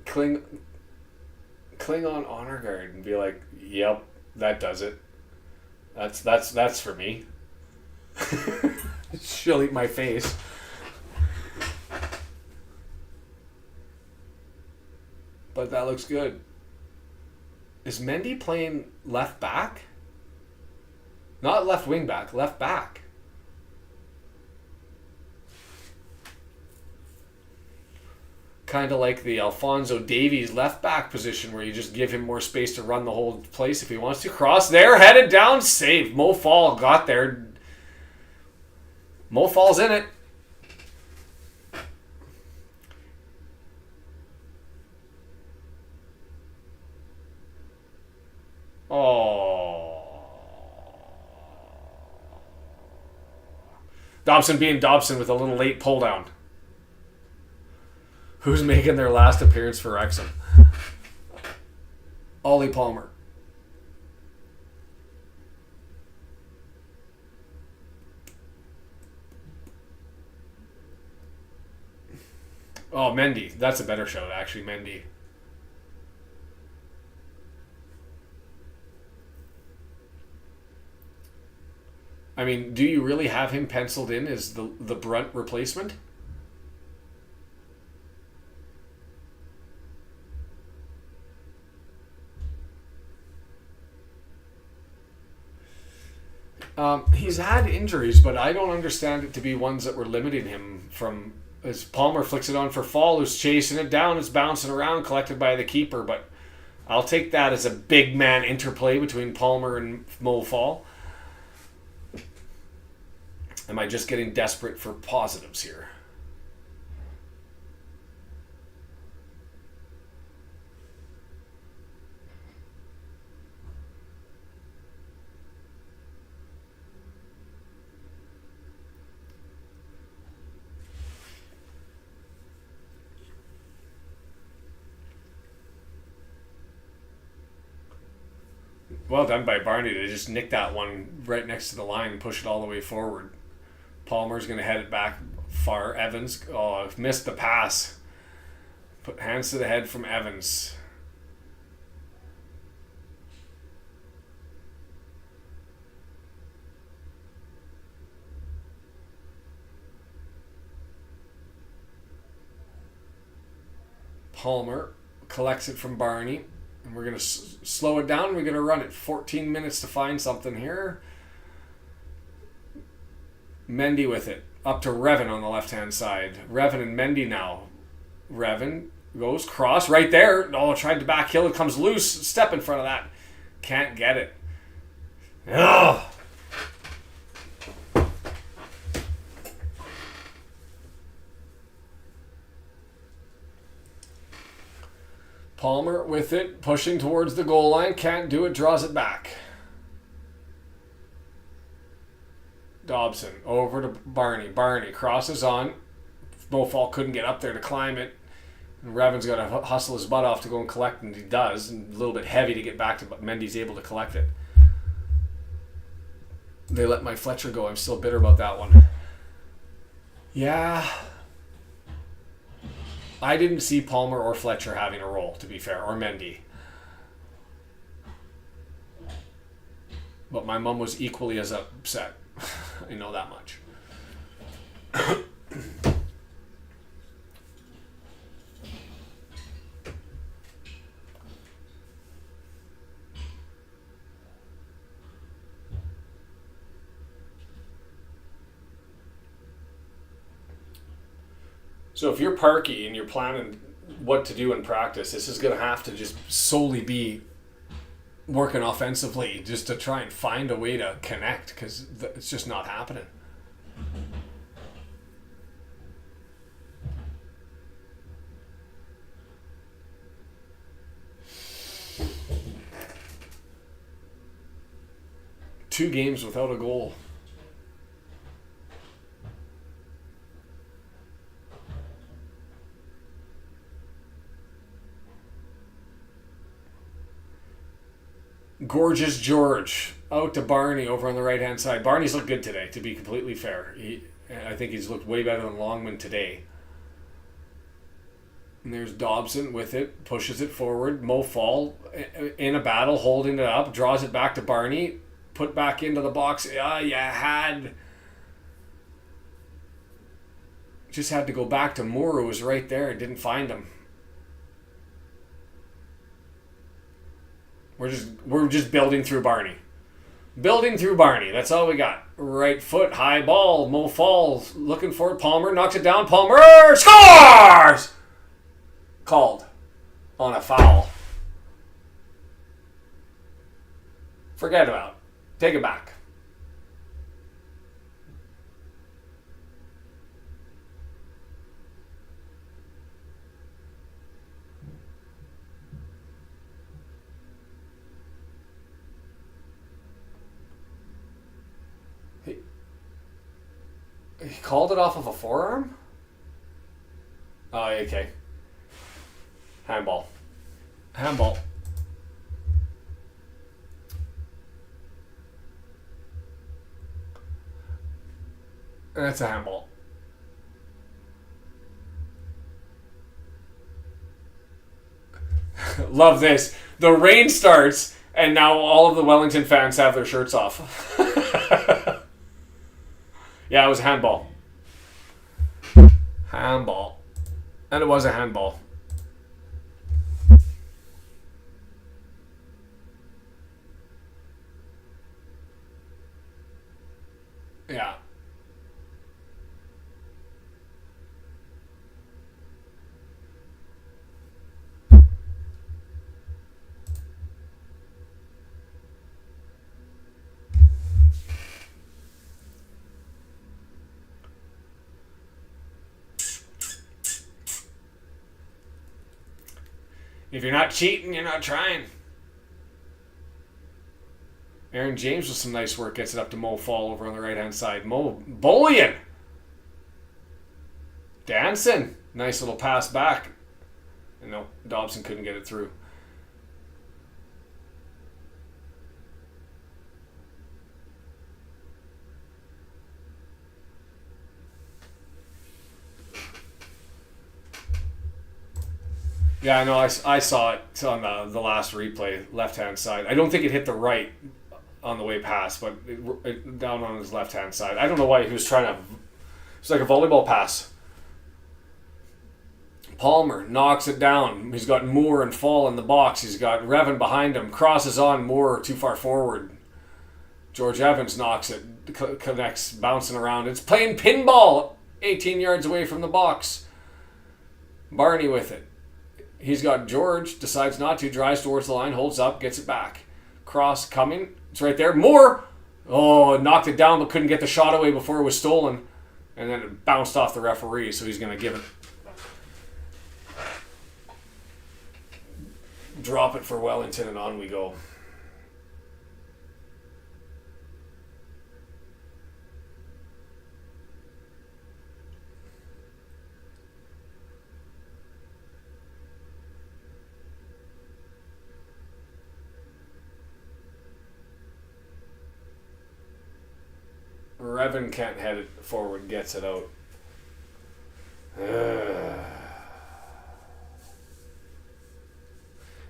S1: Klingon honor guard and be like, yep, that does it. That's for me. She'll eat my face. But that looks good. Is Mendy playing left back? Not left wing back, left back. Kind of like the Alphonso Davies left back position where you just give him more space to run the whole place if he wants to. Cross there, headed down, save. Mo Fall got there. Mo Fall's in it. Oh. Dobson being Dobson with a little late pull down. Who's making their last appearance for Wrexham? Ollie Palmer. Oh, Mendy. That's a better shout, actually, Mendy. I mean, do you really have him penciled in as the Brunt replacement? He's had injuries, but I don't understand it to be ones that were limiting him from... As Palmer flicks it on for Fall, who's chasing it down, it's bouncing around, collected by the keeper, but I'll take that as a big man interplay between Palmer and Mo Fall. Am I just getting desperate for positives here? Well done by Barney to just nick that one right next to the line and push it all the way forward. Palmer's going to head it back far. Evans, missed the pass. Put hands to the head from Evans. Palmer collects it from Barney. And we're going to slow it down. We're going to run it 14 minutes to find something here. Mendy with it. Up to Revan on the left-hand side. Revan and Mendy now. Revan goes cross right there. Oh, tried to back heel. It comes loose. Step in front of that. Can't get it. Ugh. Palmer with it, pushing towards the goal line. Can't do it, draws it back. Dobson over to Barney. Barney crosses on. Mofall couldn't get up there to climb it. And Revan's got to hustle his butt off to go and collect, and he does. And a little bit heavy to get back to, but Mendy's able to collect it. They let my Fletcher go. I'm still bitter about that one. Yeah. I didn't see Palmer or Fletcher having a role, to be fair, or Mendy. But my mom was equally as upset. I know that much. So if you're Parky and you're planning what to do in practice, this is going to have to just solely be working offensively just to try and find a way to connect, because it's just not happening. Two games without a goal. Gorgeous George out to Barney over on the right hand side. Barney's looked good today, to be completely fair. I think he's looked way better than Longman today. And there's Dobson with it, pushes it forward. Mo Fall in a battle, holding it up, draws it back to Barney, put back into the box. Just had to go back to Moore, who was right there and didn't find him. We're just building through Barney. Building through Barney. That's all we got. Right foot, high ball. Mo Falls looking for it. Palmer knocks it down. Palmer scores! Called on a foul. Forget about it. Take it back. He called it off of a forearm? Oh, okay. Handball. That's a handball. Love this. The rain starts, and now all of the Wellington fans have their shirts off. Yeah, it was a handball. Handball. And it was a handball. Yeah. If you're not cheating, you're not trying. Aaron James with some nice work gets it up to Mo Fall over on the right-hand side. Mo bullying. Dancing. Nice little pass back. And no, Dobson couldn't get it through. Yeah, no, I saw it on the last replay, left-hand side. I don't think it hit the right on the way past, but it down on his left-hand side. I don't know why he was trying to... It's like a volleyball pass. Palmer knocks it down. He's got Moore and Fall in the box. He's got Revan behind him. Crosses on Moore too far forward. George Evans knocks it. Connects, bouncing around. It's playing pinball 18 yards away from the box. Barney with it. He's got George, decides not to, drives towards the line, holds up, gets it back. Cross coming. It's right there. Moore! Oh, knocked it down but couldn't get the shot away before it was stolen. And then it bounced off the referee, so he's going to give it. Drop it for Wellington, and on we go. Revan can't head it forward, gets it out.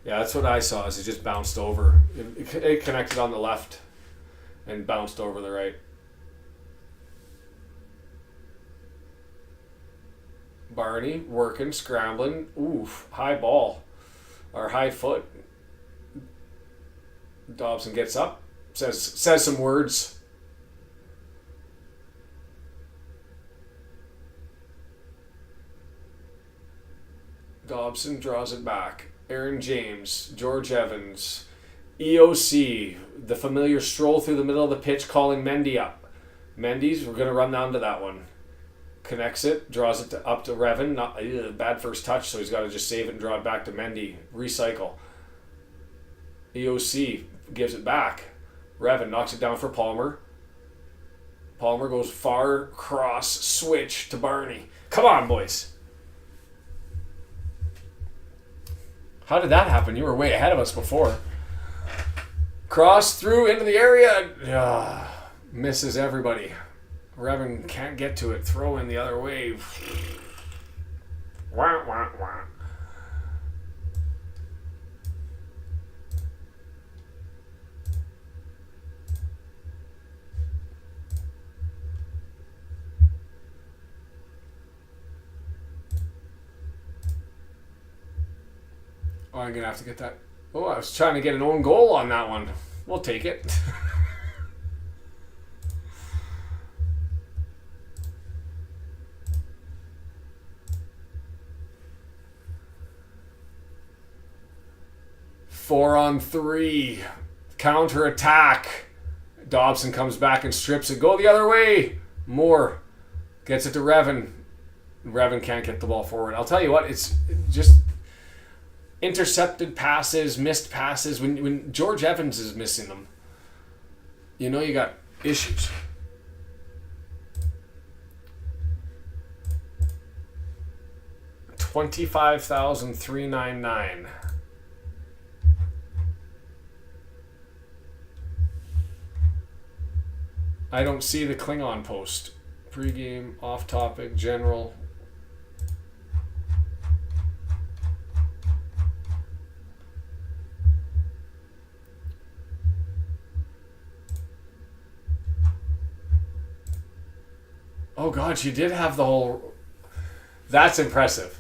S1: Yeah, that's what I saw. Is it just bounced over? It connected on the left and bounced over the right. Barney working, scrambling. Oof, high ball or high foot. Dobson gets up, says some words. Dobson draws it back. Aaron James, George Evans, EOC, the familiar stroll through the middle of the pitch, calling Mendy up. Mendy's, we're going to run down to that one. Connects it, draws it up to Revan. Not bad first touch, so he's got to just save it and draw it back to Mendy. Recycle. EOC gives it back. Revan knocks it down for Palmer. Palmer goes far cross, switch to Barney. Come on, boys. How did that happen? You were way ahead of us before. Cross through into the area. Misses everybody. Revan can't get to it. Throw in the other way. Wah, wah, wah. Oh, I'm going to have to get that. Oh, I was trying to get an own goal on that one. We'll take it. Four on three. Counter attack. Dobson comes back and strips it. Go the other way. Moore gets it to Revan. Revan can't get the ball forward. I'll tell you what, it's just intercepted passes, missed passes. When George Evans is missing them, you know you got issues. $25,399. I don't see the Klingon post. Pre-game, off-topic, general. Oh God, she did have the whole... That's impressive.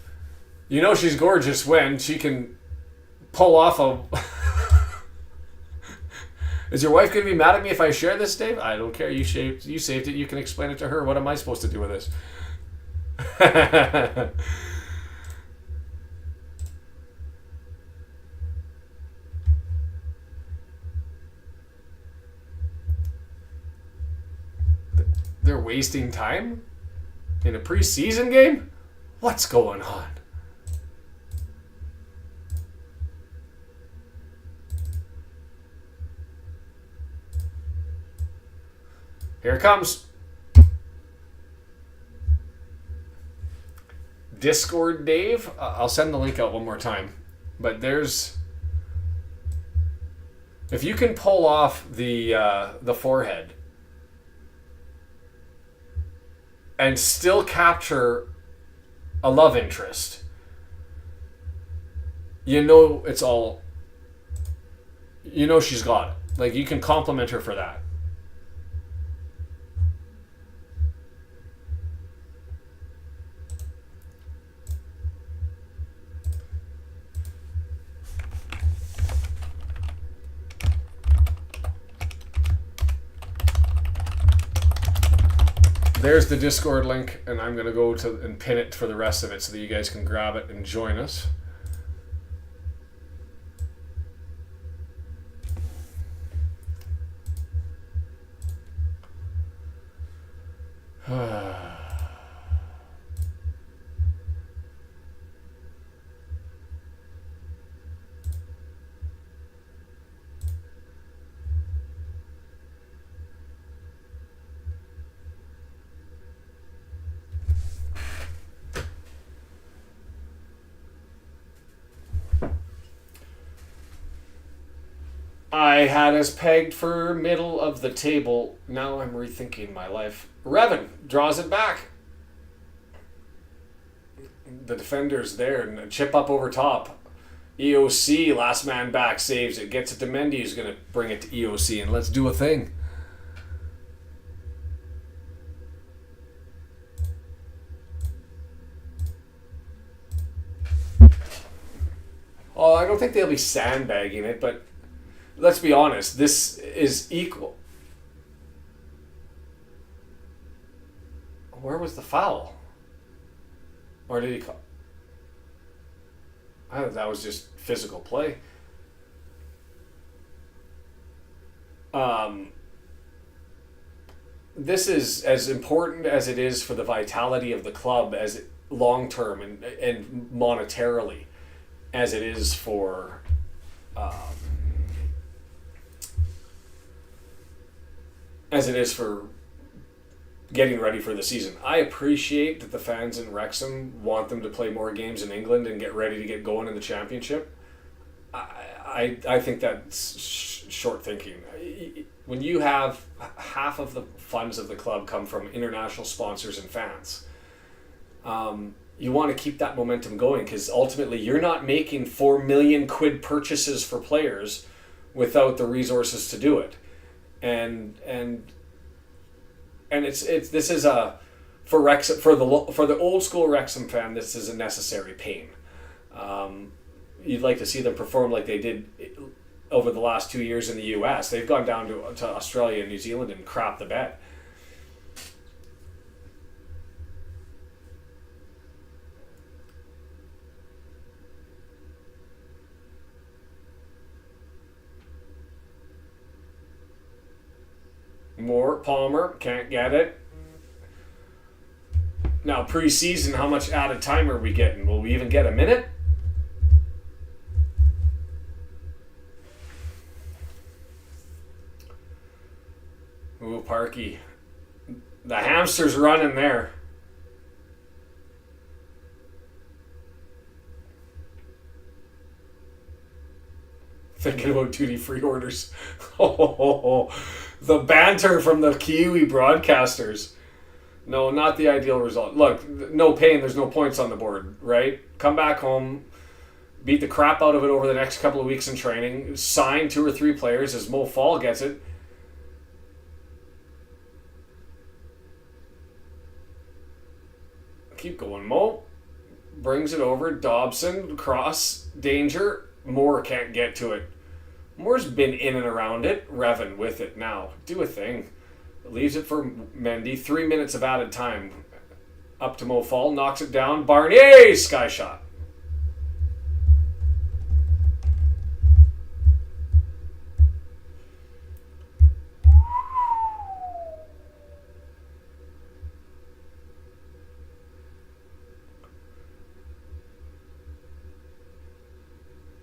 S1: You know she's gorgeous when she can pull off a... Is your wife going to be mad at me if I share this, Dave? I don't care. You saved it. You can explain it to her. What am I supposed to do with this? They're wasting time in a preseason game? What's going on? Here it comes. Discord Dave. I'll send the link out one more time. But there's... If you can pull off the forehead and still capture a love interest, you know it's all... You know she's got it. Like, you can compliment her for that. There's the Discord link, and I'm going to go to and pin it for the rest of it so that you guys can grab it and join us. I had us pegged for middle of the table. Now I'm rethinking my life. Revan draws it back. The defender's there and a chip up over top. EOC, last man back, saves it. Gets it to Mendy, who's going to bring it to EOC, and let's do a thing. Oh, I don't think they'll be sandbagging it, but let's be honest. This is equal. Where was the foul? Or did he call? I thought that was just physical play. This is as important as it is for the vitality of the club as long term and monetarily as it is for getting ready for the season. I appreciate that the fans in Wrexham want them to play more games in England and get ready to get going in the championship. I think that's short thinking. When you have half of the funds of the club come from international sponsors and fans, you want to keep that momentum going, because ultimately you're not making 4 million quid purchases for players without the resources to do it. And it's this is a for Wrexham, for the old school Wrexham fan, this is a necessary pain. You'd like to see them perform like they did over the last 2 years in the US. They've gone down to Australia and New Zealand and crapped the bed. More Palmer, can't get it. Now preseason, how much added time are we getting? Will we even get a minute? Ooh, Parky. The hamster's running there. Thinking about duty-free orders. Oh, the banter from the Kiwi broadcasters. No, not the ideal result. Look, no pain, there's no points on the board, right? Come back home, beat the crap out of it over the next couple of weeks in training, sign 2 or 3 players as Mo Fall gets it. Keep going, Mo. Brings it over. Dobson, cross, danger. Moore can't get to it. Moore's been in and around it. Revan with it now. Do a thing. Leaves it for Mendy. 3 minutes of added time. Up to Mo Fall. Knocks it down. Barnier! Sky shot.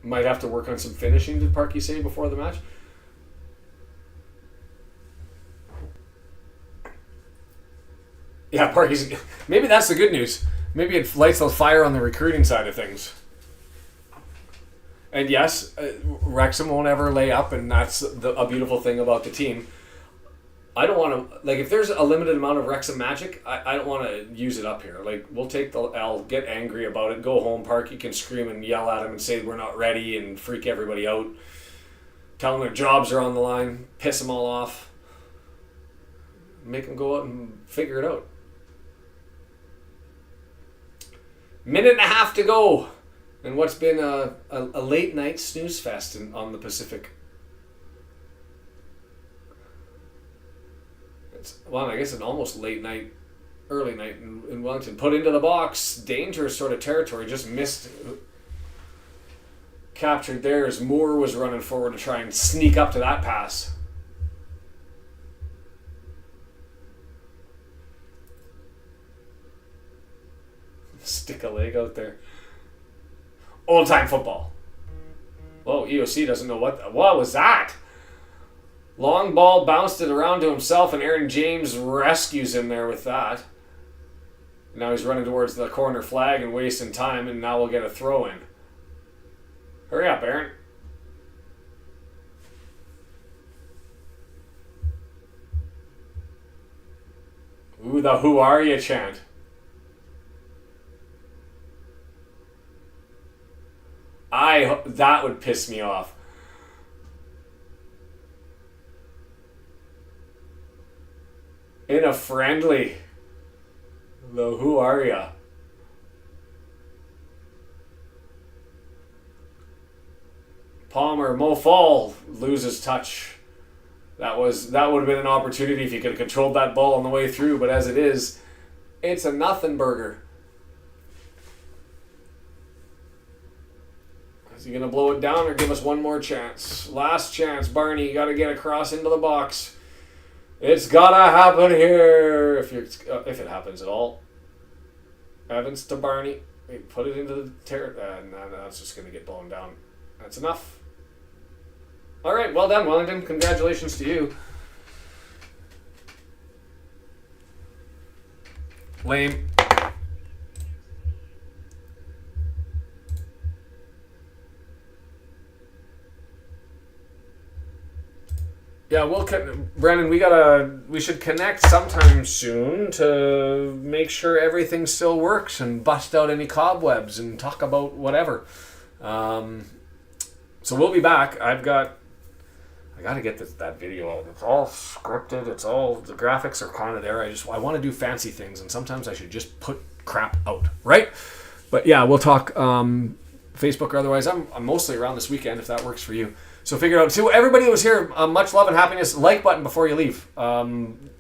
S1: Might have to work on some finishing, did Parky say before the match? Yeah, Parky's... Maybe that's the good news. Maybe it lights the fire on the recruiting side of things. And yes, Wrexham won't ever lay up, and that's a beautiful thing about the team. I don't want to... Like, if there's a limited amount of Wrexham magic, I don't want to use it up here. Like, we'll take the L, get angry about it, go home, Parky can scream and yell at him and say we're not ready and freak everybody out. Tell them their jobs are on the line, piss them all off. Make them go out and figure it out. Minute and a half to go. And what's been a late night snooze fest on the Pacific. Well, I guess an almost late night, early night in Wellington. Put into the box. Dangerous sort of territory. Just missed. Captured there as Moore was running forward to try and sneak up to that pass. Stick a leg out there. Old time football. Whoa, EOC doesn't know what was that? Long ball, bounced it around to himself, and Aaron James rescues him there with that. Now he's running towards the corner flag and wasting time, and now we'll get a throw in. Hurry up, Aaron. Ooh, the "Who are you" chant.
S2: That would piss me off. In a friendly. Though, who are ya? Palmer, Mo Fall loses touch. That would have been an opportunity if you could have controlled that ball on the way through, but as it is, it's a nothing burger. Is he going to blow it down or give us one more chance? Last chance, Barney, you got to get across into the box. It's got to happen here, if it happens at all. Evans to Barney. Put it into the no, that's just going to get blown down. That's enough. All right, well done, Wellington. Congratulations to you. Lame. Yeah, Brandon, we should connect sometime soon to make sure everything still works and bust out any cobwebs and talk about whatever. So we'll be back. I got to get that video out. It's all scripted. The graphics are kind of there. I want to do fancy things, and sometimes I should just put crap out, right? But yeah, we'll talk Facebook or otherwise. I'm mostly around this weekend if that works for you. So figure it out. So everybody that was here, much love and happiness. Like button before you leave.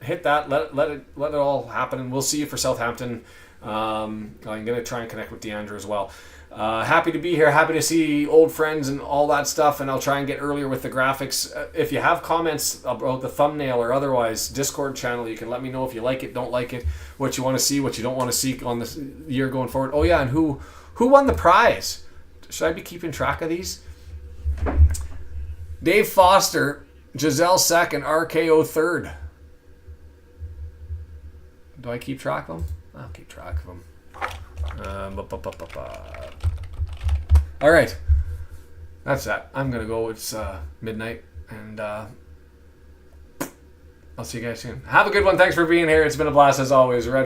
S2: Hit that. Let it all happen, and we'll see you for Southampton. I'm gonna try and connect with DeAndre as well. Happy to be here. Happy to see old friends and all that stuff. And I'll try and get earlier with the graphics. If you have comments about the thumbnail or otherwise, Discord channel, you can let me know if you like it, don't like it, what you want to see, what you don't want to see on this year going forward. Oh yeah, and who won the prize? Should I be keeping track of these? Dave Foster, Giselle second, RKO third. Do I keep track of them? I'll keep track of them. All right, that's that. I'm gonna go. It's midnight, and I'll see you guys soon. Have a good one. Thanks for being here. It's been a blast as always. Red